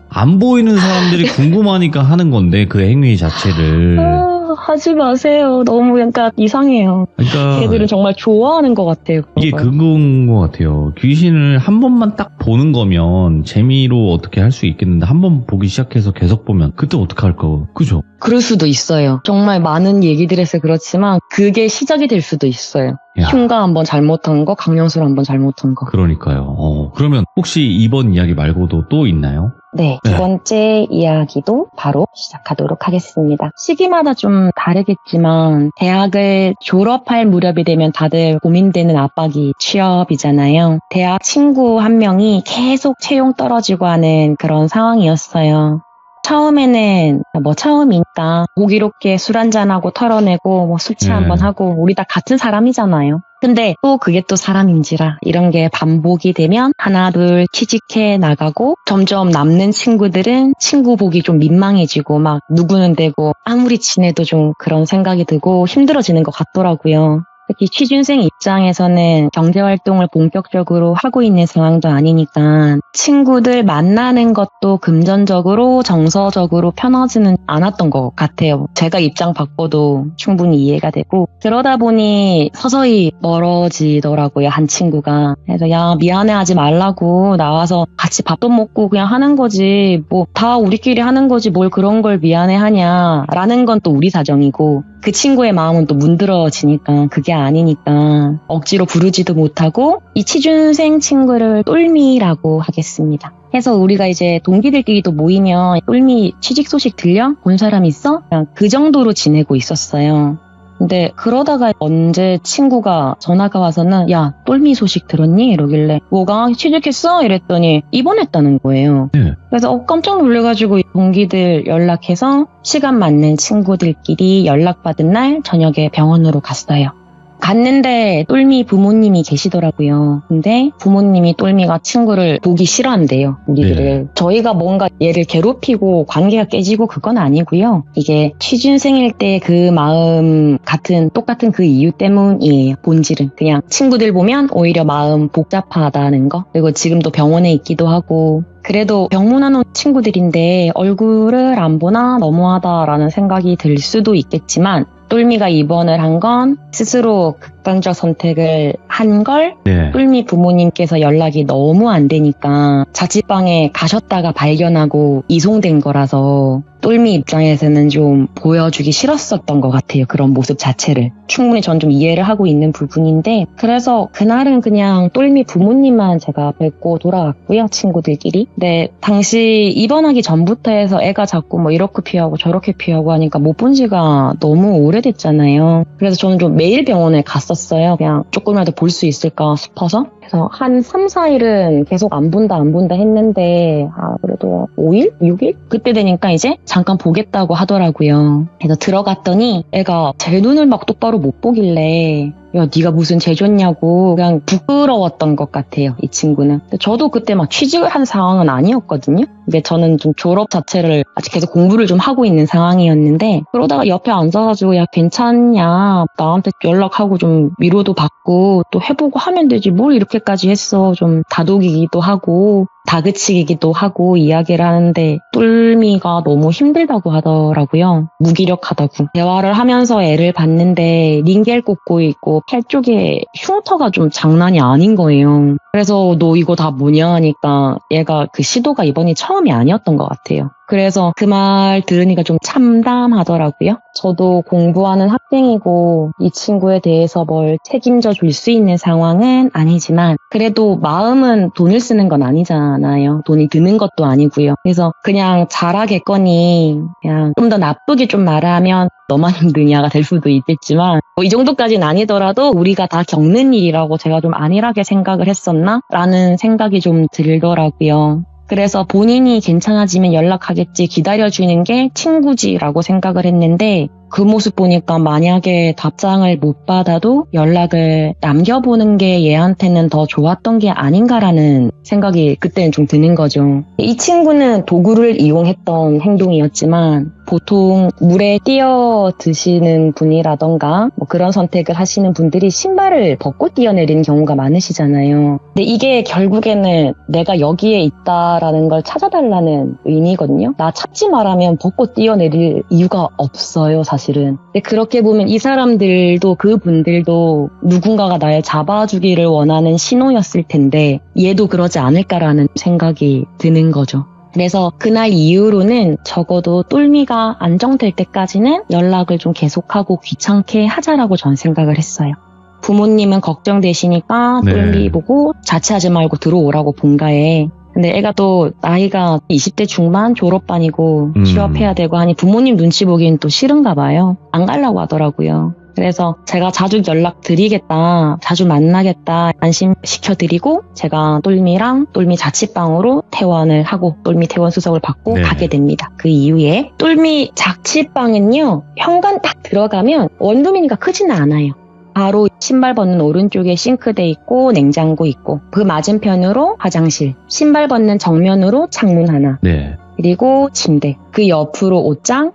안 보이는 사람들이 궁금하니까 하는 건데, 그 행위 자체를. 하지 마세요. 너무 그러니까 이상해요. 그러니까 걔들은 정말 좋아하는 것 같아요. 이게 그런 걸. 그건 것 같아요. 귀신을 한 번만 딱 보는 거면 재미로 어떻게 할 수 있겠는데 한 번 보기 시작해서 계속 보면 그때 어떡할 거, 그죠? 그럴 수도 있어요. 정말 많은 얘기들에서 그렇지만 그게 시작이 될 수도 있어요. 야. 흉가 한번 잘못한 거, 강령술 한번 잘못한 거. 그러니까요. 그러면 혹시 이번 이야기 말고도 또 있나요? 네, 네. 두 번째 이야기도 바로 시작하도록 하겠습니다. 시기마다 좀 다르겠지만 대학을 졸업할 무렵이 되면 다들 고민되는 압박이 취업이잖아요. 대학 친구 한 명이 계속 채용 떨어지고 하는 그런 상황이었어요. 처음에는 뭐 처음이니까 호기롭게 술 한잔하고 털어내고 뭐 술 취 네. 한번 하고 우리 다 같은 사람이잖아요. 근데 또 그게 또 사람인지라 이런 게 반복이 되면 하나 둘 취직해 나가고 점점 남는 친구들은 친구 보기 좀 민망해지고 막 누구는 되고 아무리 친해도 좀 그런 생각이 들고 힘들어지는 것 같더라고요. 특히 취준생 입장에서는 경제활동을 본격적으로 하고 있는 상황도 아니니까 친구들 만나는 것도 금전적으로 정서적으로 편하지는 않았던 것 같아요. 제가 입장 바꿔도 충분히 이해가 되고 그러다 보니 서서히 멀어지더라고요. 한 친구가. 그래서 야 미안해하지 말라고 나와서 같이 밥도 먹고 그냥 하는 거지 뭐 다 우리끼리 하는 거지 뭘 그런 걸 미안해하냐 라는 건 또 우리 사정이고 그 친구의 마음은 또 문드러지니까 그게 아니니까 억지로 부르지도 못하고 이 취준생 친구를 똘미라고 하겠습니다. 해서 우리가 이제 동기들끼리도 모이면 똘미 취직 소식 들려? 본 사람 있어? 그냥 그 정도로 지내고 있었어요. 근데 그러다가 언제 친구가 전화가 와서는 야 똘미 소식 들었니? 이러길래 뭐가 취직했어? 이랬더니 입원했다는 거예요. 네. 그래서 깜짝 놀래가지고 동기들 연락해서 시간 맞는 친구들끼리 연락받은 날 저녁에 병원으로 갔어요. 갔는데 똘미 부모님이 계시더라고요. 근데 부모님이 똘미가 친구를 보기 싫어한대요. 우리들을. 네. 저희가 뭔가 얘를 괴롭히고 관계가 깨지고 그건 아니고요. 이게 취준생일 때 그 마음 똑같은 그 이유 때문이에요. 본질은. 그냥 친구들 보면 오히려 마음 복잡하다는 거. 그리고 지금도 병원에 있기도 하고 그래도 병문안 온 친구들인데 얼굴을 안 보나 너무하다라는 생각이 들 수도 있겠지만 똘미가 입원을 한 건 스스로 극단적 선택을 한 걸 네. 똘미 부모님께서 연락이 너무 안 되니까 자취방에 가셨다가 발견하고 이송된 거라서 똘미 입장에서는 좀 보여주기 싫었었던 것 같아요. 그런 모습 자체를. 충분히 전 좀 이해를 하고 있는 부분인데 그래서 그날은 그냥 똘미 부모님만 제가 뵙고 돌아갔고요. 친구들끼리. 근데 당시 입원하기 전부터 해서 애가 자꾸 뭐 이렇게 피하고 저렇게 피하고 하니까 못 본 지가 너무 오래됐잖아요. 그래서 저는 좀 매일 병원에 갔었어요. 그냥 조금이라도 볼 수 있을까 싶어서. 그래서 한 3, 4일은 계속 안 본다 했는데 그래도 5일? 6일? 그때 되니까 이제 잠깐 보겠다고 하더라고요. 그래서 들어갔더니 애가 제 눈을 막 똑바로 못 보길래 야, 네가 무슨 죄 졌냐고 그냥 부끄러웠던 것 같아요, 이 친구는. 근데 저도 그때 막 취직을 한 상황은 아니었거든요. 근데 저는 좀 졸업 자체를 아직 계속 공부를 좀 하고 있는 상황이었는데 그러다가 옆에 앉아가지고 야, 괜찮냐? 나한테 연락하고 좀 위로도 받고 또 해보고 하면 되지. 뭘 이렇게까지 했어. 좀 다독이기도 하고 다그치기도 하고 이야기를 하는데 똘미가 너무 힘들다고 하더라고요. 무기력하다고. 대화를 하면서 애를 봤는데 링겔 꽂고 있고 팔 쪽에 흉터가 좀 장난이 아닌 거예요. 그래서 너 이거 다 뭐냐 하니까 얘가 그 시도가 이번이 처음이 아니었던 것 같아요. 그래서 그 말 들으니까 좀 참담하더라고요. 저도 공부하는 학생이고 이 친구에 대해서 뭘 책임져 줄 수 있는 상황은 아니지만 그래도 마음은 돈을 쓰는 건 아니잖아요. 돈이 드는 것도 아니고요. 그래서 그냥 잘하겠거니 그냥 좀 더 나쁘게 좀 말하면 너만 힘드냐가 될 수도 있겠지만 이 정도까지는 아니더라도 우리가 다 겪는 일이라고 제가 좀 안일하게 생각을 했었나? 라는 생각이 좀 들더라고요. 그래서 본인이 괜찮아지면 연락하겠지 기다려주는 게 친구지라고 생각을 했는데 그 모습 보니까 만약에 답장을 못 받아도 연락을 남겨보는 게 얘한테는 더 좋았던 게 아닌가라는 생각이 그때는 좀 드는 거죠. 이 친구는 도구를 이용했던 행동이었지만 보통 물에 뛰어 드시는 분이라던가 뭐 그런 선택을 하시는 분들이 신발을 벗고 뛰어내리는 경우가 많으시잖아요. 근데 이게 결국에는 내가 여기에 있다라는 걸 찾아달라는 의미거든요. 나 찾지 말라면 벗고 뛰어내릴 이유가 없어요, 사실은. 근데 그렇게 보면 이 사람들도 그분들도 누군가가 날 잡아주기를 원하는 신호였을 텐데 얘도 그러지 않을까라는 생각이 드는 거죠. 그래서 그날 이후로는 적어도 똘미가 안정될 때까지는 연락을 좀 계속하고 귀찮게 하자라고 전 생각을 했어요. 부모님은 걱정되시니까 네. 똘미 보고 자취하지 말고 들어오라고 본가에. 근데 애가 또 나이가 20대 중반 졸업반이고 취업해야 되고 하니 부모님 눈치 보기엔 또 싫은가 봐요. 안 가려고 하더라고요. 그래서 제가 자주 연락드리겠다, 자주 만나겠다 안심시켜드리고 제가 똘미랑 똘미 자취방으로 퇴원을 하고 똘미 퇴원 수속을 받고 네. 가게 됩니다. 그 이후에 똘미 자취방은요, 현관 딱 들어가면 원룸이니까 크지는 않아요. 바로 신발 벗는 오른쪽에 싱크대 있고 냉장고 있고 그 맞은편으로 화장실, 신발 벗는 정면으로 창문 하나, 네. 그리고 침대, 그 옆으로 옷장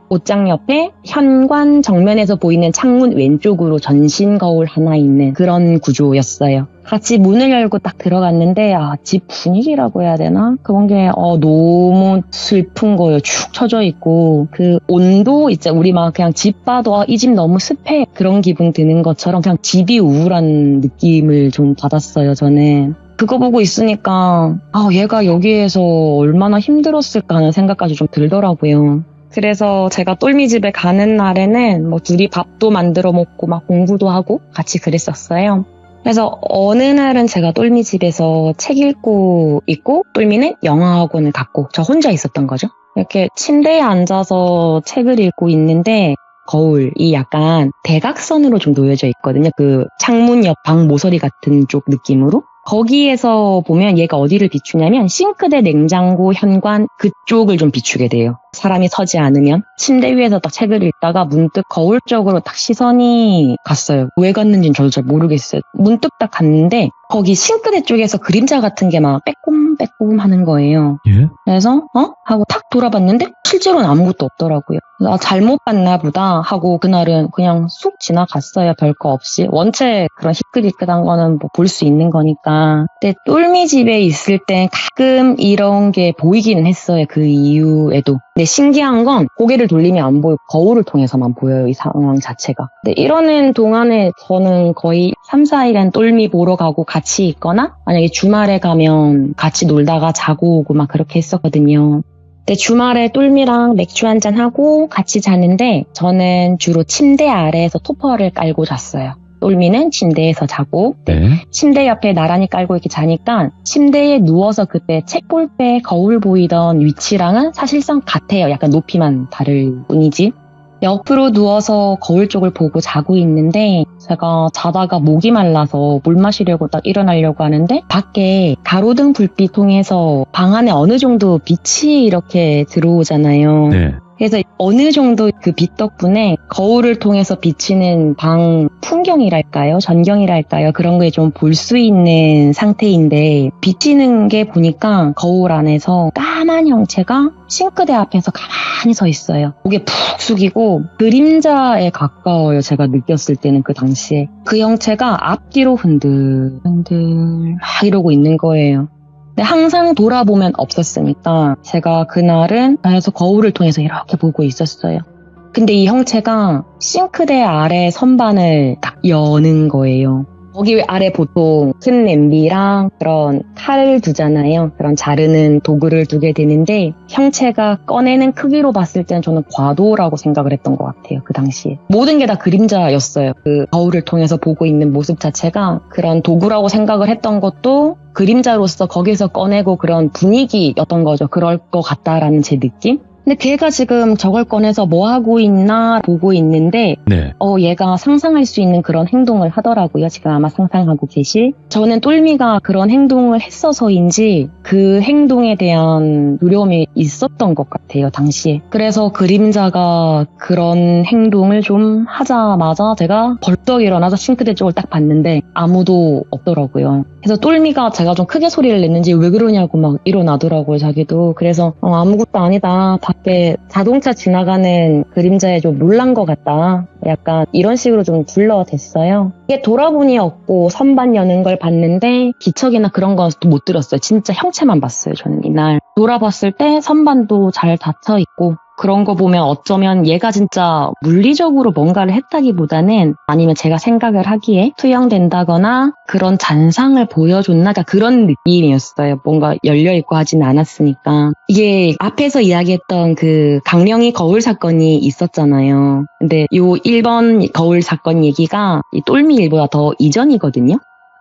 옆에 현관 정면에서 보이는 창문 왼쪽으로 전신 거울 하나 있는 그런 구조였어요. 같이 문을 열고 딱 들어갔는데 집 분위기라고 해야 되나? 그런 게 너무 슬픈 거예요. 축 처져 있고 그 온도 있죠. 우리 막 그냥 집 봐도 이 집 너무 습해 그런 기분 드는 것처럼 그냥 집이 우울한 느낌을 좀 받았어요. 저는. 그거 보고 있으니까 얘가 여기에서 얼마나 힘들었을까 하는 생각까지 좀 들더라고요. 그래서 제가 똘미 집에 가는 날에는 뭐 둘이 밥도 만들어 먹고 막 공부도 하고 같이 그랬었어요. 그래서 어느 날은 제가 똘미 집에서 책 읽고 있고 똘미는 영어 학원을 갔고 저 혼자 있었던 거죠. 이렇게 침대에 앉아서 책을 읽고 있는데 거울이 약간 대각선으로 좀 놓여져 있거든요. 그 창문 옆 방 모서리 같은 쪽 느낌으로. 거기에서 보면 얘가 어디를 비추냐면 싱크대, 냉장고, 현관 그쪽을 좀 비추게 돼요. 사람이 서지 않으면. 침대 위에서 딱 책을 읽다가 문득 거울 쪽으로 딱 시선이 갔어요. 왜 갔는지는 저도 잘 모르겠어요. 문득 딱 갔는데 거기 싱크대 쪽에서 그림자 같은 게 막 빼꼼빼꼼 하는 거예요. 예? 그래서 하고 탁 돌아봤는데 실제로는 아무것도 없더라고요. 잘못 봤나 보다 하고 그날은 그냥 쑥 지나갔어요. 별거 없이. 원체 그런 희끗희끗한 거는 뭐 볼 수 있는 거니까. 근데 똘미 집에 있을 땐 가끔 이런 게 보이기는 했어요. 그 이후에도. 근데 신기한 건 고개를 돌리면 안 보이고 거울을 통해서만 보여요, 이 상황 자체가. 근데 이러는 동안에 저는 거의 3, 4일은 똘미 보러 가고 같이 있거나 만약에 주말에 가면 같이 놀다가 자고 오고 막 그렇게 했었거든요. 근데 주말에 똘미랑 맥주 한잔 하고 같이 자는데 저는 주로 침대 아래에서 토퍼를 깔고 잤어요. 똘미는 침대에서 자고 네. 침대 옆에 나란히 깔고 이렇게 자니까 침대에 누워서 그때 책 볼 때 거울 보이던 위치랑은 사실상 같아요. 약간 높이만 다를 뿐이지. 옆으로 누워서 거울 쪽을 보고 자고 있는데 제가 자다가 목이 말라서 물 마시려고 딱 일어나려고 하는데 밖에 가로등 불빛 통해서 방 안에 어느 정도 빛이 이렇게 들어오잖아요. 네. 그래서 어느 정도 그 빛 덕분에 거울을 통해서 비치는 방 풍경이랄까요? 전경이랄까요? 그런 게 좀 볼 수 있는 상태인데 비치는 게 보니까 거울 안에서 까만 형체가 싱크대 앞에서 가만히 서 있어요. 고개 푹 숙이고 그림자에 가까워요. 제가 느꼈을 때는 그 당시에. 그 형체가 앞뒤로 흔들흔들 막 이러고 있는 거예요. 근데 항상 돌아보면 없었으니까 제가 그날은 계속 거울을 통해서 이렇게 보고 있었어요. 근데 이 형체가 싱크대 아래 선반을 딱 여는 거예요. 거기 아래 보통 큰 냄비랑 그런 칼을 두잖아요. 그런 자르는 도구를 두게 되는데 형체가 꺼내는 크기로 봤을 때는 저는 과도라고 생각을 했던 것 같아요. 그 당시에. 모든 게 다 그림자였어요. 그 거울을 통해서 보고 있는 모습 자체가 그런 도구라고 생각을 했던 것도 그림자로서 거기서 꺼내고 그런 분위기였던 거죠. 그럴 것 같다라는 제 느낌? 근데 걔가 지금 저걸 꺼내서 뭐 하고 있나 보고 있는데 네. 얘가 상상할 수 있는 그런 행동을 하더라고요. 지금 아마 상상하고 계실. 저는 똘미가 그런 행동을 했어서인지 그 행동에 대한 두려움이 있었던 것 같아요, 당시에. 그래서 그림자가 그런 행동을 좀 하자마자 제가 벌떡 일어나서 싱크대 쪽을 딱 봤는데 아무도 없더라고요. 그래서 똘미가 제가 좀 크게 소리를 냈는지 왜 그러냐고 막 일어나더라고요, 자기도. 그래서 아무것도 아니다. 밖에 자동차 지나가는 그림자에 좀 놀란 것 같다. 약간 이런 식으로 좀 둘러댔어요. 이게 돌아보니 없고 선반 여는 걸 봤는데 기척이나 그런 건 또 못 들었어요. 진짜 형체만 봤어요, 저는 이날. 돌아봤을 때 선반도 잘 닫혀 있고 그런 거 보면 어쩌면 얘가 진짜 물리적으로 뭔가를 했다기보다는 아니면 제가 생각을 하기에 투영된다거나 그런 잔상을 보여줬나 그런 느낌이었어요. 뭔가 열려있고 하진 않았으니까. 이게 앞에서 이야기했던 그 강령이 거울 사건이 있었잖아요. 근데 요 1번 거울 사건 얘기가 이 똘미 일보다 더 이전이거든요.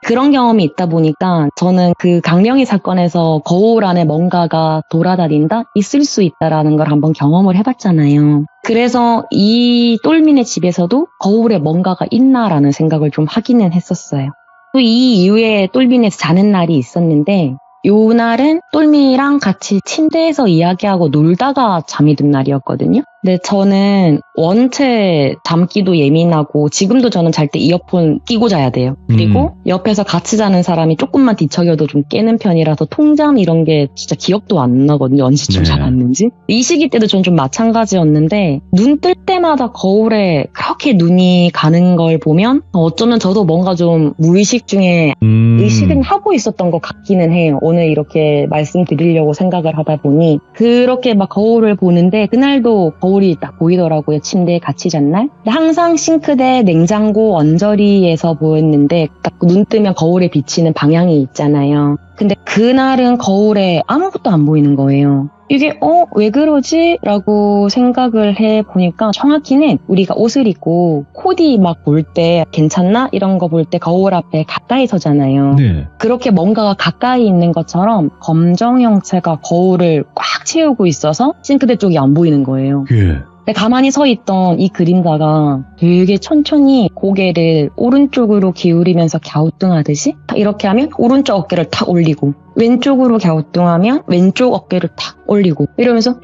그런 경험이 있다 보니까 저는 그 강령이 사건에서 거울 안에 뭔가가 돌아다닌다? 있을 수 있다라는 걸 한번 경험을 해봤잖아요. 그래서 이 똘미네 집에서도 거울에 뭔가가 있나라는 생각을 좀 하기는 했었어요. 또 이 이후에 똘미네에서 자는 날이 있었는데 요 날은 똘미랑 같이 침대에서 이야기하고 놀다가 잠이 든 날이었거든요. 근데 저는 원체 잠기도 예민하고 지금도 저는 잘 때 이어폰 끼고 자야 돼요. 그리고 옆에서 같이 자는 사람이 조금만 뒤척여도 좀 깨는 편이라서 통잠 이런 게 진짜 기억도 안 나거든요. 언제쯤 잘 왔는지. 이 시기 때도 전 좀 마찬가지였는데 눈 뜰 때마다 거울에 그렇게 눈이 가는 걸 보면 어쩌면 저도 뭔가 좀 무의식 중에 의식은 하고 있었던 것 같기는 해요. 오늘 이렇게 말씀드리려고 생각을 하다 보니 그렇게 막 거울을 보는데 그날도 거울이 딱 보이더라고요. 침대에 같이 잔 날. 근데 항상 싱크대, 냉장고, 언저리에서 보였는데 딱 눈 뜨면 거울에 비치는 방향이 있잖아요. 근데 그날은 거울에 아무것도 안 보이는 거예요. 이게 왜 그러지? 라고 생각을 해보니까 정확히는 우리가 옷을 입고 코디 막 볼 때 괜찮나? 이런 거 볼 때 거울 앞에 가까이 서잖아요. 네. 그렇게 뭔가가 가까이 있는 것처럼 검정 형체가 거울을 꽉 채우고 있어서 싱크대 쪽이 안 보이는 거예요. 예. 근데 가만히 서 있던 이 그림자가 되게 천천히 고개를 오른쪽으로 기울이면서 갸우뚱하듯이 이렇게 하면 오른쪽 어깨를 탁 올리고 왼쪽으로 갸우뚱하면 왼쪽 어깨를 탁 올리고 이러면서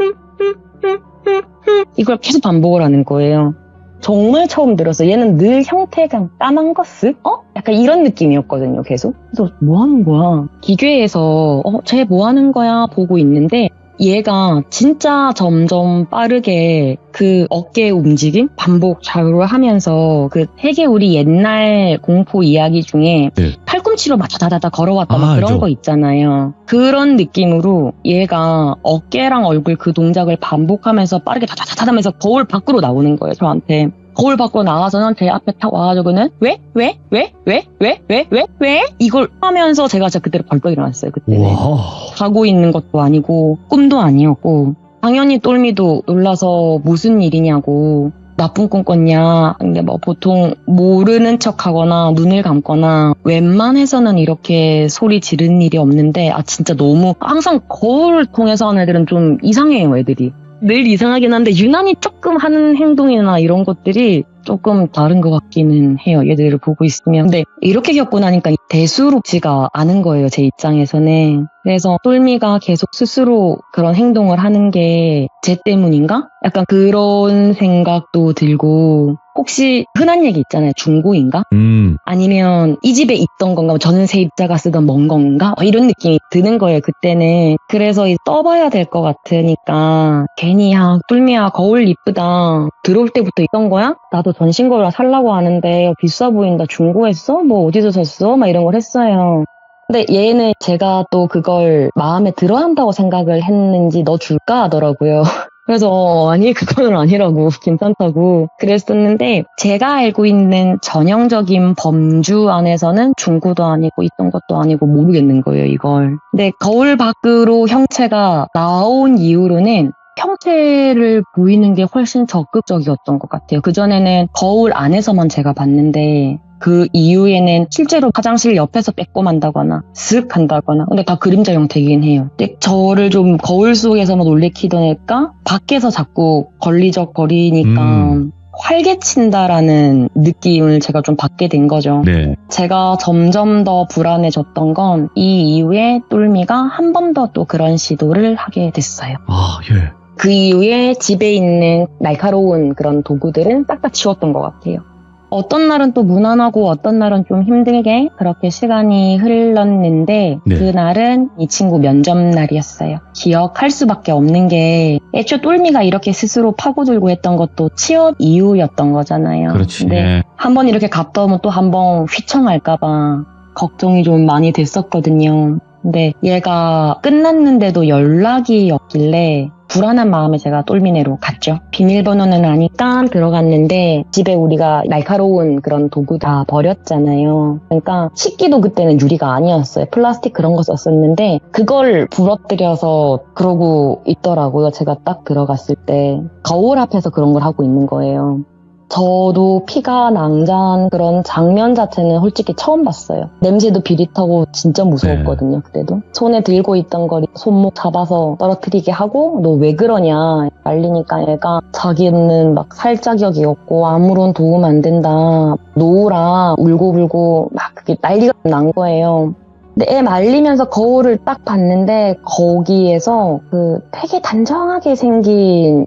이걸 계속 반복을 하는 거예요. 정말 처음 들었어요. 얘는 늘 형태가 까만 것을? 약간 이런 느낌이었거든요, 계속. 그래서 뭐 하는 거야? 기괴해서 쟤 뭐 하는 거야? 보고 있는데 얘가 진짜 점점 빠르게 그 어깨 움직임 반복 좌우로 하면서 그 되게 우리 옛날 공포 이야기 중에 네. 팔꿈치 팔꿈치로 막 다다다다 걸어왔다 막 그런 알죠. 거 있잖아요. 그런 느낌으로 얘가 어깨랑 얼굴 그 동작을 반복하면서 빠르게 다다다다 하면서 거울 밖으로 나오는 거예요, 저한테. 거울 밖으로 나와서는 제 앞에 탁 와가지고는 왜? 이걸 하면서 제가 진짜 그대로 벌떡 일어났어요, 그때는. 와. 자고 있는 것도 아니고 꿈도 아니었고 당연히 똘미도 놀라서 무슨 일이냐고 나쁜 꿈 꿨냐. 근데 뭐 보통 모르는 척하거나 눈을 감거나 웬만해서는 이렇게 소리 지르는 일이 없는데 진짜 너무 항상 거울 통해서 하는 애들은 좀 이상해요, 애들이. 늘 이상하긴 한데 유난히 조금 하는 행동이나 이런 것들이 조금 다른 것 같기는 해요. 얘들을 보고 있으면. 근데 이렇게 겪고 나니까 대수롭지가 않은 거예요. 제 입장에서는. 그래서 똘미가 계속 스스로 그런 행동을 하는 게 제 때문인가? 약간 그런 생각도 들고 혹시 흔한 얘기 있잖아요. 중고인가? 아니면 이 집에 있던 건가? 저는 세입자가 쓰던 뭔 건가? 이런 느낌이 드는 거예요. 그때는. 그래서 써봐야 될 것 같으니까 괜히 똘미야 거울 이쁘다. 들어올 때부터 있던 거야? 나도 전신 거울 살라고 하는데 비싸 보인다. 중고했어? 뭐 어디서 샀어? 막 이런 걸 했어요. 근데 얘는 제가 또 그걸 마음에 들어 한다고 생각을 했는지 너 줄까 하더라고요. 그래서 아니 그거는 아니라고 괜찮다고 그랬었는데 제가 알고 있는 전형적인 범주 안에서는 중고도 아니고 있던 것도 아니고 모르겠는 거예요, 이걸. 근데 거울 밖으로 형체가 나온 이후로는 형체를 보이는 게 훨씬 적극적이었던 것 같아요. 그전에는 거울 안에서만 제가 봤는데 그 이후에는 실제로 화장실 옆에서 빼꼼한다거나 쓱 한다거나 근데 다 그림자 형태이긴 해요. 근데 저를 좀 거울 속에서만 놀래키던 애가 밖에서 자꾸 걸리적거리니까 활개친다라는 느낌을 제가 좀 받게 된 거죠. 네. 제가 점점 더 불안해졌던 건 이 이후에 똘미가 한 번 더 또 그런 시도를 하게 됐어요. 예. 그 이후에 집에 있는 날카로운 그런 도구들은 싹 다 치웠던 것 같아요. 어떤 날은 또 무난하고 어떤 날은 좀 힘들게 그렇게 시간이 흘렀는데 네. 그날은 이 친구 면접 날이었어요. 기억할 수밖에 없는 게 애초에 똘미가 이렇게 스스로 파고들고 했던 것도 취업 이후였던 거잖아요. 그렇지. 근데 한번 이렇게 갔다 오면 또 한번 휘청할까봐 걱정이 좀 많이 됐었거든요. 근데 얘가 끝났는데도 연락이 없길래 불안한 마음에 제가 똘미네로 갔죠. 비밀번호는 아니까 들어갔는데 집에 우리가 날카로운 그런 도구 다 버렸잖아요. 그러니까 식기도 그때는 유리가 아니었어요. 플라스틱 그런 거 썼었는데 그걸 부러뜨려서 그러고 있더라고요. 제가 딱 들어갔을 때 거울 앞에서 그런 걸 하고 있는 거예요. 저도 피가 낭자한 그런 장면 자체는 솔직히 처음 봤어요. 냄새도 비릿하고 진짜 무서웠거든요. 그때도. 손에 들고 있던 걸 손목 잡아서 떨어뜨리게 하고 너 왜 그러냐 말리니까 얘가 자기는 막 살짝이었고 아무런 도움 안 된다. 놓으라 울고불고 막 그게 난리가 난 거예요. 근데 애 말리면서 거울을 딱 봤는데 거기에서 그 되게 단정하게 생긴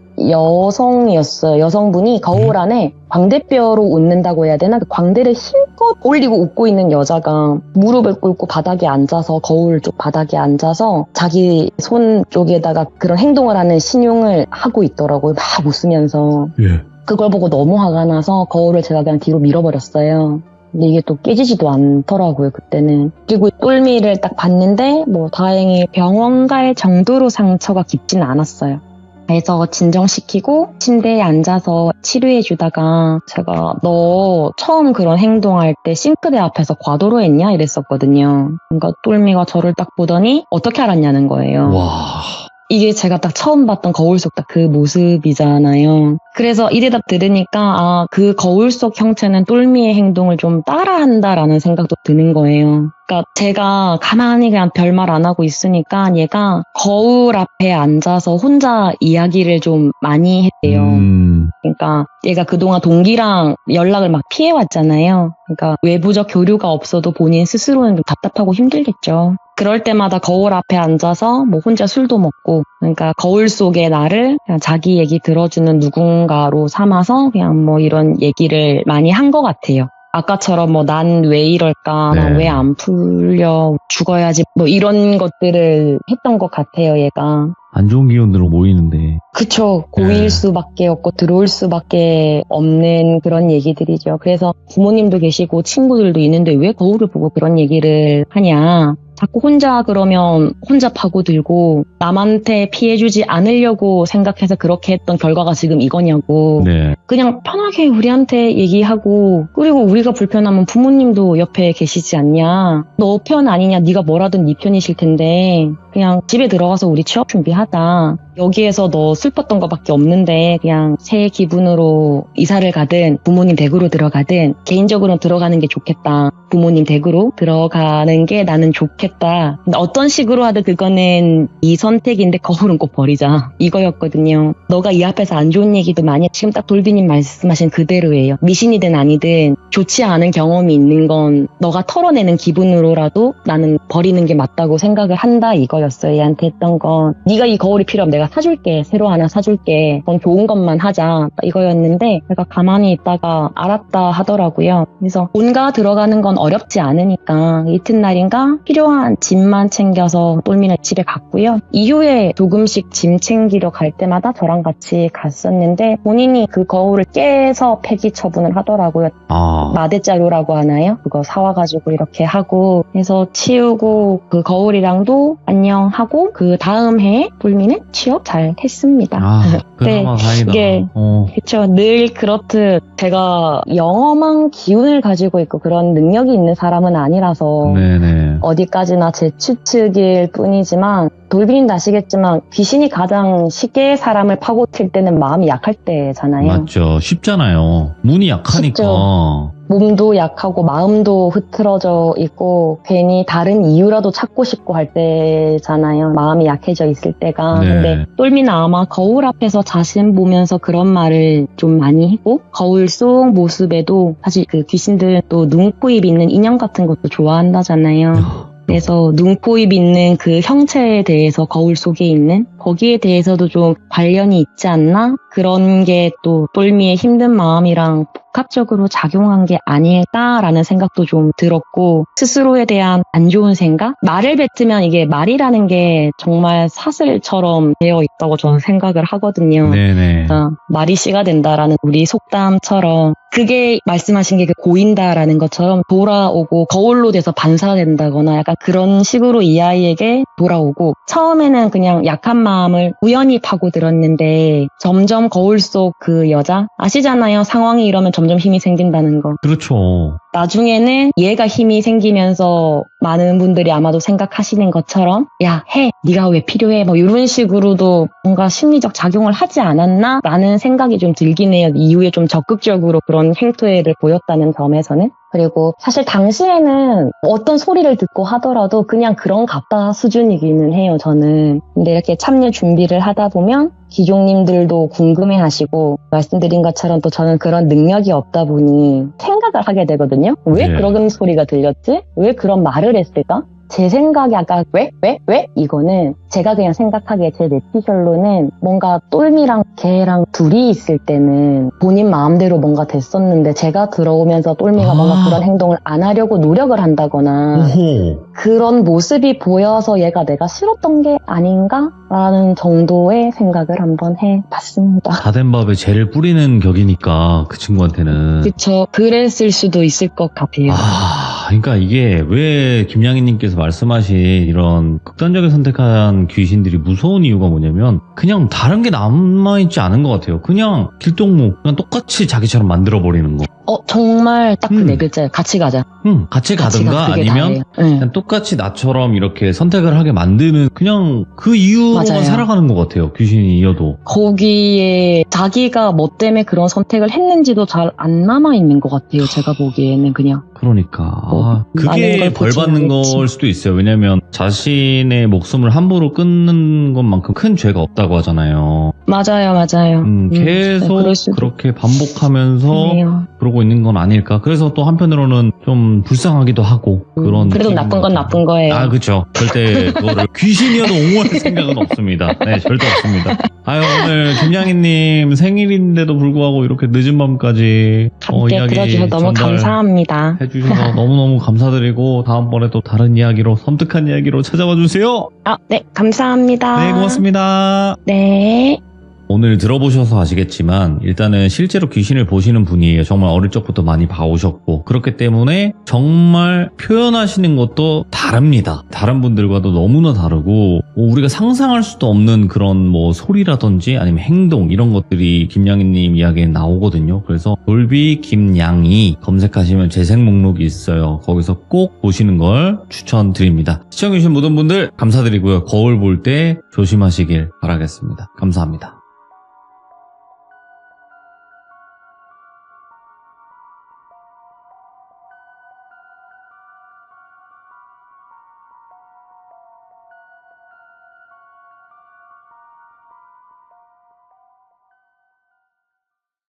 여성이었어요. 여성분이 거울 안에 광대뼈로 웃는다고 해야 되나? 그 광대를 힘껏 올리고 웃고 있는 여자가 무릎을 꿇고 바닥에 앉아서 거울 쪽 바닥에 앉아서 자기 손 쪽에다가 그런 행동을 하는 신용을 하고 있더라고요. 막 웃으면서. 예. 그걸 보고 너무 화가 나서 거울을 제가 그냥 뒤로 밀어버렸어요. 근데 이게 또 깨지지도 않더라고요, 그때는. 그리고 똘미를 딱 봤는데 뭐 다행히 병원 갈 정도로 상처가 깊지는 않았어요. 그래서 진정시키고 침대에 앉아서 치료해주다가 제가 너 처음 그런 행동할 때 싱크대 앞에서 과도로 했냐? 이랬었거든요. 그러니까 똘미가 저를 딱 보더니 어떻게 알았냐는 거예요. 와. 이게 제가 딱 처음 봤던 거울 속 딱 그 모습이잖아요. 그래서 이 대답 들으니까 그 거울 속 형체는 똘미의 행동을 좀 따라한다라는 생각도 드는 거예요. 그러니까 제가 가만히 그냥 별말 안 하고 있으니까 얘가 거울 앞에 앉아서 혼자 이야기를 좀 많이 했대요. 그러니까 얘가 그동안 동기랑 연락을 막 피해왔잖아요. 그러니까 외부적 교류가 없어도 본인 스스로는 좀 답답하고 힘들겠죠. 그럴 때마다 거울 앞에 앉아서 뭐 혼자 술도 먹고 그러니까 거울 속의 나를 그냥 자기 얘기 들어주는 누군가로 삼아서 그냥 뭐 이런 얘기를 많이 한 것 같아요. 아까처럼 뭐 난 왜 이럴까, 난 왜 안 풀려, 죽어야지 뭐 이런 것들을 했던 것 같아요, 얘가. 안 좋은 기운으로 모이는데. 그쵸. 고일 네. 수밖에 없고 들어올 수밖에 없는 그런 얘기들이죠. 그래서 부모님도 계시고 친구들도 있는데 왜 거울을 보고 그런 얘기를 하냐. 자꾸 혼자 그러면 혼자 파고들고 남한테 피해주지 않으려고 생각해서 그렇게 했던 결과가 지금 이거냐고. 네. 그냥 편하게 우리한테 얘기하고 그리고 우리가 불편하면 부모님도 옆에 계시지 않냐. 너 편 아니냐. 네가 뭐라든 네 편이실 텐데 그냥 집에 들어가서 우리 취업 준비하자. 여기에서 너 슬펐던 거밖에 없는데 그냥 새 기분으로 이사를 가든 부모님 댁으로 들어가든 개인적으로 들어가는 게 좋겠다. 부모님 댁으로 들어가는 게 나는 좋겠다. 근데 어떤 식으로 하든 그거는 이 선택인데 거울은 꼭 버리자. 이거였거든요. 너가 이 앞에서 안 좋은 얘기도 많이 지금 딱 돌비님 말씀하신 그대로예요. 미신이든 아니든 좋지 않은 경험이 있는 건 너가 털어내는 기분으로라도 나는 버리는 게 맞다고 생각을 한다 이거였어요. 얘한테 했던 건. 네가 이 거울이 필요 없으면 내가 사줄게. 새로 하나 사줄게. 넌 좋은 것만 하자. 이거였는데 제가 가만히 있다가 알았다 하더라고요. 그래서 본가 들어가는 건 어렵지 않으니까 이튿날인가 필요한 짐만 챙겨서 똘미는 집에 갔고요. 이후에 조금씩 짐 챙기러 갈 때마다 저랑 같이 갔었는데 본인이 그 거울을 깨서 폐기 처분을 하더라고요. 마대자루라고 하나요? 그거 사와가지고 이렇게 하고 해서 치우고 그 거울이랑도 안녕하고 그 다음 해에 똘미는 취업 잘 했습니다. 그나마 다행이다. 이게 그렇죠. 늘 그렇듯 제가 영험한 기운을 가지고 있고 그런 능력이 있는 사람은 아니라서 네네. 어디까지나 제 추측일 뿐이지만 돌비님도 아시겠지만 귀신이 가장 쉽게 사람을 파고들 때는 마음이 약할 때잖아요. 맞죠. 쉽잖아요. 문이 약하니까. 쉽죠. 몸도 약하고 마음도 흐트러져 있고 괜히 다른 이유라도 찾고 싶고 할 때잖아요. 마음이 약해져 있을 때가. 네. 근데 똘미는 아마 거울 앞에서 자신 보면서 그런 말을 좀 많이 했고 거울 속 모습에도 사실 그 귀신들은 또 눈, 코, 입 있는 인형 같은 것도 좋아한다잖아요. 그래서 눈, 코, 입 있는 그 형체에 대해서 거울 속에 있는 거기에 대해서도 좀 관련이 있지 않나? 그런 게 또 똘미의 힘든 마음이랑 복합적으로 작용한 게 아닐까라는 생각도 좀 들었고 스스로에 대한 안 좋은 생각? 말을 뱉으면 이게 말이라는 게 정말 사슬처럼 되어 있다고 저는 생각을 하거든요. 네네. 말이 씨가 된다라는 우리 속담처럼 그게 말씀하신 게 고인다라는 것처럼 돌아오고 거울로 돼서 반사된다거나 약간 그런 식으로 이 아이에게 돌아오고 처음에는 그냥 약한 마음을 우연히 파고들었는데 점점 거울 속 그 여자 아시잖아요. 상황이 이러면 점점 힘이 생긴다는 거. 그렇죠. 나중에는 얘가 힘이 생기면서 많은 분들이 아마도 생각하시는 것처럼 야, 해! 네가 왜 필요해? 뭐 이런 식으로도 뭔가 심리적 작용을 하지 않았나? 라는 생각이 좀 들긴 해요. 이후에 좀 적극적으로 그런 행태를 보였다는 점에서는. 그리고 사실 당시에는 어떤 소리를 듣고 하더라도 그냥 그런 같다 수준이기는 해요, 저는. 근데 이렇게 참여 준비를 하다 보면 기종님들도 궁금해하시고 말씀드린 것처럼 또 저는 그런 능력이 없다 보니 생각을 하게 되거든요. 왜 네. 그런 소리가 들렸지? 왜 그런 말을 했을까? 제 생각이 아까 왜? 이거는 제가 그냥 생각하기에 제 뇌피셜로는 뭔가 똘미랑 걔랑 둘이 있을 때는 본인 마음대로 뭔가 됐었는데 제가 들어오면서 똘미가 뭔가 그런 행동을 안 하려고 노력을 한다거나 오호. 그런 모습이 보여서 얘가 내가 싫었던 게 아닌가라는 정도의 생각을 한번 해봤습니다. 다 된 밥에 재를 뿌리는 격이니까 그 친구한테는. 그쵸. 그랬을 수도 있을 것 같아요. 그러니까 이게 왜 김양희님께서 말씀하신 이런 극단적인 선택한 귀신들이 무서운 이유가 뭐냐면 그냥 다른 게 남아있지 않은 것 같아요. 그냥 길동무 그냥 똑같이 자기처럼 만들어버리는 거. 정말 딱 그 네 글자예요. 같이 가자. 같이 가든가 그게 아니면 다예요. 네. 그냥 똑같이 나처럼 이렇게 선택을 하게 만드는 그냥 그 이유로만 맞아요. 살아가는 것 같아요. 귀신이어도. 거기에 자기가 뭐 때문에 그런 선택을 했는지도 잘 안 남아있는 것 같아요. 제가 보기에는 그냥. 그러니까 많은 그게 걸 벌 보진 받는 않겠지. 걸 수도 있어요. 왜냐면 자신의 목숨을 함부로 끊는 것만큼 큰 죄가 없다고 하잖아요. 맞아요. 계속 그럴 수도 그렇게 반복하면서 있네요. 그러고 있는 건 아닐까. 그래서 또 한편으로는 좀 불쌍하기도 하고 그런. 그래도 느낌인 나쁜 것 건 같아요. 나쁜 거예요. 그렇죠. 절대 그거를 귀신이어도 옹호할 생각은 없습니다. 네, 절대 없습니다. 오늘 김양희님 생일인데도 불구하고 이렇게 늦은 밤까지 함께 이야기 들어주셔서 너무 전달해 감사합니다. 주셔서 너무너무 너무너무 감사드리고 다음번에 또 다른 이야기로 섬뜩한 이야기로 찾아와 주세요. 네, 감사합니다. 네, 고맙습니다. 네. 오늘 들어보셔서 아시겠지만 일단은 실제로 귀신을 보시는 분이에요. 정말 어릴 적부터 많이 봐오셨고 그렇기 때문에 정말 표현하시는 것도 다릅니다. 다른 분들과도 너무나 다르고 우리가 상상할 수도 없는 그런 뭐 소리라든지 아니면 행동 이런 것들이 김양희님 이야기에 나오거든요. 그래서 돌비 김양희 검색하시면 재생 목록이 있어요. 거기서 꼭 보시는 걸 추천드립니다. 시청해주신 모든 분들 감사드리고요. 거울 볼 때 조심하시길 바라겠습니다. 감사합니다.